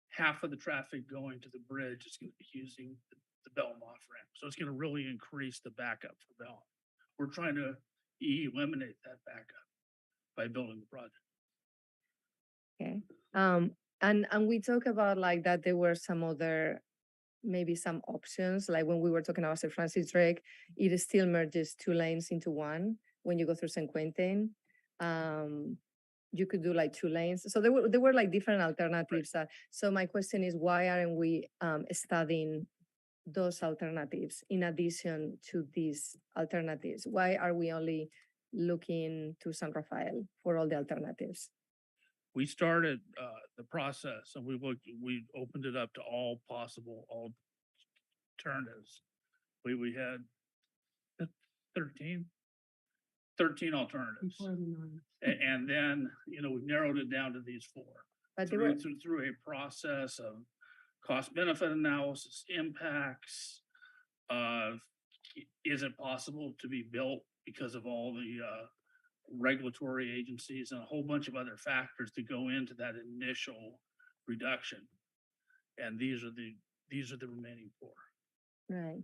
half of the traffic going to the bridge is going to be using the Bellum off ramp. So it's going to really increase the backup for Bellum. We're trying to eliminate that backup by building the project. Okay. And we talk about like that there were some other, maybe some options, like when we were talking about Sir Francis Drake, it still merges 2 lanes into one when you go through San Quentin. You could do like 2 lanes. So there were like different alternatives. So my question is, why aren't we studying those alternatives in addition to these alternatives? Why are we only looking to San Rafael for all the alternatives? We started the process and we opened it up to all possible alternatives. We had 13 alternatives. And then, we narrowed it down to these 4. But through a process of cost benefit analysis, impacts, is it possible to be built because of all the regulatory agencies and a whole bunch of other factors to go into that initial reduction. And these are the remaining 4. Right.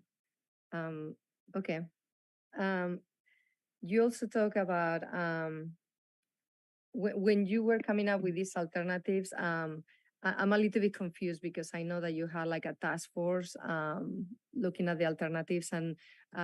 Okay. You also talk about when you were coming up with these alternatives, I'm a little bit confused because I know that you had like a task force looking at the alternatives, and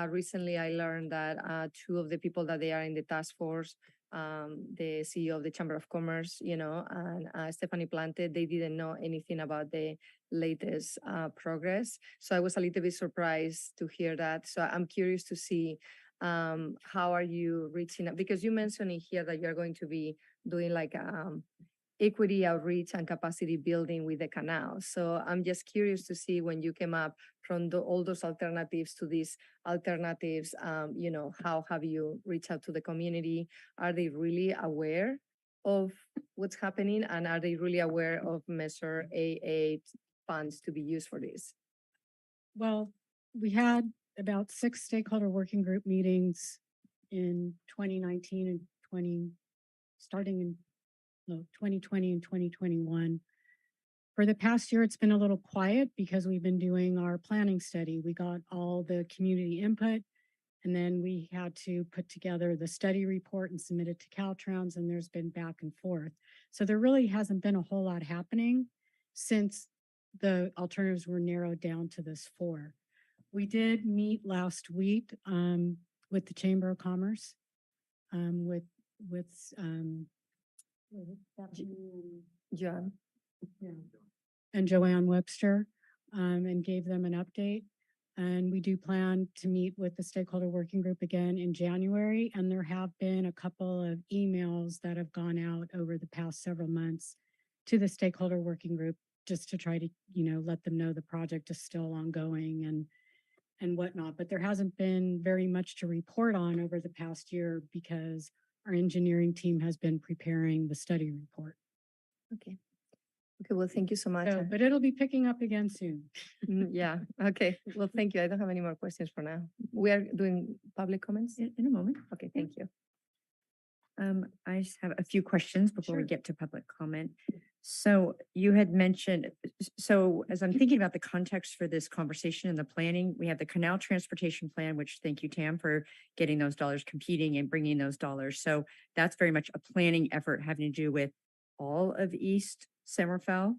recently I learned that two of the people that they are in the task force, the CEO of the Chamber of Commerce, and Stephanie Plante, they didn't know anything about the latest progress. So I was a little bit surprised to hear that. So I'm curious to see how are you reaching out, because you mentioned in here that you're going to be doing like equity outreach and capacity building with the canal. So I'm just curious to see when you came up from all those alternatives to these alternatives, how have you reached out to the community? Are they really aware of what's happening? And are they really aware of Measure A8 funds to be used for this? Well, we had about 6 stakeholder working group meetings in 2019 and starting in 2020 and 2021. For the past year, it's been a little quiet because we've been doing our planning study. We got all the community input, and then we had to put together the study report and submit it to Caltrans, and there's been back and forth. So there really hasn't been a whole lot happening since the alternatives were narrowed down to this 4. We did meet last week with the Chamber of Commerce, with John. Yeah. And Joanne Webster, and gave them an update. And we do plan to meet with the stakeholder working group again in January. And there have been a couple of emails that have gone out over the past several months to the stakeholder working group just to try to, let them know the project is still ongoing and whatnot. But there hasn't been very much to report on over the past year because our engineering team has been preparing the study report. Okay. Okay, well, thank you so much. So, but it'll be picking up again soon. Yeah, okay. Well, thank you. I don't have any more questions for now. We are doing public comments? In a moment. Okay, thank you. I just have a few questions before we Sure. get to public comment. So you had mentioned, so as I'm thinking about the context for this conversation and the planning, we have the Canal Transportation Plan, which thank you, Tam, for getting those dollars, competing and bringing those dollars. So that's very much a planning effort having to do with all of East San Rafael,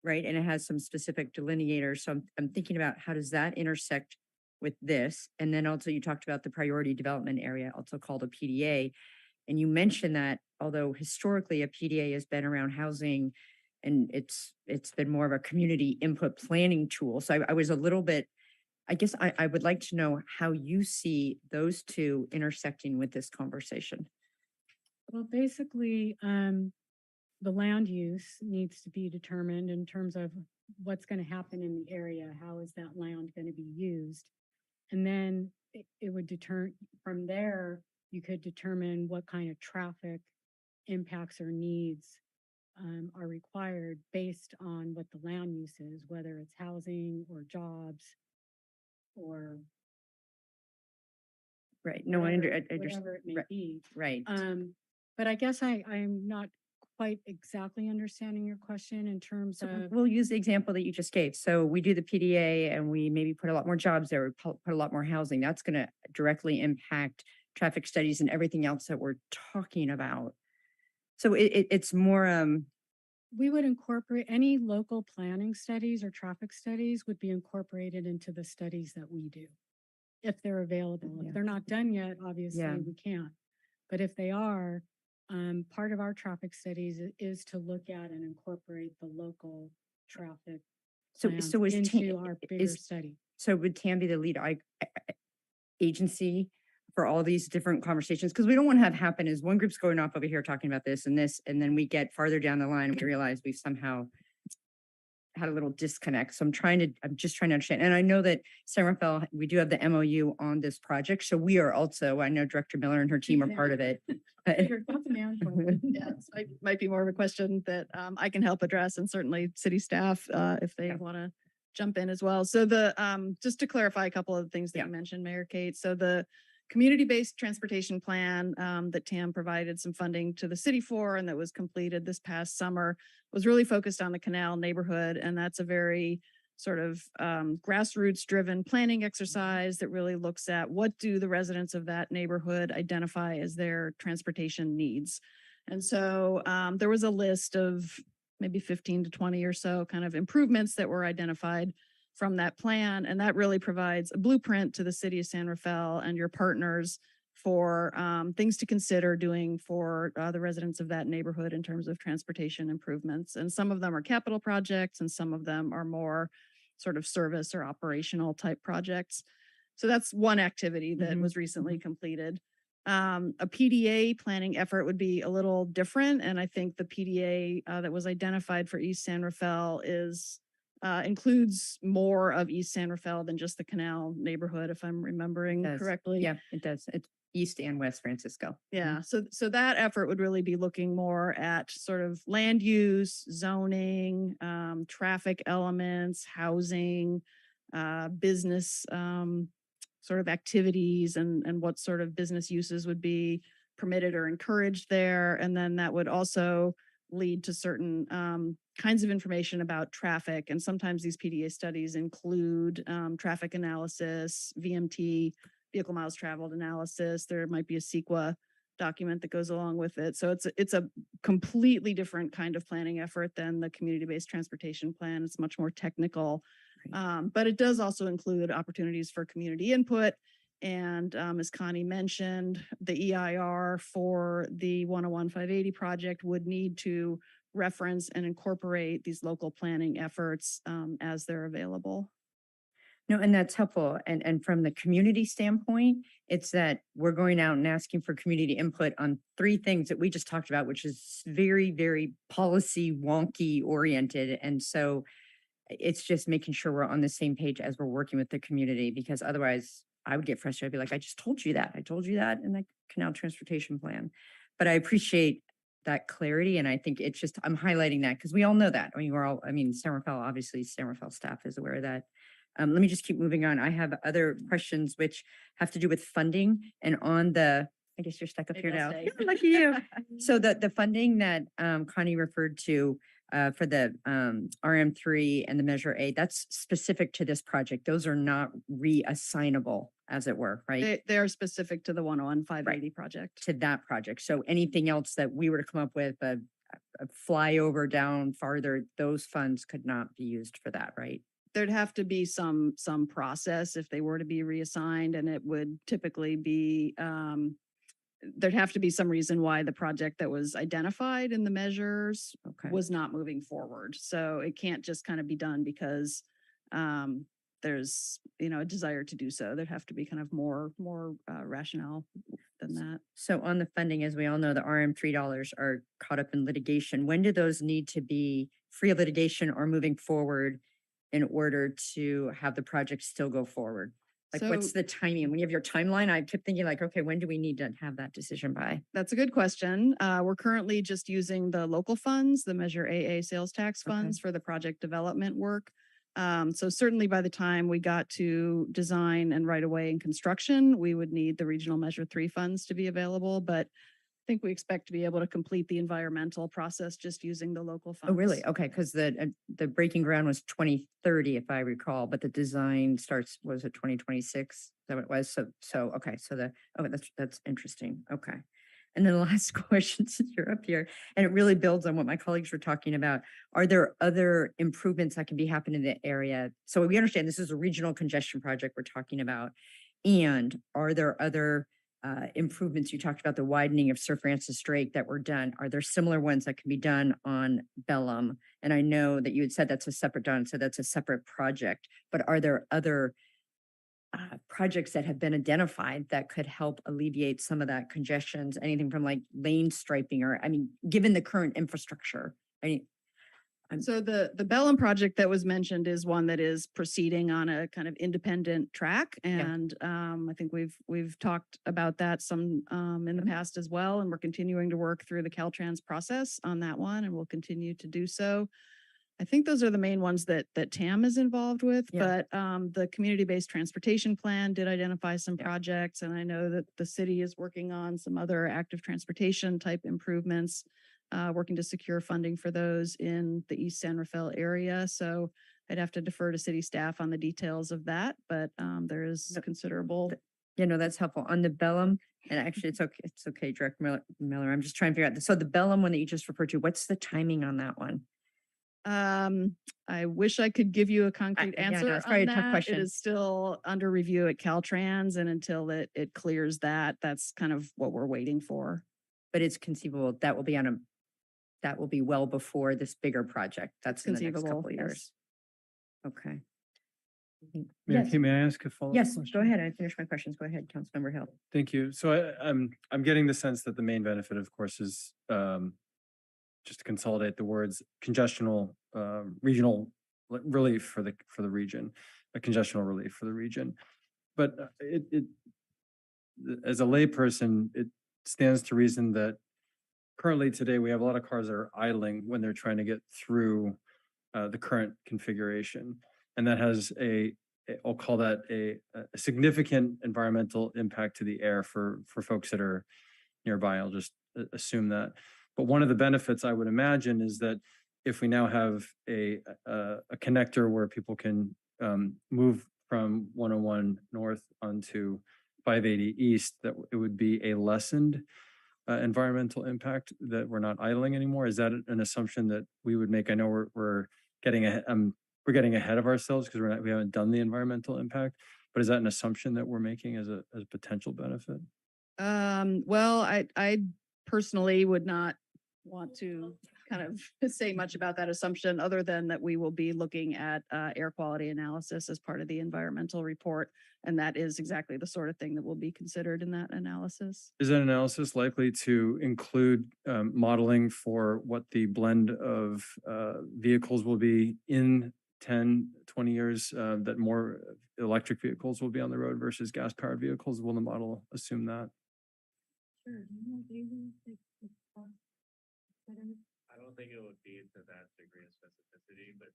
right? And it has some specific delineators. So I'm thinking about how does that intersect with this? And then also you talked about the priority development area, also called a PDA. And you mentioned that although historically a PDA has been around housing and it's been more of a community input planning tool. So I was a little bit, I guess I would like to know how you see those two intersecting with this conversation. Well, basically, the land use needs to be determined in terms of what's going to happen in the area. How is that land going to be used? And then it would from there, you could determine what kind of traffic impacts or needs are required based on what the land use is, whether it's housing or jobs or right. No, I understand. Whatever it may be. Right. But I guess I'm not quite exactly understanding your question in terms So of. we'll use the example that you just gave. So we do the PDA and we maybe put a lot more jobs there, put a lot more housing. That's going to directly impact traffic studies and everything else that we're talking about. So it's more, We would incorporate any local planning studies or traffic studies would be incorporated into the studies that we do. If they're available. Yeah. If they're not done yet, obviously Yeah. we can't. But if they are, part of our traffic studies is to look at and incorporate the local traffic plans so is into our bigger study. So would TAM be the lead agency for all these different conversations? Because we don't want to have happen is one group's going off over here talking about this, and then we get farther down the line and we realize we've somehow had a little disconnect. So I'm just trying to understand. And I know that San Rafael, we do have the MOU on this project. So we are also, I know Director Miller and her team are part of it. Yes, might be more of a question that I can help address, and certainly city staff if they want to jump in as well. So just to clarify a couple of things that you mentioned, Mayor Kate. So the community-based transportation plan that TAM provided some funding to the city for, and that was completed this past summer, was really focused on the Canal neighborhood. And that's a very sort of grassroots driven planning exercise that really looks at what do the residents of that neighborhood identify as their transportation needs. And so there was a list of maybe 15 to 20 or so kind of improvements that were identified from that plan. And that really provides a blueprint to the city of San Rafael and your partners for things to consider doing for the residents of that neighborhood in terms of transportation improvements. And some of them are capital projects and some of them are more sort of service or operational type projects. So that's one activity that was recently completed. A PDA planning effort would be a little different. And I think the PDA that was identified for East San Rafael includes more of East San Rafael than just the Canal neighborhood, if I'm remembering correctly. Yeah, it does. It's East and West Francisco. Yeah, so that effort would really be looking more at sort of land use, zoning, traffic elements, housing, business sort of activities and what sort of business uses would be permitted or encouraged there. And then that would also lead to certain kinds of information about traffic. And sometimes these PDA studies include traffic analysis, VMT, vehicle miles traveled analysis. There might be a CEQA document that goes along with it. So it's a completely different kind of planning effort than the community-based transportation plan. It's much more technical, but it does also include opportunities for community input. And as Connie mentioned, the EIR for the 101-580 project would need to reference and incorporate these local planning efforts as they're available. No, and that's helpful. And from the community standpoint, it's that we're going out and asking for community input on three things that we just talked about, which is very, very policy wonky oriented. And so it's just making sure we're on the same page as we're working with the community, because otherwise I would get frustrated. I'd be like, I just told you that. I told you that in the canal transportation plan. But I appreciate that clarity. And I think it's just, I'm highlighting that because we all know that. I mean, San Rafael, obviously San Rafael staff is aware of that. Let me just keep moving on. I have other questions which have to do with funding and on the, I guess you're stuck up here now. Lucky you. So the funding that Connie referred to for the RM3 and the Measure A, that's specific to this project. Those are not reassignable, as it were, right? They are specific to the 101-580 project. To that project. So anything else that we were to come up with, a flyover down farther, those funds could not be used for that, right? There'd have to be some process if they were to be reassigned, and it would typically be there'd have to be some reason why the project that was identified in the measures was not moving forward. So it can't just kind of be done because there's a desire to do so. There'd have to be kind of more rationale than that. So on the funding, as we all know, the RM3 dollars are caught up in litigation. When do those need to be free of litigation or moving forward in order to have the project still go forward? Like, what's the timing? When you have your timeline, I kept thinking like, okay, when do we need to have that decision by? That's a good question. We're currently just using the local funds, the Measure AA sales tax funds for the project development work. So certainly by the time we got to design and right away in construction, we would need the regional Measure 3 funds to be available. But I think we expect to be able to complete the environmental process just using the local funds. Oh, really? Okay, because the breaking ground was 2030, if I recall, but the design starts, was it 2026? Is that what it was? So okay, so that's interesting. Okay. And then the last question, since you're up here, and it really builds on what my colleagues were talking about. Are there other improvements that can be happening in the area? So we understand this is a regional congestion project we're talking about. And are there other improvements? You talked about the widening of Sir Francis Drake that were done. Are there similar ones that can be done on Bellum? And I know that you had said that's a separate project, but are there other projects that have been identified that could help alleviate some of that congestions? Anything from like lane striping, or, I mean, given the current infrastructure, so the Bellum project that was mentioned is one that is proceeding on a kind of independent track. And I think we've talked about that some in the past as well. And we're continuing to work through the Caltrans process on that one, and we'll continue to do so. I think those are the main ones that TAM is involved with, but the community-based transportation plan did identify some projects. And I know that the city is working on some other active transportation type improvements, working to secure funding for those in the East San Rafael area. So I'd have to defer to city staff on the details of that, but there is considerable. That's helpful. On the Bellum, and actually it's okay, Director Miller, I'm just trying to figure out. So the Bellum one that you just referred to, what's the timing on that one? I wish I could give you a concrete yeah, no, answer it's probably on a tough that. It question. is still under review at Caltrans, and until it clears that, that's kind of what we're waiting for. But it's conceivable that will be that will be well before this bigger project. That's in the next Conceivable, couple of yes. years. Okay. Mayor, Yes. may I ask a follow-up Yes, question? go ahead. I finished my questions. Go ahead, Councilmember Hill. Thank you. So I'm getting the sense that the main benefit, of course, is just to consolidate the words, congestional regional relief for the region, a congestional relief for the region. But as a layperson, it stands to reason that currently today we have a lot of cars that are idling when they're trying to get through the current configuration, and that has I'll call that a significant environmental impact to the air for folks that are nearby. I'll just assume that. But one of the benefits I would imagine is that if we now have a connector where people can move from 101 north onto 580 east, that it would be a lessened environmental impact, that we're not idling anymore. Is that an assumption that we would make? I know we're getting ahead of ourselves because we haven't done the environmental impact, but is that an assumption that we're making as a potential benefit? Well, I personally would not want to kind of say much about that assumption, other than that we will be looking at air quality analysis as part of the environmental report. And that is exactly the sort of thing that will be considered in that analysis. Is that analysis likely to include modeling for what the blend of vehicles will be in 10, 20 years, that more electric vehicles will be on the road versus gas-powered vehicles? Will the model assume that? I don't think it would be to that degree of specificity, but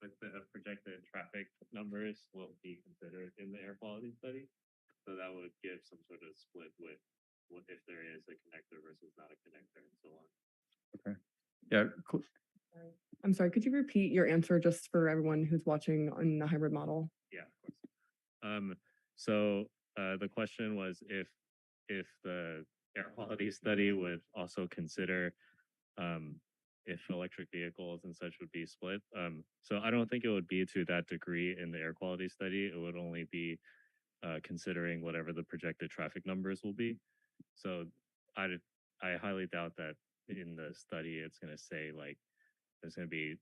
the projected traffic numbers will be considered in the air quality study. So that would give some sort of split with what if there is a connector versus not a connector and so on. Okay. Yeah. Cool. I'm sorry, could you repeat your answer just for everyone who's watching on the hybrid model? Yeah, of course. So the question was if the air quality study would also consider if electric vehicles and such would be split. So I don't think it would be to that degree in the air quality study. It would only be considering whatever the projected traffic numbers will be. So I highly doubt that in the study it's going to say like there's going to be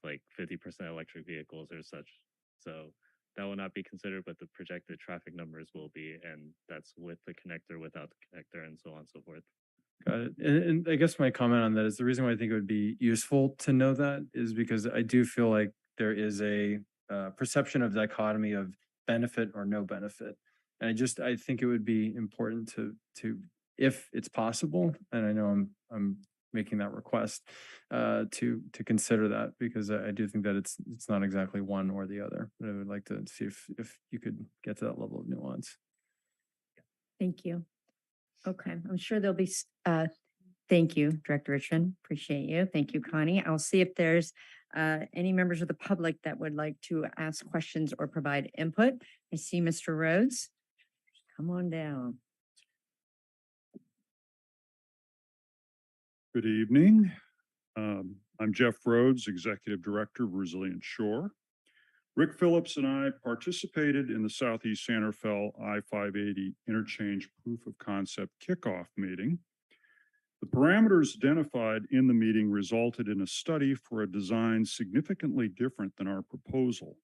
like 50% electric vehicles or such. So that will not be considered, but the projected traffic numbers will be, and that's with the connector, without the connector, and so on and so forth. Got it. And I guess my comment on that is the reason why I think it would be useful to know that is because I do feel like there is a perception of dichotomy of benefit or no benefit. And I think it would be important to if it's possible, and I know I'm making that request, to consider that, because I do think that it's not exactly one or the other. But I would like to see if you could get to that level of nuance. Thank you. Okay, I'm sure there'll be, thank you, Director Richmond. Appreciate you. Thank you, Connie. I'll see if there's any members of the public that would like to ask questions or provide input. I see Mr. Rhodes. Come on down. Good evening. I'm Jeff Rhodes, Executive Director of Resilient Shore. Rick Phillips and I participated in the Southeast Santa Fe I-580 Interchange Proof of Concept Kickoff meeting. The parameters identified in the meeting resulted in a study for a design significantly different than our proposal.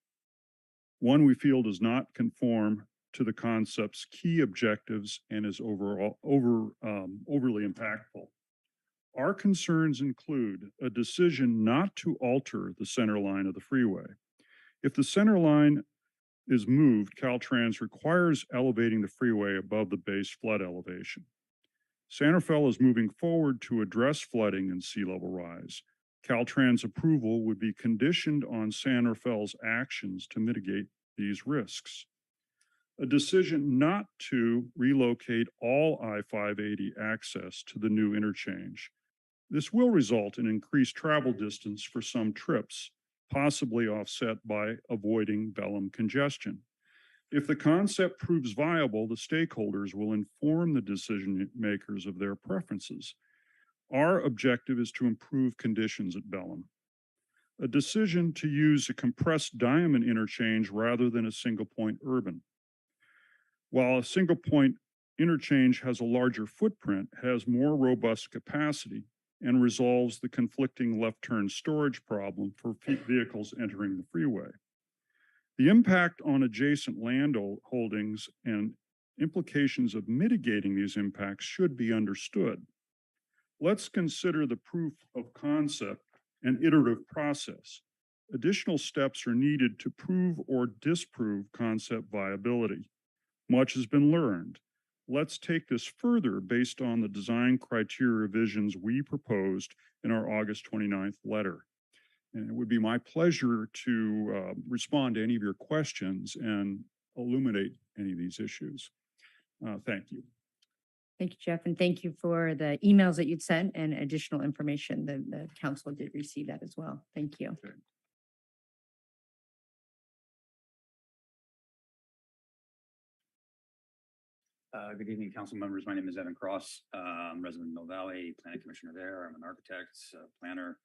One we feel does not conform to the concept's key objectives and is overly impactful. Our concerns include a decision not to alter the center line of the freeway. If the center line is moved, Caltrans requires elevating the freeway above the base flood elevation. Santa Fe is moving forward to address flooding and sea level rise. Caltrans approval would be conditioned on Santa Fe's actions to mitigate these risks. A decision not to relocate all I-580 access to the new interchange. This will result in increased travel distance for some trips, possibly offset by avoiding Bellum congestion. If the concept proves viable, the stakeholders will inform the decision makers of their preferences. Our objective is to improve conditions at Bellum. A decision to use a compressed diamond interchange rather than a single point urban. While a single point interchange has a larger footprint, has more robust capacity, and resolves the conflicting left turn storage problem for vehicles entering the freeway. The impact on adjacent land holdings and implications of mitigating these impacts should be understood. Let's consider the proof of concept and iterative process. Additional steps are needed to prove or disprove concept viability. Much has been learned. Let's take this further based on the design criteria revisions we proposed in our August 29th letter. And it would be my pleasure to respond to any of your questions and illuminate any of these issues. Thank you. Thank you, Jeff, and thank you for the emails that you'd sent and additional information. The council did receive that as well. Thank you. Okay. Good evening, council members. My name is Evan Cross. I'm resident of Mill Valley, planning commissioner there. I'm an architect, planner,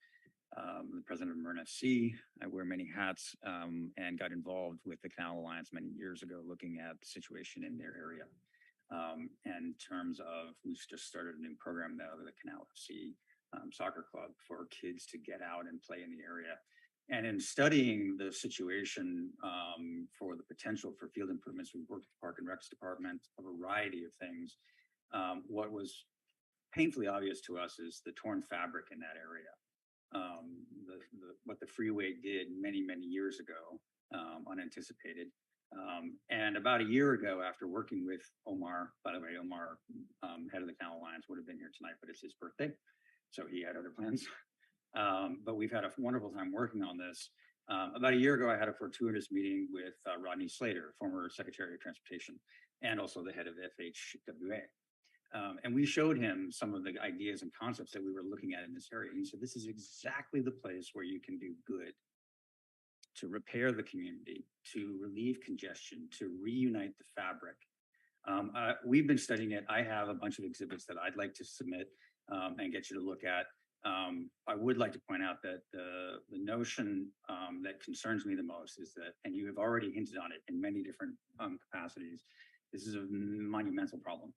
the president of MERN FC. I wear many hats and got involved with the Canal Alliance many years ago, looking at the situation in their area. And in terms of, we've just started a new program now with the Canal FC soccer club for kids to get out and play in the area. And in studying the situation for the potential for field improvements, we worked with the Park and Recs Department, a variety of things. What was painfully obvious to us is the torn fabric in that area. What the freeway did many, many years ago, unanticipated. And about a year ago, after working with Omar, by the way, Omar, head of the Canal Alliance, would have been here tonight, but it's his birthday, so he had other plans. But we've had a wonderful time working on this. About a year ago, I had a fortuitous meeting with Rodney Slater, former Secretary of Transportation, and also the head of FHWA. And we showed him some of the ideas and concepts that we were looking at in this area. And he said, this is exactly the place where you can do good, to repair the community, to relieve congestion, to reunite the fabric. We've been studying it. I have a bunch of exhibits that I'd like to submit and get you to look at. I would like to point out that the notion that concerns me the most is that, and you have already hinted on it in many different capacities, this is a monumental problem.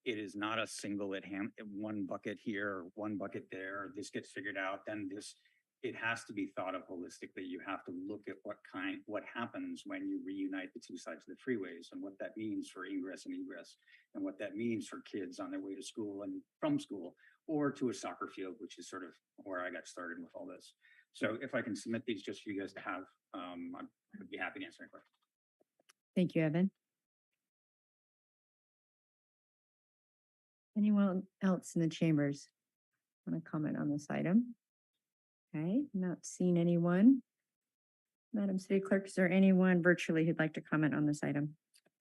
It is not a single one bucket here, or one bucket there, this gets figured out, then this. It has to be thought of holistically. You have to look at what happens when you reunite the two sides of the freeways and what that means for ingress and egress, and what that means for kids on their way to school and from school, or to a soccer field, which is sort of where I got started with all this. So if I can submit these just for you guys to have, I'd be happy to answer any questions. Thank you, Evan. Anyone else in the chambers want to comment on this item? Okay, not seeing anyone. Madam City Clerk, is there anyone virtually who'd like to comment on this item?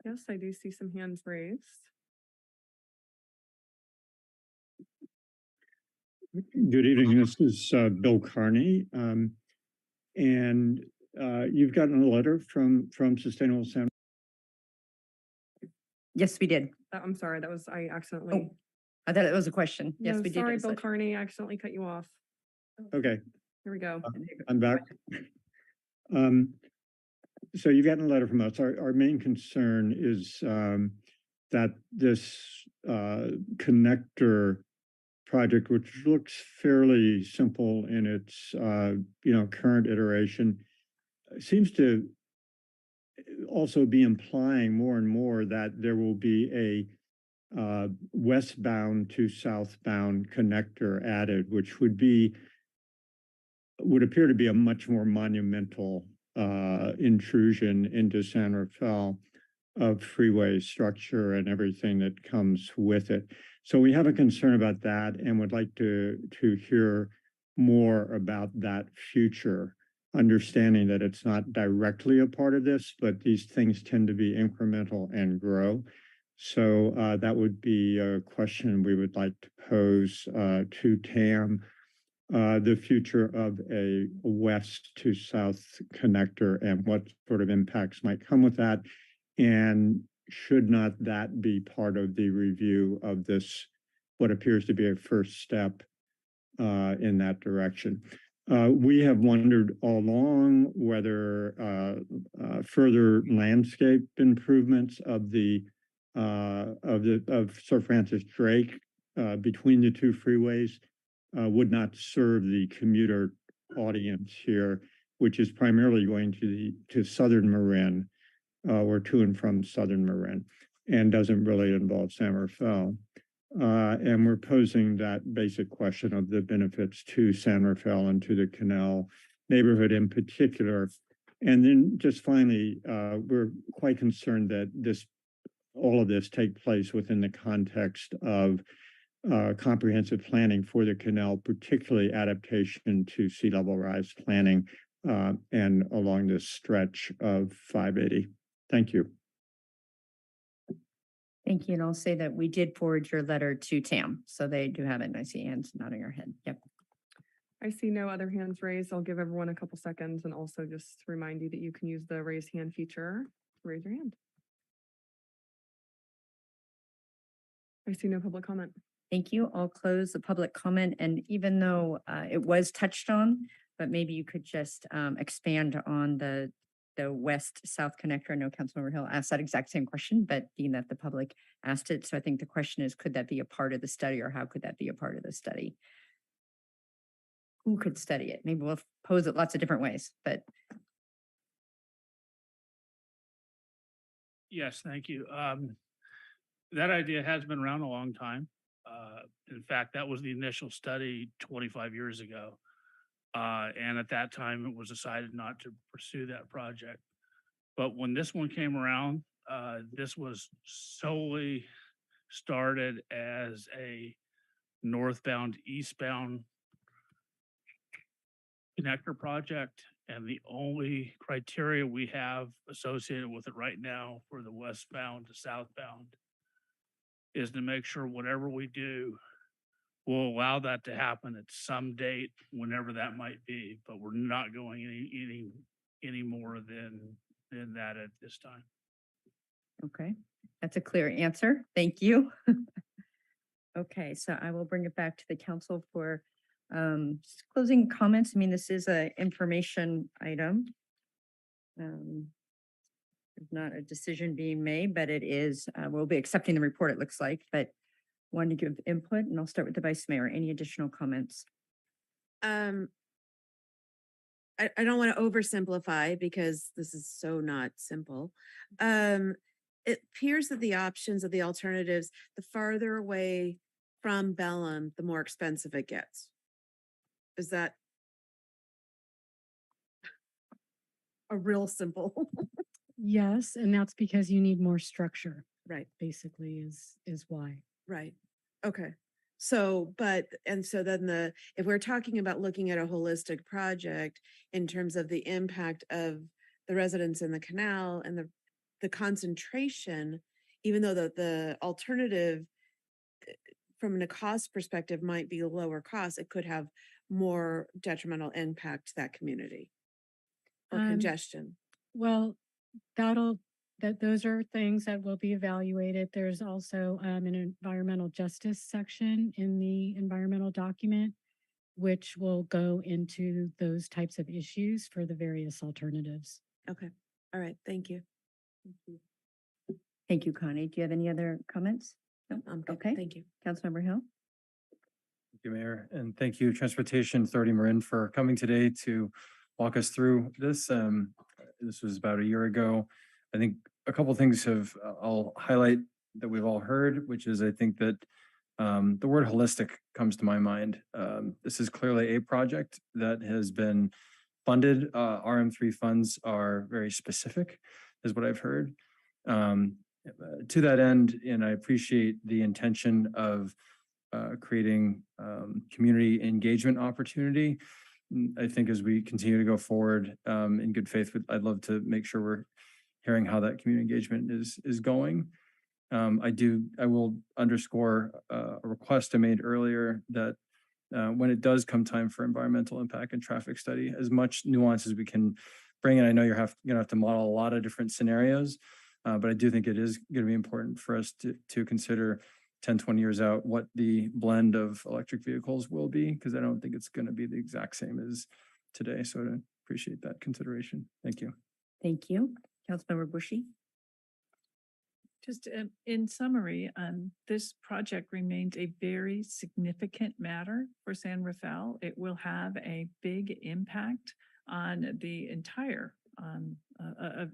Yes, I do see some hands raised. Good evening. This is Bill Carney. And you've gotten a letter from Sustainable San. Yes, we did. I'm sorry, that was, I accidentally. Oh, I thought it was a question. Yes, No, we did. sorry, get a Bill letter. Carney, I accidentally cut you off. Okay. Here we go. I'm back. So you've gotten a letter from us. Our main concern is that this connector project, which looks fairly simple in its current iteration, seems to also be implying more and more that there will be a westbound to southbound connector added, which would appear to be a much more monumental intrusion into San Rafael of freeway structure and everything that comes with it. So we have a concern about that and would like to hear more about that future, understanding that it's not directly a part of this, but these things tend to be incremental and grow. So that would be a question we would like to pose to TAM. The future of a west to south connector and what sort of impacts might come with that. And should not that be part of the review of this, what appears to be a first step in that direction. We have wondered all along whether further landscape improvements of Sir Francis Drake between the two freeways would not serve the commuter audience here, which is primarily going to Southern Marin or to and from Southern Marin, and doesn't really involve San Rafael. And we're posing that basic question of the benefits to San Rafael and to the Canal neighborhood in particular. And then just finally, we're quite concerned that all of this take place within the context of comprehensive planning for the canal, particularly adaptation to sea level rise planning and along this stretch of 580. Thank you. Thank you. And I'll say that we did forward your letter to TAM, so they do have it. And I see hands nodding your head. Yep. I see no other hands raised. I'll give everyone a couple seconds and also just remind you that you can use the raise hand feature to raise your hand. I see no public comment. Thank you. I'll close the public comment. And even though it was touched on, but maybe you could just expand on the west-south connector. I know Councilmember Hill asked that exact same question, but being that the public asked it. So I think the question is, could that be a part of the study, or how could that be a part of the study? Who could study it? Maybe we'll pose it lots of different ways, but. Yes, thank you. That idea has been around a long time. In fact, that was the initial study 25 years ago. And at that time, it was decided not to pursue that project. But when this one came around, this was solely started as a northbound, eastbound connector project. And the only criteria we have associated with it right now for the westbound to southbound is to make sure whatever we do will allow that to happen at some date, whenever that might be. But we're not going any more than that at this time. Okay, that's a clear answer. Thank you. Okay, so I will bring it back to the council for just closing comments. I mean, this is an information item. There's not a decision being made, but it is, we'll be accepting the report, it looks like, but wanted to give input, and I'll start with the Vice Mayor. Any additional comments? I don't want to oversimplify because this is so not simple. It appears that the options of the alternatives, the farther away from Bellum, the more expensive it gets. Is that a real simple? Yes, and that's because you need more structure. Right. Basically is why. Right. Okay. So, so then if we're talking about looking at a holistic project in terms of the impact of the residents in the canal and the concentration, even though the alternative from a cost perspective might be lower cost, it could have more detrimental impact to that community or congestion. Well, those are things that will be evaluated. There's also an environmental justice section in the environmental document, which will go into those types of issues for the various alternatives. Okay. All right. Thank you. Thank you, Connie. Do you have any other comments? No? Okay. Thank you. Councilmember Hill. Thank you, Mayor, and thank you, Transportation Authority Marin, for coming today to walk us through this. This was about a year ago. I think a couple of things I'll highlight that we've all heard, which is I think that the word holistic comes to my mind. This is clearly a project that has been funded. RM3 funds are very specific, is what I've heard. To that end, and I appreciate the intention of creating community engagement opportunity. I think as we continue to go forward in good faith, I'd love to make sure we're hearing how that community engagement is going. I will underscore a request I made earlier that when it does come time for environmental impact and traffic study, as much nuance as we can bring in. I know you're going to have to model a lot of different scenarios, but I do think it is going to be important for us to consider 10, 20 years out, what the blend of electric vehicles will be, because I don't think it's going to be the exact same as today. So I appreciate that consideration. Thank you. Thank you. Councilmember Bushy. Just in summary, this project remains a very significant matter for San Rafael. It will have a big impact on the entire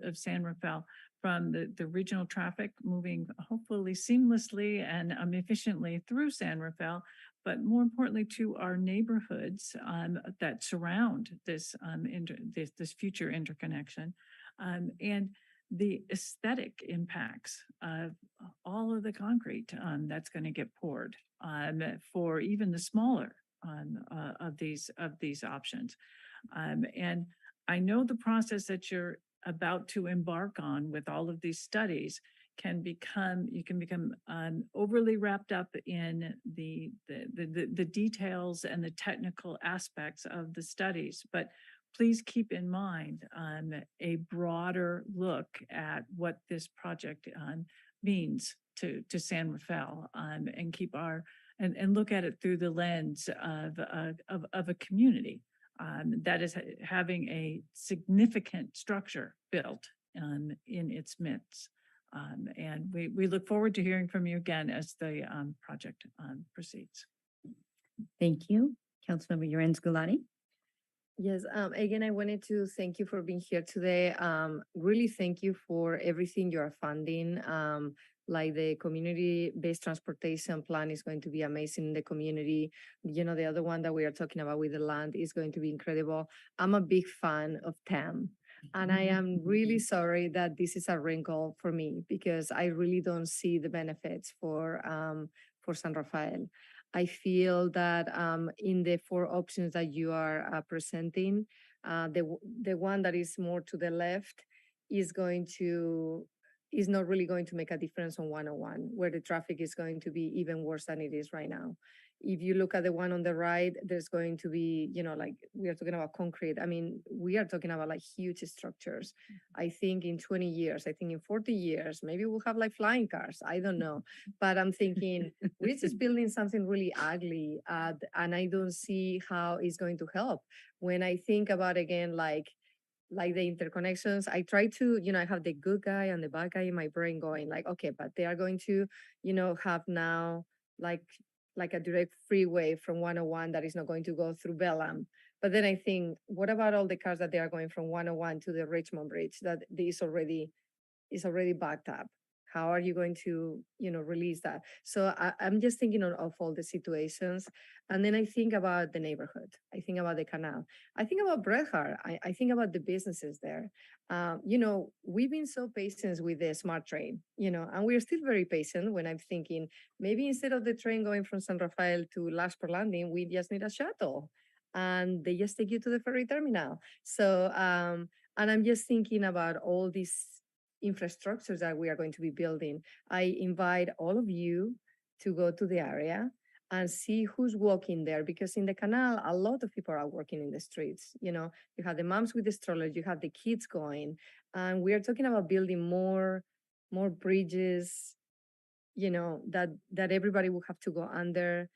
of San Rafael, from the regional traffic moving hopefully seamlessly and efficiently through San Rafael, but more importantly to our neighborhoods that surround this this future interconnection, and the aesthetic impacts of all of the concrete that's going to get poured for even the smaller of these options. And I know the process that you're about to embark on with all of these studies can become overly wrapped up in the details and the technical aspects of the studies, but please keep in mind a broader look at what this project means to San Rafael, and keep and look at it through the lens of a community that is having a significant structure built in its midst. And we look forward to hearing from you again as the project proceeds. Thank you. Councilmember Yorenz Gulati. Yes, again, I wanted to thank you for being here today. Really thank you for everything you are funding. Like the community-based transportation plan is going to be amazing in the community. You know, the other one that we are talking about with the land is going to be incredible. I'm a big fan of TAM. And I am really sorry that this is a wrinkle for me, because I really don't see the benefits for San Rafael. I feel that in the 4 options that you are presenting, the one that is more to the left is not really going to make a difference on 101, where the traffic is going to be even worse than it is right now. If you look at the one on the right, there's going to be, you know, like we are talking about concrete. I mean, we are talking about like huge structures. I think in 20 years, I think in 40 years, maybe we'll have like flying cars. I don't know. But I'm thinking we're just building something really ugly. And I don't see how it's going to help. When I think about, again, like the interconnections, I try to, you know, I have the good guy and the bad guy in my brain going like, okay, but they are going to, you know, have now like a direct freeway from 101 that is not going to go through Bellam. But then I think, what about all the cars that they are going from 101 to the Richmond Bridge that is already backed up? How are you going to, you know, release that? So I'm just thinking of all the situations. And then I think about the neighborhood. I think about the canal. I think about Brethard. I think about the businesses there. You know, we've been so patient with the smart train, you know, and we're still very patient when I'm thinking maybe instead of the train going from San Rafael to Lasper Landing, we just need a shuttle and they just take you to the ferry terminal. So, and I'm just thinking about all these infrastructures that we are going to be building. I invite all of you to go to the area and see who's walking there, because in the canal, a lot of people are walking in the streets. You know, you have the moms with the strollers, you have the kids going, and we are talking about building more bridges, you know, that everybody will have to go under.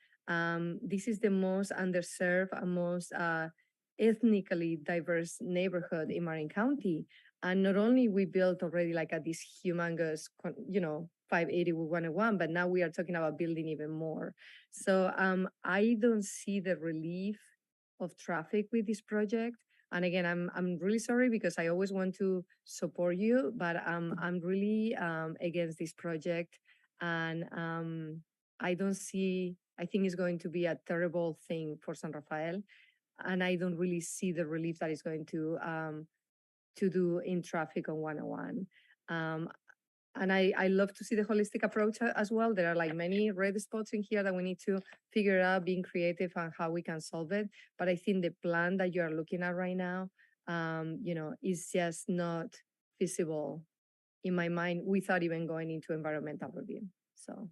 This is the most underserved and most ethnically diverse neighborhood in Marin County. And not only we built already like this humongous, you know, 580 with 101, but now we are talking about building even more. So I don't see the relief of traffic with this project. And again, I'm really sorry because I always want to support you, but I'm really against this project. And I think it's going to be a terrible thing for San Rafael. And I don't really see the relief that is going to do in traffic on 101. And I love to see the holistic approach as well. There are like many red spots in here that we need to figure out, being creative on how we can solve it. But I think the plan that you are looking at right now, you know, is just not feasible in my mind without even going into environmental review. So,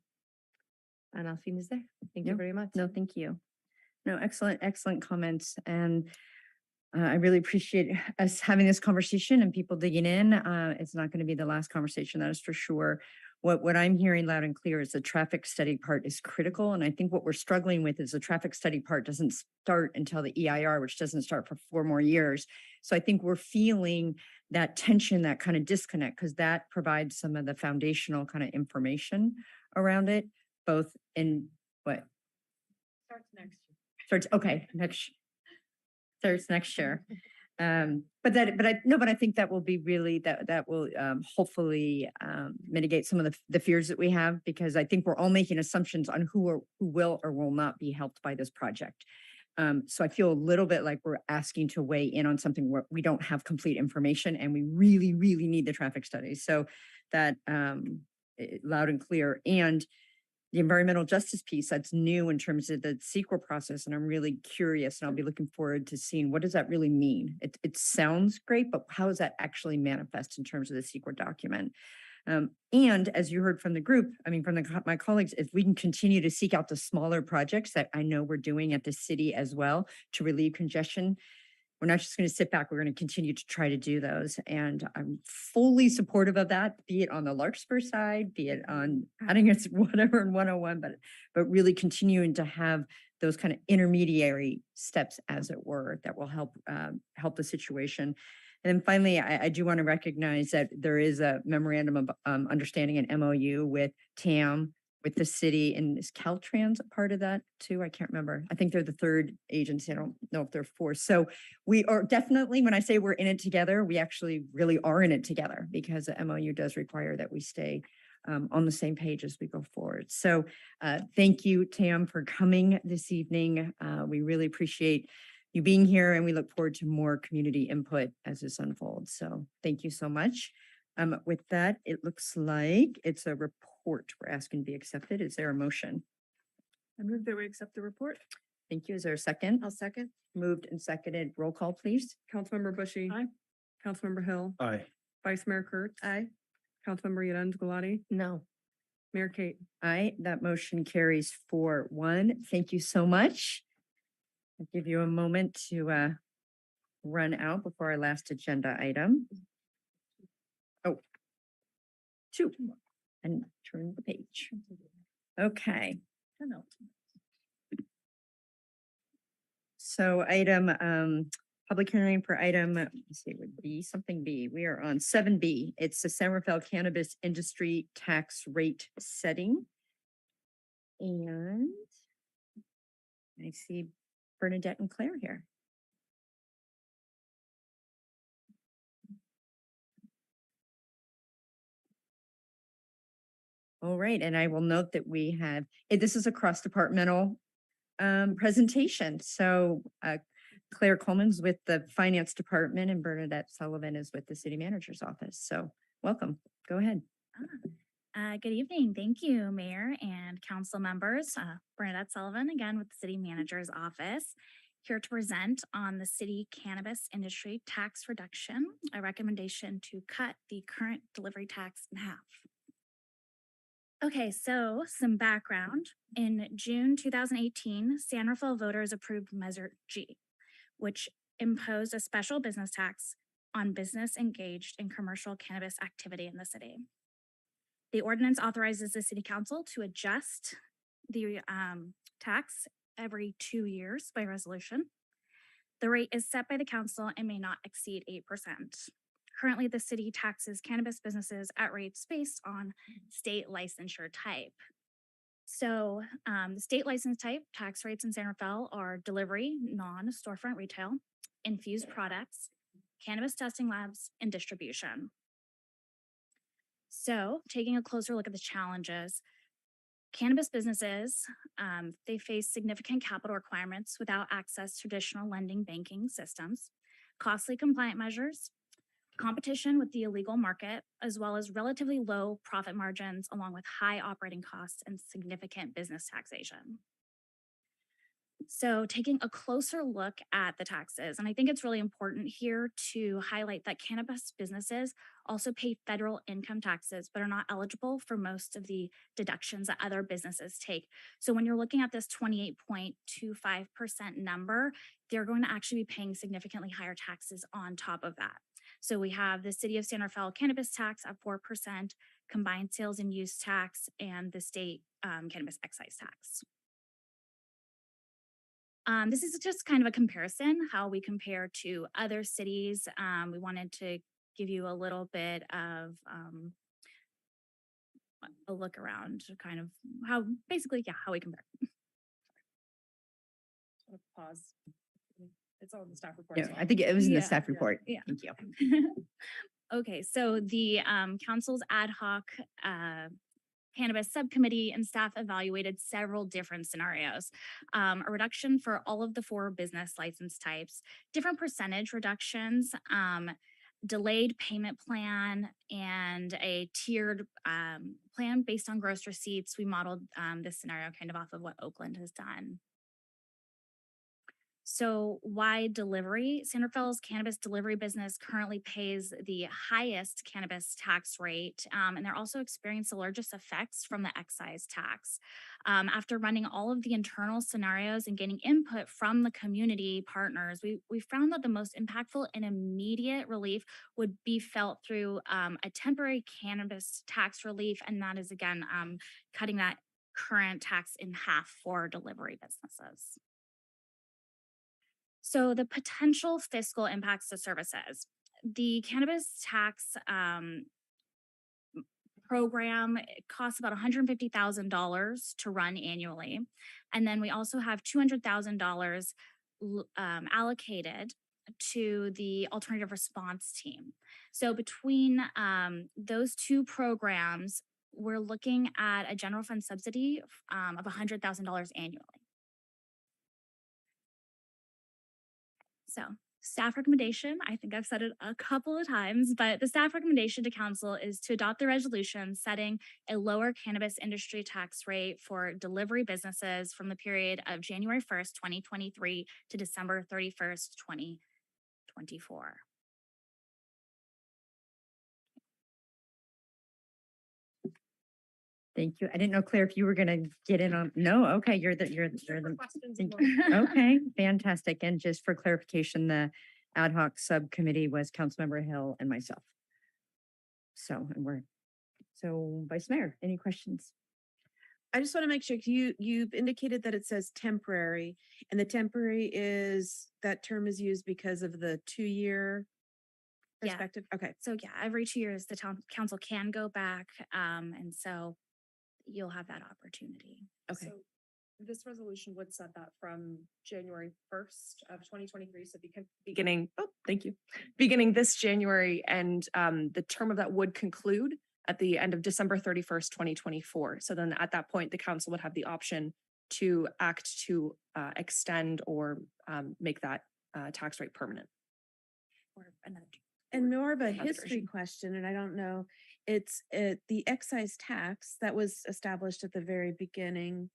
and I'll finish there. Thank you very much. No, thank you. No, excellent comments. And I really appreciate us having this conversation and people digging in. It's not going to be the last conversation, that is for sure. What I'm hearing loud and clear is the traffic study part is critical. And I think what we're struggling with is the traffic study part doesn't start until the EIR, which doesn't start for 4 more years. So I think we're feeling that tension, that kind of disconnect, because that provides some of the foundational kind of information around it, both in what? Starts next year. Starts, okay, starts next year. But I think that will be really, that will hopefully mitigate some of the fears that we have, because I think we're all making assumptions on who will or will not be helped by this project. So I feel a little bit like we're asking to weigh in on something where we don't have complete information, and we really, really need the traffic studies. So that loud and clear. And the environmental justice piece, that's new in terms of the CEQA process. And I'm really curious, and I'll be looking forward to seeing, what does that really mean? It sounds great, but how does that actually manifest in terms of the CEQA document? And as you heard from the group, I mean, from my colleagues, if we can continue to seek out the smaller projects that I know we're doing at the city as well to relieve congestion, we're not just going to sit back, we're going to continue to try to do those. And I'm fully supportive of that, be it on the Larkspur side, be it on adding us whatever in 101, but really continuing to have those kind of intermediary steps, as it were, that will help the situation. And then finally, I do want to recognize that there is a memorandum of understanding, an MOU with TAM, with the city, and is Caltrans a part of that too? I can't remember. I think they're the third agency. I don't know if they're fourth. So we are definitely, when I say we're in it together, we actually really are in it together, because the MOU does require that we stay on the same page as we go forward. So thank you, Tam, for coming this evening. We really appreciate you being here, and we look forward to more community input as this unfolds. So thank you so much. With that, it looks like it's a report we're asking to be accepted. Is there a motion? I move that we accept the report. Thank you. Is there a second? I'll second. Moved and seconded. Roll call, please. Councilmember Bushy. Aye. Councilmember Hill. Aye. Vice Mayor Kurtz. Aye. Councilmember Yadend Galati. No. Mayor Kate. Aye. That motion carries 4-1. Thank you so much. I'll give you a moment to run out before our last agenda item. Oh, 2. And turn the page. Okay. So item, public hearing for item, let's see, would be something B. We are on 7B. It's the San Rafael Cannabis Industry Tax Rate Setting. And I see Bernadette and Claire here. All right, and I will note that we have, this is a cross-departmental presentation. So Claire Coleman's with the Finance Department, and Bernadette Sullivan is with the City Manager's Office. So welcome. Go ahead. Good evening. Thank you, Mayor and Council members. Bernadette Sullivan again with the City Manager's Office, here to present on the City Cannabis Industry Tax Reduction, a recommendation to cut the current delivery tax in half. Okay, so some background. In June 2018, San Rafael voters approved Measure G, which imposed a special business tax on business engaged in commercial cannabis activity in the city. The ordinance authorizes the City Council to adjust the tax every 2 years by resolution. The rate is set by the council and may not exceed 8%. Currently, the city taxes cannabis businesses at rates based on state licensure type. So the state license type tax rates in San Rafael are delivery, non-storefront retail, infused products, cannabis testing labs, and distribution. So taking a closer look at the challenges, cannabis businesses, they face significant capital requirements without access to traditional lending banking systems, costly compliant measures, competition with the illegal market, as well as relatively low profit margins, along with high operating costs and significant business taxation. So taking a closer look at the taxes, and I think it's really important here to highlight that cannabis businesses also pay federal income taxes, but are not eligible for most of the deductions that other businesses take. So when you're looking at this 28.25% number, they're going to actually be paying significantly higher taxes on top of that. So we have the City of San Rafael cannabis tax at 4%, combined sales and use tax, and the state cannabis excise tax. This is just kind of a comparison, how we compare to other cities. We wanted to give you a little bit of a look around to kind of how, basically, yeah, how we compare. Pause. It's all in the staff report. Yeah, I think it was in the Yeah. staff report. Yeah. Thank you. Okay, so the council's ad hoc cannabis subcommittee and staff evaluated several different scenarios. A reduction for all of the 4 business license types, different percentage reductions, delayed payment plan, and a tiered plan based on gross receipts. We modeled this scenario kind of off of what Oakland has done. So why delivery? San Rafael's cannabis delivery business currently pays the highest cannabis tax rate, and they're also experiencing the largest effects from the excise tax. After running all of the internal scenarios and getting input from the community partners, we found that the most impactful and immediate relief would be felt through a temporary cannabis tax relief, and that is again cutting that current tax in half for delivery businesses. So the potential fiscal impacts to services. The cannabis tax program costs about $150,000 to run annually. And then we also have $200,000 allocated to the alternative response team. So between those 2 programs, we're looking at a general fund subsidy of $100,000 annually. So staff recommendation, I think I've said it a couple of times, but the staff recommendation to council is to adopt the resolution setting a lower cannabis industry tax rate for delivery businesses from the period of January 1st, 2023 to December 31st, 2024. Thank you. I didn't know, Claire, if you were gonna get in on, no, okay, you're the. Thank you. Okay, fantastic. And just for clarification, the ad hoc subcommittee was Councilmember Hill and myself. So, Vice Mayor, any questions? I just want to make sure you've indicated that it says temporary, and the temporary is, that term is used because of the 2-year Yeah. perspective. Okay. So yeah, every 2 years, the town council can go back, and so you'll have that opportunity. Okay. So this resolution would set that from January 1st of 2023. So beginning this January, and the term of that would conclude at the end of December 31st, 2024. So then at that point, the council would have the option to act to extend or make that tax rate permanent. Or another. And more of a Another history version. question, and I don't know, it's the excise tax that was established at the very beginning.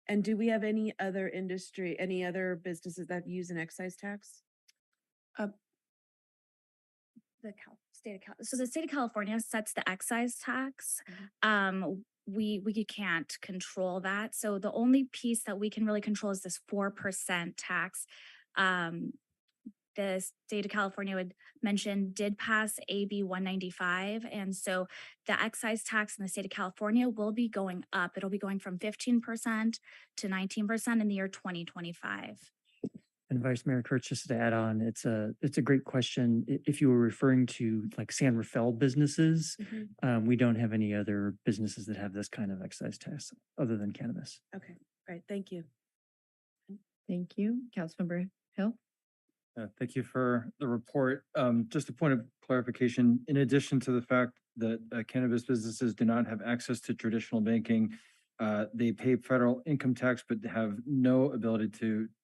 And do we have any other industry, any other businesses that use an excise tax? So the state of California sets the excise tax. We can't control that. So the only piece that we can really control is this 4% tax. The state of California would mention did pass AB 195. And so the excise tax in the state of California will be going up. It'll be going from 15% to 19% in the year 2025. And Vice Mayor Kurtz, just to add on, it's a great question. If you were referring to like San Rafael businesses, we don't have any other businesses that have this kind of excise tax other than cannabis. Okay, great. Thank you. Thank you. Councilmember Hill. Thank you for the report. Just a point of clarification, in addition to the fact that cannabis businesses do not have access to traditional banking, they pay federal income tax, but have no ability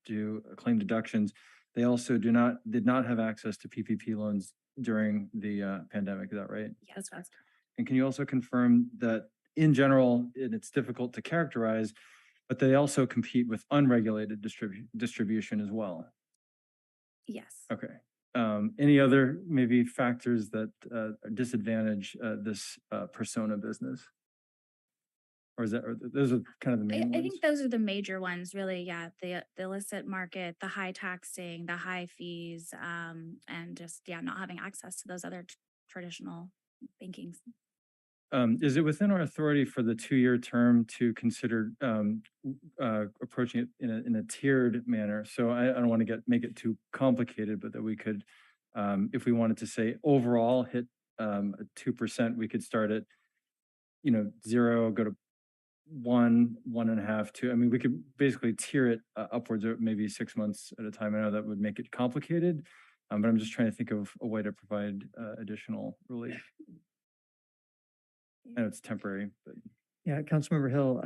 to claim deductions. They also did not have access to PPP loans during the pandemic. Is that right? Yes, that's correct. And can you also confirm that in general, and it's difficult to characterize, but they also compete with unregulated distribution as well. Yes. Okay. Any other maybe factors that disadvantage this persona business? Or is that, or those are kind of the main I ones? think those are the major ones, really. Yeah, the illicit market, the high taxing, the high fees, and just not having access to those other traditional banking. Is it within our authority for the 2-year term to consider approaching it in a tiered manner? So I don't want to make it too complicated, but that we could, if we wanted to say overall hit 2%, we could start at 0, go to 1, 1.5, 2. I mean, we could basically tier it upwards of maybe 6 months at a time. I know that would make it complicated, but I'm just trying to think of a way to provide additional relief. I know it's temporary, but. Yeah, Councilmember Hill,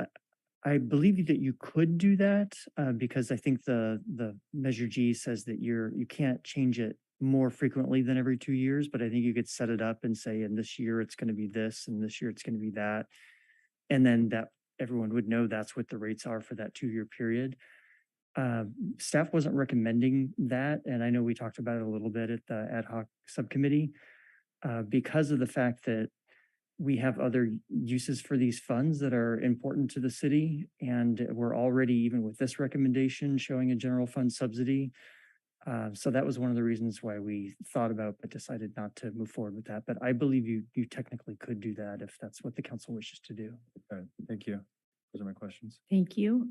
I believe that you could do that because I think the Measure G says that you can't change it more frequently than every 2 years, but I think you could set it up and say, in this year it's going to be this, and this year it's going to be that. And then that everyone would know that's what the rates are for that 2-year period. Staff wasn't recommending that, and I know we talked about it a little bit at the ad hoc subcommittee because of the fact that we have other uses for these funds that are important to the city, and we're already, even with this recommendation, showing a general fund subsidy. So that was one of the reasons why we thought about but decided not to move forward with that. But I believe you technically could do that if that's what the council wishes to do. All right, thank you. Those are my questions. Thank you.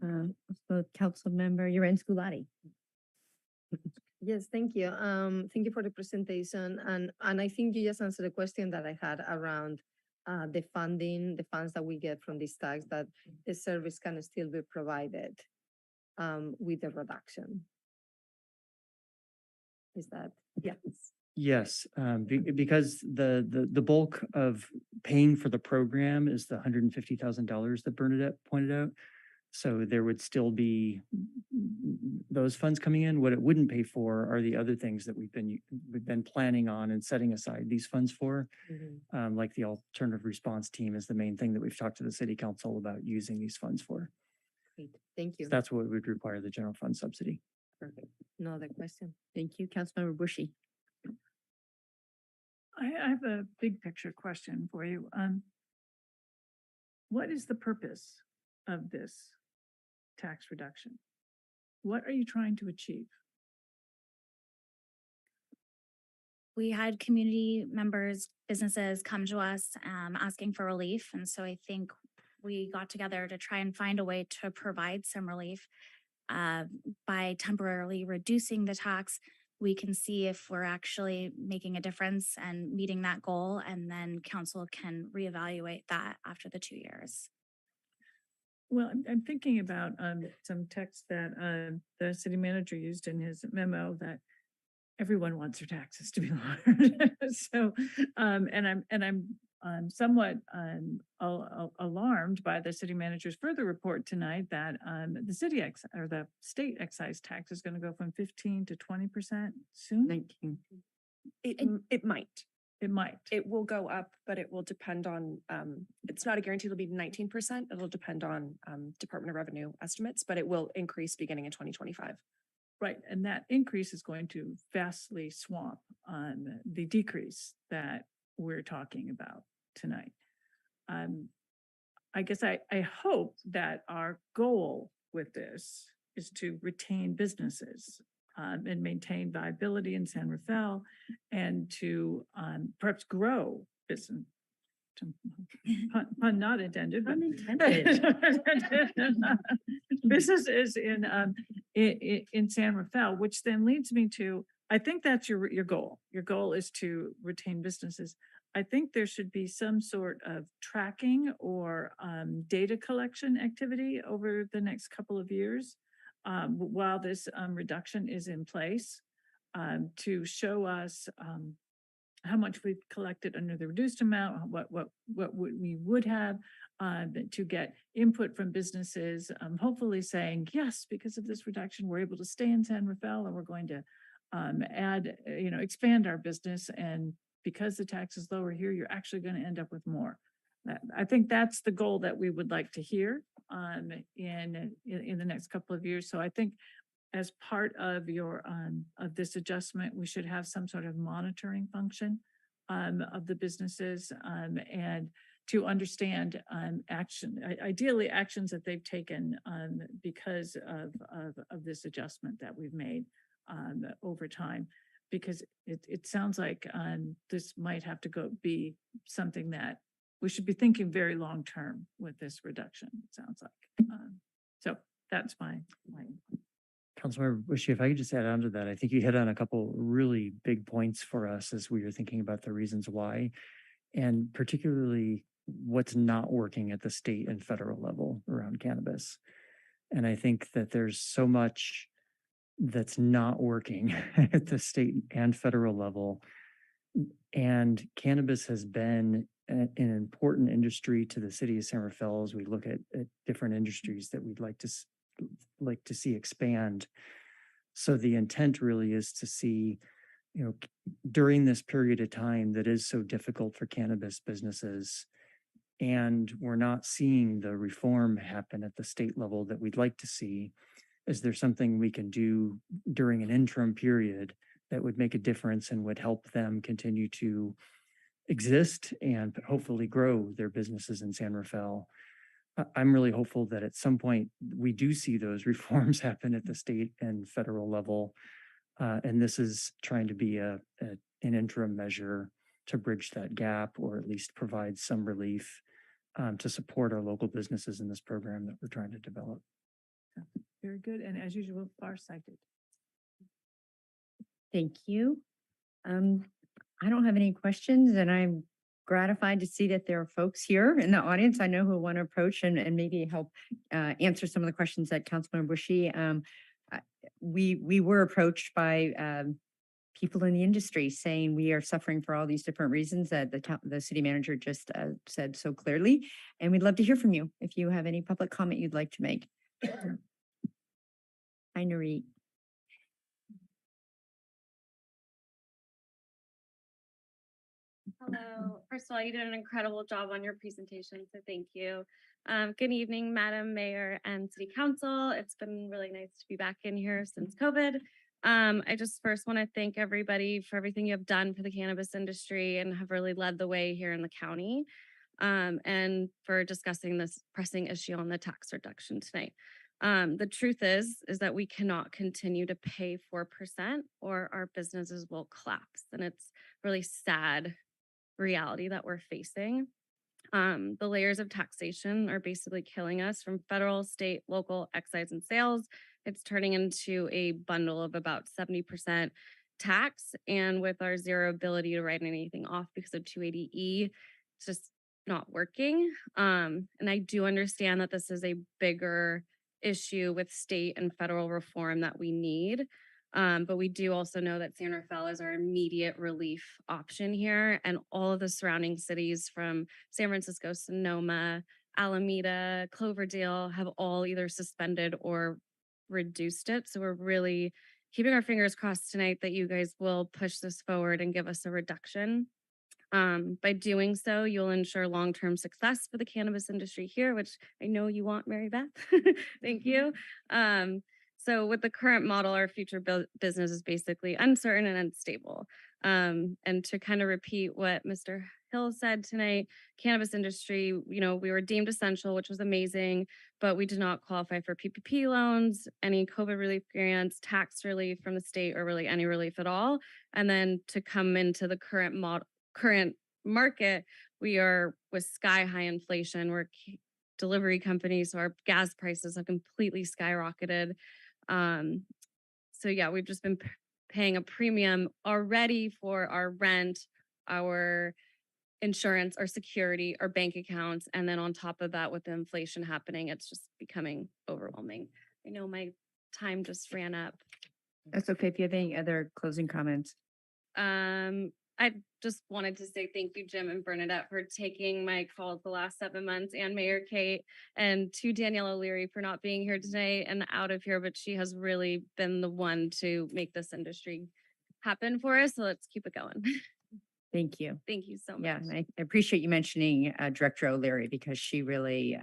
So Councilmember Sculati. Yes, thank you. Thank you for the presentation. And I think you just answered the question that I had around the funding, the funds that we get from this tax, that the service can still be provided with the reduction. Is that, yes. Yes, because the bulk of paying for the program is the $150,000 that Bernadette pointed out. So there would still be those funds coming in. What it wouldn't pay for are the other things that we've been planning on and setting aside these funds for. Like the alternative response team is the main thing that we've talked to the city council about using these funds for. Great. Thank you. So that's what would require the general fund subsidy. Perfect. No other question. Thank you, Councilmember Bushy. I have a big picture question for you. What is the purpose of this tax reduction? What are you trying to achieve? We had community members, businesses come to us asking for relief. And so I think we got together to try and find a way to provide some relief by temporarily reducing the tax. We can see if we're actually making a difference and meeting that goal, and then council can reevaluate that after the 2 years. Well, I'm thinking about some text that the city manager used in his memo that everyone wants their taxes to be lowered. So, and I'm somewhat alarmed by the city manager's further report tonight that the state excise tax is going to go from 15 to 20% soon. 19. It might. It might. It will go up, but it will depend on, it's not a guarantee it'll be 19%. It'll depend on Department of Revenue estimates, but it will increase beginning in 2025. Right, and that increase is going to vastly swamp the decrease that we're talking about tonight. I guess I hope that our goal with this is to retain businesses and maintain viability in San Rafael, and to perhaps grow business. Pun not intended. But businesses in San Rafael, which then leads me to, I think that's your goal. Your goal is to retain businesses. I think there should be some sort of tracking or data collection activity over the next couple of years while this reduction is in place to show us how much we've collected under the reduced amount, what we would have to get input from businesses, hopefully saying, yes, because of this reduction, we're able to stay in San Rafael, and we're going to expand our business. And because the tax is lower here, you're actually going to end up with more. I think that's the goal that we would like to hear in the next couple of years. So I think as part of your of this adjustment, we should have some sort of monitoring function of the businesses and to understand ideally actions that they've taken because of this adjustment that we've made over time. Because it sounds like this might have to be something that we should be thinking very long term with this reduction, it sounds like. So that's my Councilmember Bushy, if I could just add on to that, I think you hit on a couple really big points for us as we were thinking about the reasons why, and particularly what's not working at the state and federal level around cannabis. And I think that there's so much that's not working at the state and federal level. And cannabis has been an important industry to the city of San Rafael as we look at different industries that we'd like to see expand. So the intent really is to see, during this period of time that is so difficult for cannabis businesses, and we're not seeing the reform happen at the state level that we'd like to see, is there something we can do during an interim period that would make a difference and would help them continue to exist and hopefully grow their businesses in San Rafael? I'm really hopeful that at some point we do see those reforms happen at the state and federal level. And this is trying to be an interim measure to bridge that gap, or at least provide some relief to support our local businesses in this program that we're trying to develop. very good. And as usual, farsighted. Thank you. I don't have any questions, and I'm gratified to see that there are folks here in the audience I know who want to approach and maybe help answer some of the questions that Councilmember Bushy. We were approached by people in the industry saying we are suffering for all these different reasons that the city manager just said so clearly. And we'd love to hear from you if you have any public comment you'd like to make. Hi, Nareet. Hello. First of all, you did an incredible job on your presentation, so thank you. Good evening, Madam Mayor and City Council. It's been really nice to be back in here since COVID. I just first want to thank everybody for everything you have done for the cannabis industry and have really led the way here in the county, and for discussing this pressing issue on the tax reduction tonight. The truth is that we cannot continue to pay 4% or our businesses will collapse. And it's really sad reality that we're facing. The layers of taxation are basically killing us, from federal, state, local, excise, and sales. It's turning into a bundle of about 70% tax. And with our zero ability to write anything off because of 280E, it's just not working. And I do understand that this is a bigger issue with state and federal reform that we need. But we do also know that San Rafael is our immediate relief option here, and all of the surrounding cities from San Francisco, Sonoma, Alameda, Cloverdale have all either suspended or reduced it. So we're really keeping our fingers crossed tonight that you guys will push this forward and give us a reduction. By doing so, you'll ensure long-term success for the cannabis industry here, which I know you want, Mary Beth. Thank you. So with the current model, our future business is basically uncertain and unstable. And to kind of repeat what Mr. Hill said tonight, cannabis industry, we were deemed essential, which was amazing, but we did not qualify for PPP loans, any COVID relief grants, tax relief from the state, or really any relief at all. And then to come into the current market, we are with sky high inflation. We're delivery companies, so our gas prices have completely skyrocketed. So yeah, we've just been paying a premium already for our rent, our insurance, our security, our bank accounts. And then on top of that, with the inflation happening, it's just becoming overwhelming. I know my time just ran up. That's okay. If you have any other closing comments. I just wanted to say thank you, Jim and Bernadette, for taking my calls the last 7 months, and Mayor Kate, and to Danielle O'Leary for not being here today and out of here, but she has really been the one to make this industry happen for us. So let's keep it going. Thank you. Thank you so much. Yeah, and I appreciate you mentioning Director O'Leary because she really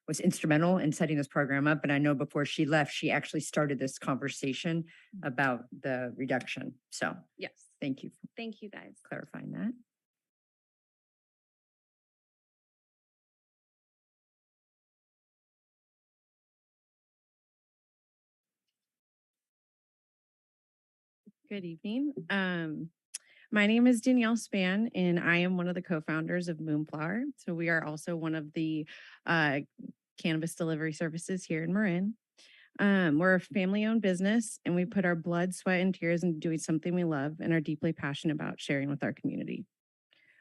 was instrumental in setting this program up. And I know before she left, she actually started this conversation about the reduction. So Yes. thank you for Thank you, guys. clarifying that. Good evening. My name is Danielle Span, and I am one of the co-founders of Moonflower. So we are also one of the cannabis delivery services here in Marin. We're a family-owned business, and we put our blood, sweat, and tears into doing something we love and are deeply passionate about sharing with our community.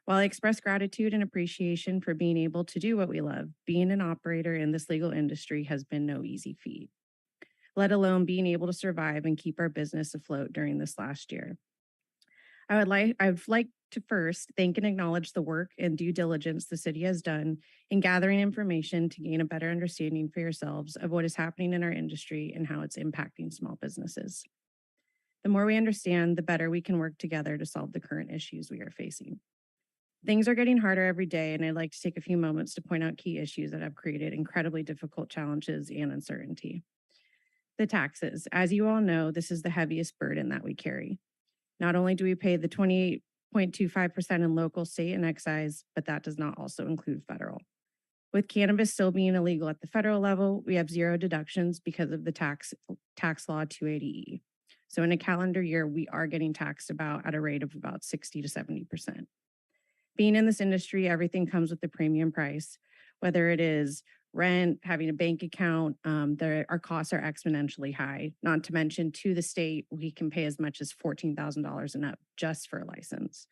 While I express gratitude and appreciation for being able to do what we love, being an operator in this legal industry has been no easy feat, let alone being able to survive and keep our business afloat during this last year. I would like to first thank and acknowledge the work and due diligence the city has done in gathering information to gain a better understanding for yourselves of what is happening in our industry and how it's impacting small businesses. The more we understand, the better we can work together to solve the current issues we are facing. Things are getting harder every day, and I'd like to take a few moments to point out key issues that have created incredibly difficult challenges and uncertainty. The taxes. As you all know, this is the heaviest burden that we carry. Not only do we pay the 28.25% in local, state, and excise, but that does not also include federal. With cannabis still being illegal at the federal level, we have zero deductions because of the tax law 280E. So in a calendar year, we are getting taxed at a rate of about 60 to 70%. Being in this industry, everything comes with a premium price, whether it is rent, having a bank account, our costs are exponentially high. Not to mention, to the state, we can pay as much as $14,000 and up just for a license.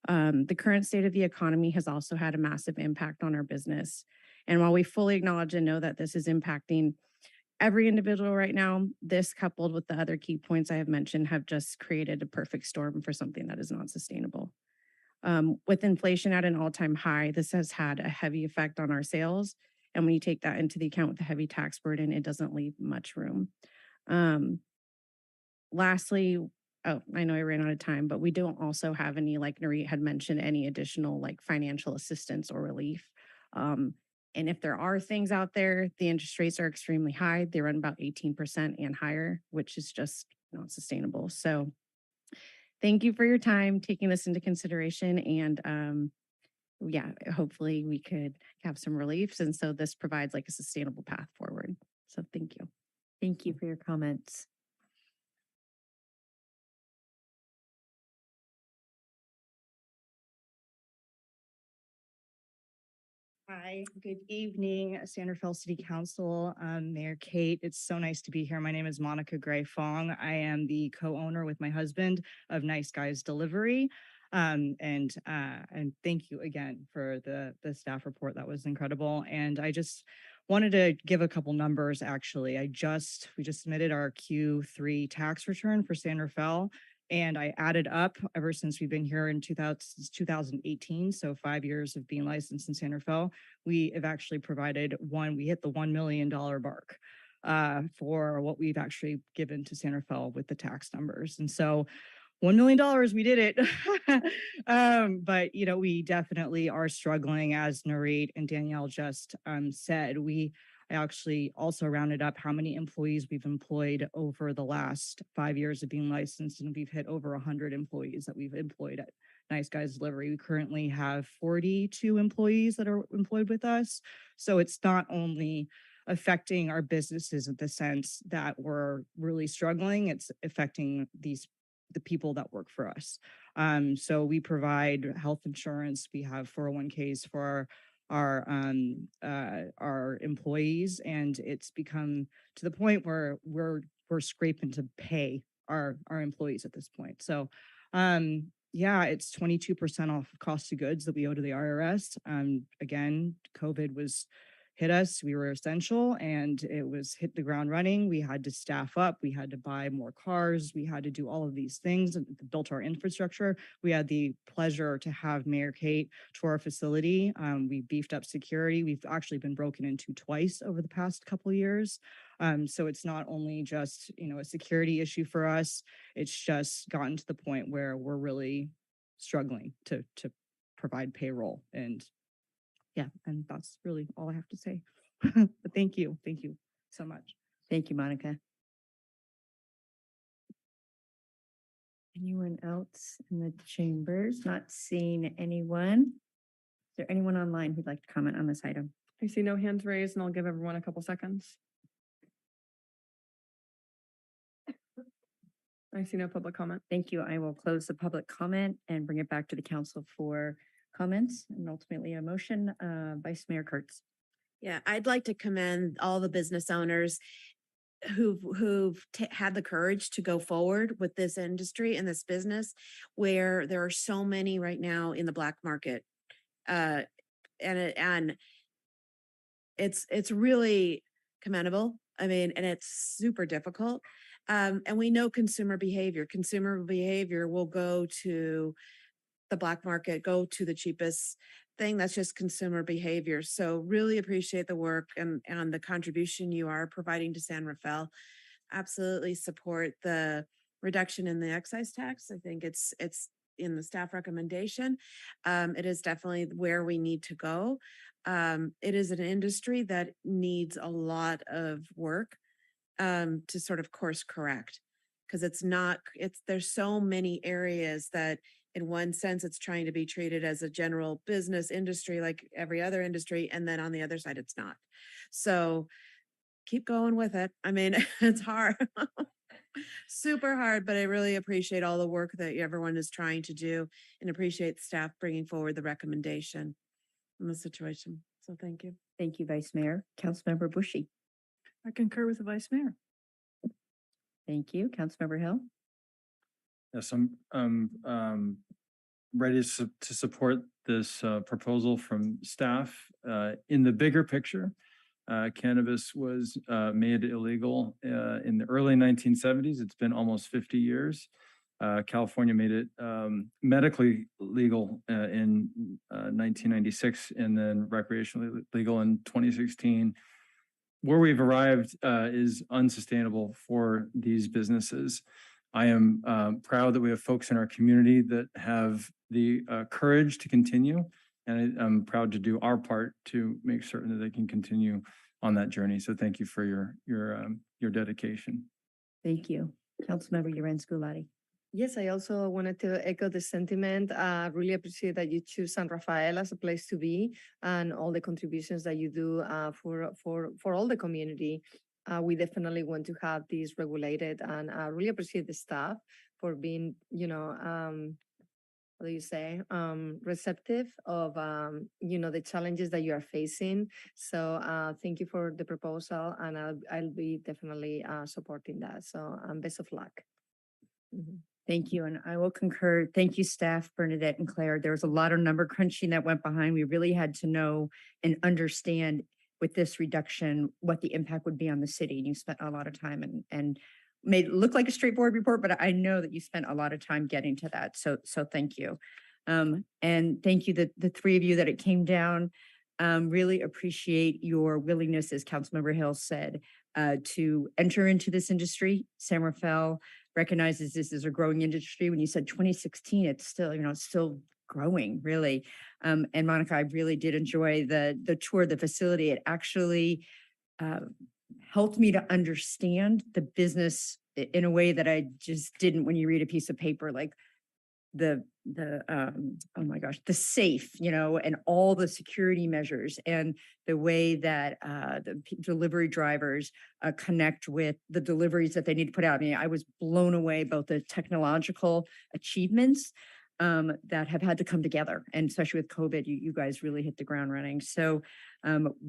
The current state of the economy has also had a massive impact on our business. And while we fully acknowledge and know that this is impacting every individual right now, this coupled with the other key points I have mentioned have just created a perfect storm for something that is not sustainable. With inflation at an all-time high, this has had a heavy effect on our sales. And when you take that into the account with the heavy tax burden, it doesn't leave much room. Lastly, I know I ran out of time, but we don't also have any, like Narit had mentioned, any additional like financial assistance or relief. And if there are things out there, the interest rates are extremely high. They run about 18% and higher, which is just not sustainable. So thank you for your time, taking this into consideration, and yeah, hopefully we could have some reliefs. And so this provides like a sustainable path forward. So thank you. Thank you for your comments. Hi, good evening, San Rafael City Council, Mayor Kate. It's so nice to be here. My name is Monica Gray Fong. I am the co-owner with my husband of Nice Guys Delivery. And thank you again for the staff report. That was incredible. And I just wanted to give a couple numbers. Actually, we just submitted our Q3 tax return for San Rafael. And I added up ever since we've been here in 2018, so 5 years of being licensed in San Rafael, we have actually provided we hit the $1 million mark for what we've actually given to San Rafael with the tax numbers. And so $1 million, we did it. But, you know, we definitely are struggling, as Narit and Danielle just said. I actually also rounded up how many employees we've employed over the last 5 years of being licensed, and we've hit over 100 employees that we've employed at Nice Guys Delivery. We currently have 42 employees that are employed with us. So it's not only affecting our businesses in the sense that we're really struggling, it's affecting the people that work for us. So we provide health insurance. We have 401ks for our employees, and it's become to the point where we're scraping to pay our employees at this point. So yeah, it's 22% off of cost of goods that we owe to the IRS. Again, COVID hit us. We were essential, and it was hit the ground running. We had to staff up. We had to buy more cars. We had to do all of these things and built our infrastructure. We had the pleasure to have Mayor Kate to our facility. We beefed up security. We've actually been broken into twice over the past couple of years. So it's not only just, a security issue for us. It's just gotten to the point where we're really struggling to provide payroll. And yeah, and that's really all I have to say. But thank you so much. Thank you, Monica. Anyone else in the chambers? Not seeing anyone. Is there anyone online who'd like to comment on this item? I see no hands raised, and I'll give everyone a couple seconds. I see no public comment. Thank you. I will close the public comment and bring it back to the council for comments and ultimately a motion. Vice Mayor Kurtz. Yeah, I'd like to commend all the business owners who've had the courage to go forward with this industry and this business where there are so many right now in the black market. And it's really commendable. I mean, and it's super difficult. And we know consumer behavior. Consumer behavior will go to the black market, go to the cheapest thing. That's just consumer behavior. So really appreciate the work and the contribution you are providing to San Rafael. Absolutely support the reduction in the excise tax. I think it's in the staff recommendation. It is definitely where we need to go. It is an industry that needs a lot of work to sort of course correct, because there's so many areas that in one sense it's trying to be treated as a general business industry like every other industry, and then on the other side it's not. So keep going with it. I mean, it's hard. Super hard, but I really appreciate all the work that everyone is trying to do and appreciate staff bringing forward the recommendation in the situation. So thank you. Thank you, Vice Mayor. Councilmember Bushy. I concur with the Vice Mayor. Thank you. Councilmember Hill. Yes, I'm ready to support this proposal from staff. In the bigger picture, cannabis was made illegal in the early 1970s. It's been almost 50 years. California made it medically legal in 1996 and then recreationally legal in 2016. Where we've arrived is unsustainable for these businesses. I am proud that we have folks in our community that have the courage to continue, and I'm proud to do our part to make certain that they can continue on that journey. So thank you for your dedication. Thank you. Councilmember Yerens-Gulati. Yes, I also wanted to echo the sentiment. Really appreciate that you choose San Rafael as a place to be and all the contributions that you do for all the community. We definitely want to have these regulated, and really appreciate the staff for being, what do you say, receptive of, the challenges that you are facing. So thank you for the proposal, and I'll be definitely supporting that. So best of luck. Mm-hmm. Thank you. And I will concur. Thank you, staff, Bernadette and Claire. There was a lot of number crunching that went behind. We really had to know and understand with this reduction what the impact would be on the city. And you spent a lot of time and made it look like a straightforward report, but I know that you spent a lot of time getting to that. So thank you. And thank you, the three of you that it came down. Really appreciate your willingness, as Councilmember Hill said, to enter into this industry. San Rafael recognizes this as a growing industry. When you said 2016, it's still, it's still growing, really. And Monica, I really did enjoy the tour of the facility. It actually helped me to understand the business in a way that I just didn't when you read a piece of paper, like the oh my gosh, the safe, and all the security measures and the way that the delivery drivers connect with the deliveries that they need to put out. I mean, I was blown away about the technological achievements that have had to come together, and especially with COVID, you guys really hit the ground running. So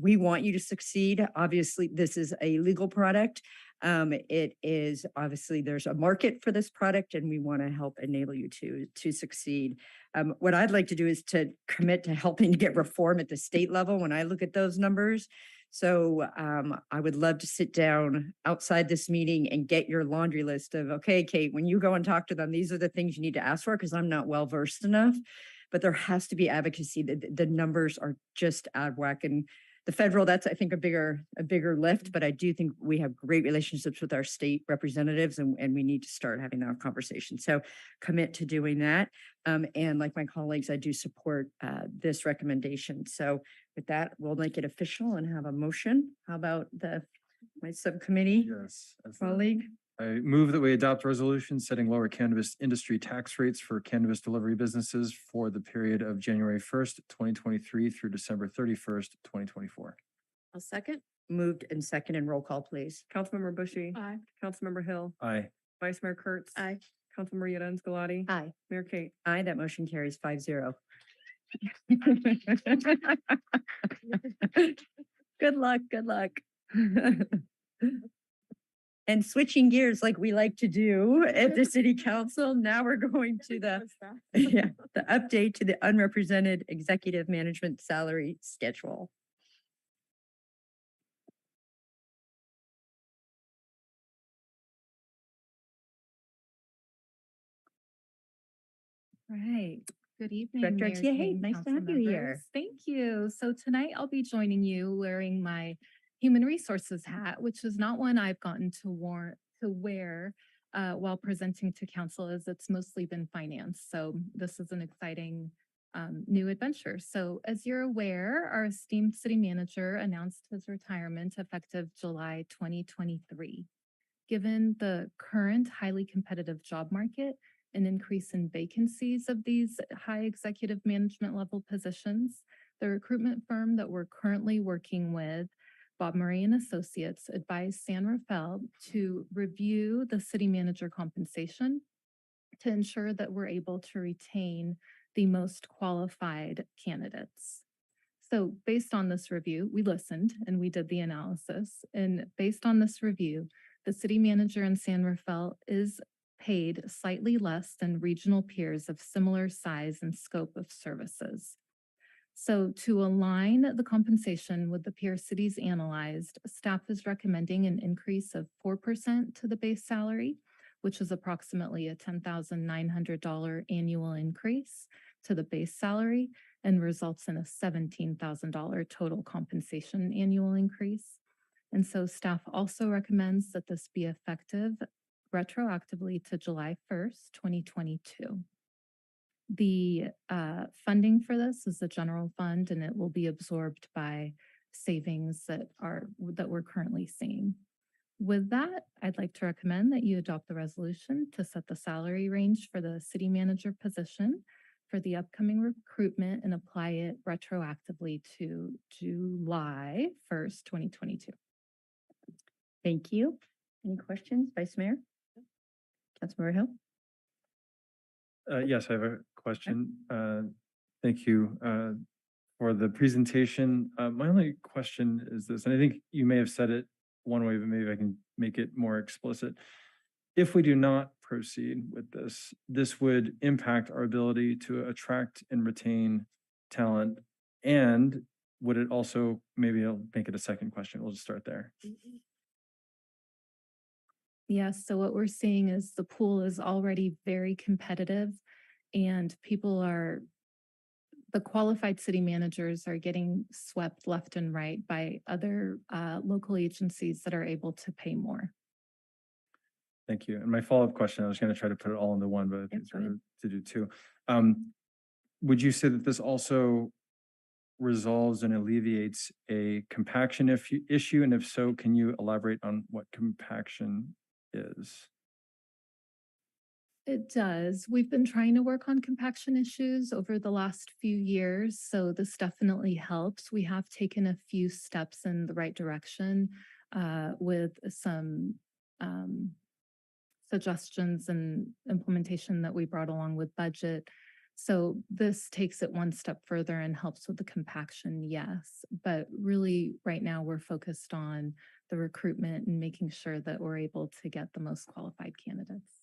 we want you to succeed. Obviously, this is a legal product. It is obviously there's a market for this product, and we want to help enable you to succeed. What I'd like to do is to commit to helping to get reform at the state level when I look at those numbers. So I would love to sit down outside this meeting and get your laundry list of, okay, Kate, when you go and talk to them, these are the things you need to ask for, because I'm not well versed enough. But there has to be advocacy. The numbers are just out of whack. And the federal, that's, I think, a bigger lift, but I do think we have great relationships with our state representatives and we need to start having that conversation. So commit to doing that. And like my colleagues, I do support this recommendation. So with that, we'll make it official and have a motion. How about my subcommittee Yes. colleague? I move that we adopt resolution setting lower cannabis industry tax rates for cannabis delivery businesses for the period of January 1st, 2023 through December 31st, 2024. I'll second. Moved and second and roll call, please. Councilmember Bushy. Aye. Councilmember Hill. Aye. Vice Mayor Kurtz. Aye. Councilmember Yada Scalati. Aye. Mayor Kate. Aye, that motion carries 5-0. Good luck, good luck. And switching gears like we like to do at the city council, now we're going to the update to the unrepresented executive management salary schedule. Right. Good evening. Director Mayor Tia, hey, King, nice to have you council here. members. Thank you. So tonight I'll be joining you wearing my human resources hat, which is not one I've gotten to wear while presenting to council, as it's mostly been finance. So this is an exciting new adventure. So as you're aware, our esteemed city manager announced his retirement effective July 2023. Given the current highly competitive job market, an increase in vacancies of these high executive management level positions, the recruitment firm that we're currently working with, Bob Murray and Associates, advised San Rafael to review the city manager compensation to ensure that we're able to retain the most qualified candidates. So based on this review, we listened and we did the analysis. And based on this review, the city manager in San Rafael is paid slightly less than regional peers of similar size and scope of services. So to align the compensation with the peer cities analyzed, staff is recommending an increase of 4% to the base salary, which is approximately a $10,900 annual increase to the base salary and results in a $17,000 total compensation annual increase. And so staff also recommends that this be effective retroactively to July 1st, 2022. The funding for this is the general fund, and it will be absorbed by savings that we're currently seeing. With that, I'd like to recommend that you adopt the resolution to set the salary range for the city manager position for the upcoming recruitment and apply it retroactively to July 1st, 2022. Thank you. Any questions, Vice Mayor? Councilmember Hill? Yes, I have a question. Thank you for the presentation. My only question is this, and I think you may have said it one way, but maybe I can make it more explicit. If we do not proceed with this, this would impact our ability to attract and retain talent. And would it also, maybe I'll make it a second question. We'll just start there. Yes, so what we're seeing is the pool is already very competitive and the qualified city managers are getting swept left and right by other local agencies that are able to pay more. Thank you. And my follow-up question, I was going to try to put it all into one, but I think it's better to do two. Would you say that this also resolves and alleviates a compaction issue? And if so, can you elaborate on what compaction is? It does. We've been trying to work on compaction issues over the last few years, so this definitely helps. We have taken a few steps in the right direction with some suggestions and implementation that we brought along with budget. So this takes it one step further and helps with the compaction, yes. But really, right now, we're focused on the recruitment and making sure that we're able to get the most qualified candidates.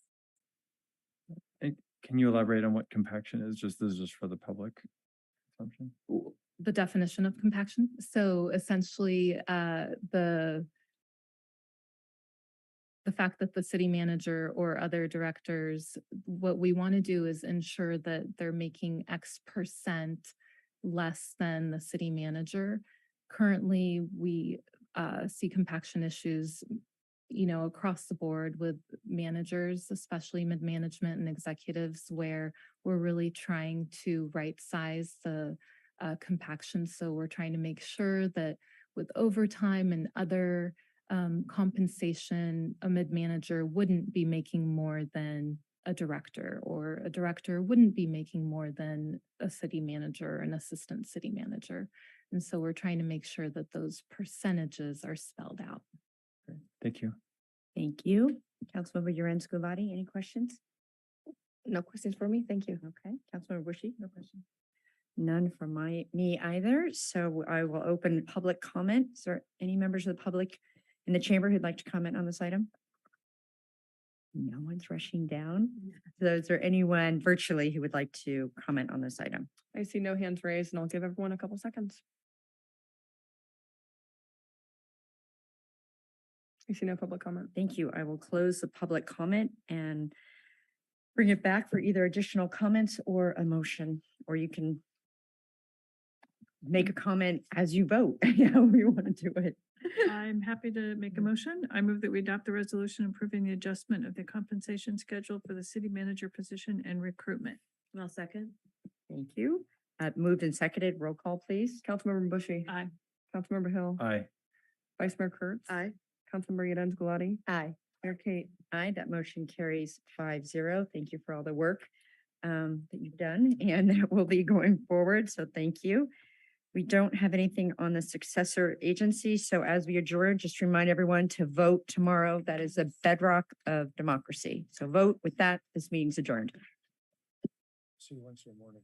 And can you elaborate on what compaction is? This is just for the public consumption. The definition of compaction. So essentially, the fact that the city manager or other directors, what we want to do is ensure that they're making X% less than the city manager currently we see compaction issues, across the board with managers, especially mid-management and executives, where we're really trying to right size the compaction. So we're trying to make sure that with overtime and other compensation, a mid-manager wouldn't be making more than a director, or a director wouldn't be making more than a city manager or an assistant city manager. And so we're trying to make sure that those percentages are spelled out. Thank you. Thank you. Councilmember Urans-Gulati, any questions? No questions for me. Thank you. Okay. Councilmember Bushy, no questions. None from me either. So I will open public comment. Is there any members of the public in the chamber who'd like to comment on this item? No one's rushing down. So is there anyone virtually who would like to comment on this item? I see no hands raised, and I'll give everyone a couple seconds. I see no public comment. Thank you. I will close the public comment and bring it back for either additional comments or a motion, or you can make a comment as you vote, however you want to do it. I'm happy to make a motion. I move that we adopt the resolution approving the adjustment of the compensation schedule for the city manager position and recruitment. I'll second. Thank you. Moved and seconded. Roll call, please. Councilmember Bushy. Aye. Councilmember Hill. Aye. Vice Mayor Kurtz. Aye. Councilmember Urans-Gulati. Aye. Mayor Kate. Aye, that motion carries 5-0. Thank you for all the work that you've done and that will be going forward. So thank you. We don't have anything on the successor agency. So as we adjourn, just remind everyone to vote tomorrow. That is a bedrock of democracy. So vote. With that, this meeting's adjourned. See you Wednesday morning.